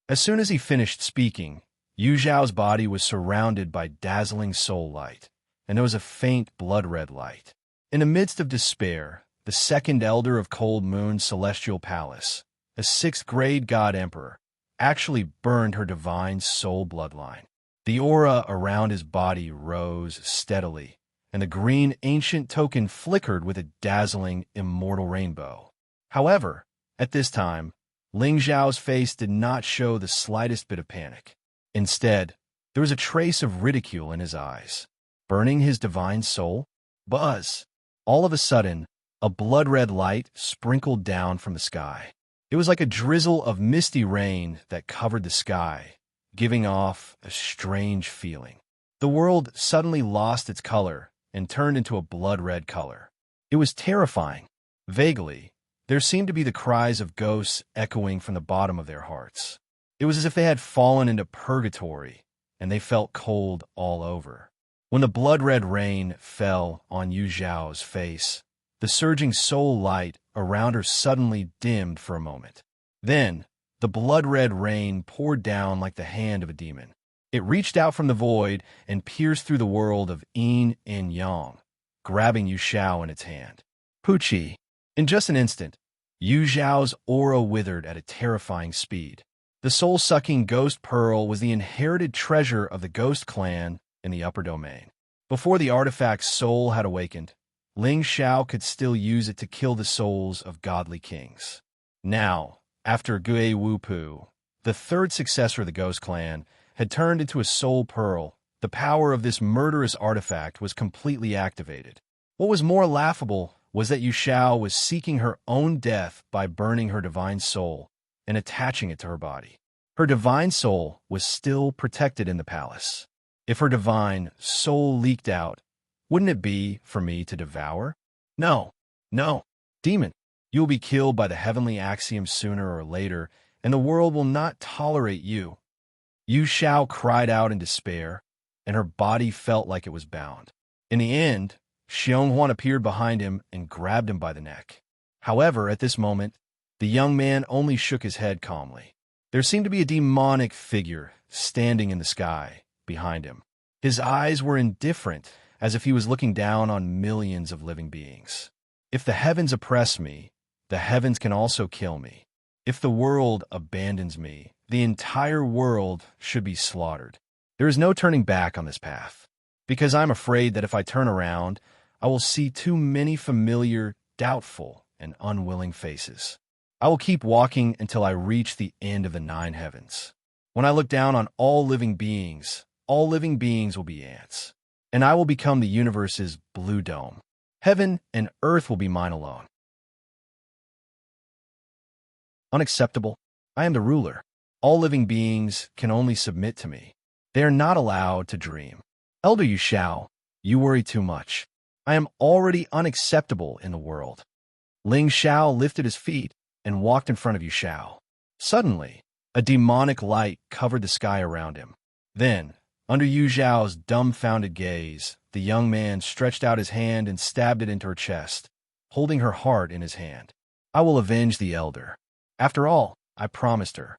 As soon as he finished speaking, Yu Zhao's body was surrounded by dazzling soul light, and there was a faint blood-red light. In the midst of despair, the second elder of Cold Moon's celestial palace, a sixth-grade god emperor, actually burned her divine soul bloodline. The aura around his body rose steadily, and the green ancient token flickered with a dazzling, immortal rainbow. However, at this time, Ling Xiao's face did not show the slightest bit of panic. Instead, there was a trace of ridicule in his eyes. Burning his divine soul? Buzz! All of a sudden, a blood-red light sprinkled down from the sky. It was like a drizzle of misty rain that covered the sky, giving off a strange feeling. The world suddenly lost its color and turned into a blood-red color. It was terrifying. Vaguely, there seemed to be the cries of ghosts echoing from the bottom of their hearts. It was as if they had fallen into purgatory, and they felt cold all over. When the blood-red rain fell on Yu Zhao's face, the surging soul light around her suddenly dimmed for a moment. Then, the blood-red rain poured down like the hand of a demon. It reached out from the void and pierced through the world of yin and yang, grabbing Yu Zhao in its hand. Pucci. In just an instant, Yu Zhao's aura withered at a terrifying speed. The soul-sucking ghost pearl was the inherited treasure of the ghost clan in the upper domain. Before the artifact's soul had awakened, Ling Xiao could still use it to kill the souls of godly kings. Now, after Gui Wupu, the third successor of the ghost clan, had turned into a soul pearl, the power of this murderous artifact was completely activated. What was more laughable was that Yu Zhao was seeking her own death by burning her divine soul and attaching it to her body. Her divine soul was still protected in the palace. If her divine soul leaked out, wouldn't it be for me to devour? No, no, demon, you will be killed by the heavenly axiom sooner or later, and the world will not tolerate you. Yu Zhao cried out in despair, and her body felt like it was bound. In the end, Xionghuan appeared behind him and grabbed him by the neck. However, at this moment, the young man only shook his head calmly. There seemed to be a demonic figure standing in the sky behind him. His eyes were indifferent, as if he was looking down on millions of living beings. If the heavens oppress me, the heavens can also kill me. If the world abandons me, the entire world should be slaughtered. There is no turning back on this path, because I'm afraid that if I turn around, I will see too many familiar, doubtful, and unwilling faces. I will keep walking until I reach the end of the 9 heavens. When I look down on all living beings will be ants, and I will become the universe's blue dome. Heaven and earth will be mine alone. Unacceptable. I am the ruler. All living beings can only submit to me. They are not allowed to dream. Elder Yu Zhao, you worry too much. I am already unacceptable in the world. Ling Xiao lifted his feet and walked in front of Yu Zhao. Suddenly, a demonic light covered the sky around him. Then, under Yu Zhao's dumbfounded gaze, the young man stretched out his hand and stabbed it into her chest, holding her heart in his hand. I will avenge the elder. After all, I promised her.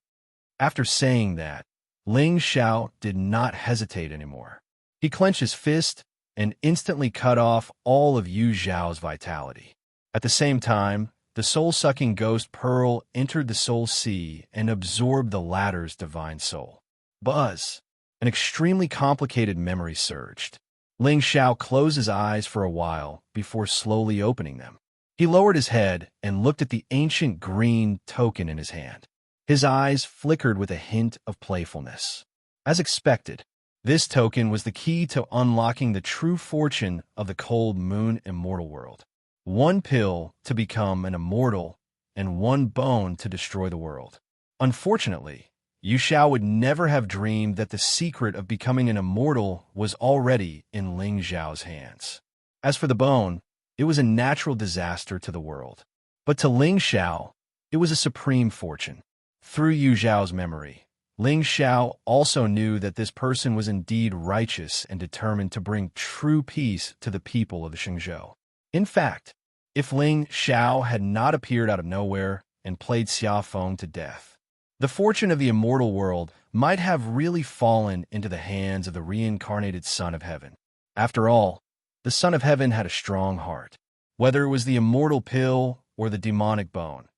After saying that, Ling Xiao did not hesitate anymore. He clenched his fist and instantly cut off all of Yu Zhao's vitality. At the same time, the soul-sucking ghost pearl entered the soul sea and absorbed the latter's divine soul. Buzz! An extremely complicated memory surged. Ling Xiao closed his eyes for a while before slowly opening them. He lowered his head and looked at the ancient green token in his hand. His eyes flickered with a hint of playfulness. As expected, this token was the key to unlocking the true fortune of the Cold Moon Immortal World. 1 pill to become an immortal, and 1 bone to destroy the world. Unfortunately, Yu Zhao would never have dreamed that the secret of becoming an immortal was already in Ling Xiao's hands. As for the bone, it was a natural disaster to the world. But to Ling Xiao, it was a supreme fortune. Through Yu Zhao's memory, Ling Xiao also knew that this person was indeed righteous and determined to bring true peace to the people of the Xingzhou. In fact, if Ling Xiao had not appeared out of nowhere and played Xia Feng to death, the fortune of the immortal world might have really fallen into the hands of the reincarnated Son of Heaven. After all, the Son of Heaven had a strong heart. Whether it was the immortal pill or the demonic bone,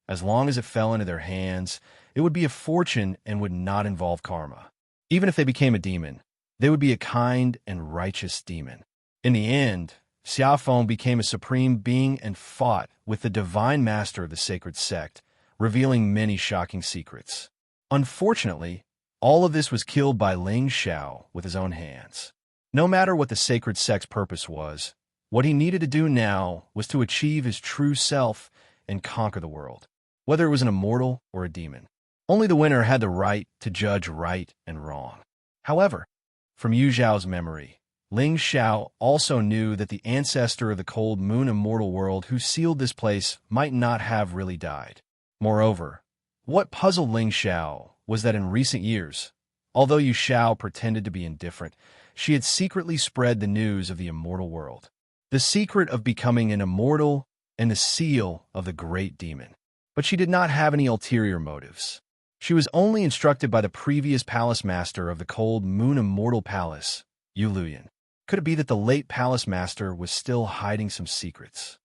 as long as it fell into their hands, it would be a fortune and would not involve karma. Even if they became a demon, they would be a kind and righteous demon. In the end, Xia Feng became a supreme being and fought with the divine master of the sacred sect, revealing many shocking secrets. Unfortunately, all of this was killed by Ling Xiao with his own hands. No matter what the sacred sect's purpose was, what he needed to do now was to achieve his true self and conquer the world, whether it was an immortal or a demon. Only the winner had the right to judge right and wrong. However, from Yu Zhao's memory, Ling Xiao also knew that the ancestor of the cold moon immortal world who sealed this place might not have really died. Moreover, what puzzled Ling Xiao was that in recent years, although Yu Xiao pretended to be indifferent, she had secretly spread the news of the immortal world, the secret of becoming an immortal and the seal of the great demon. But she did not have any ulterior motives. She was only instructed by the previous palace master of the cold moon immortal palace, Yu Luyan. Could it be that the late palace master was still hiding some secrets,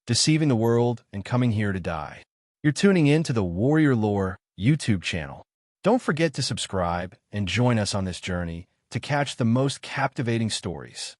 deceiving the world and coming here to die? You're tuning in to the Warrior Lore YouTube channel. Don't forget to subscribe and join us on this journey to catch the most captivating stories.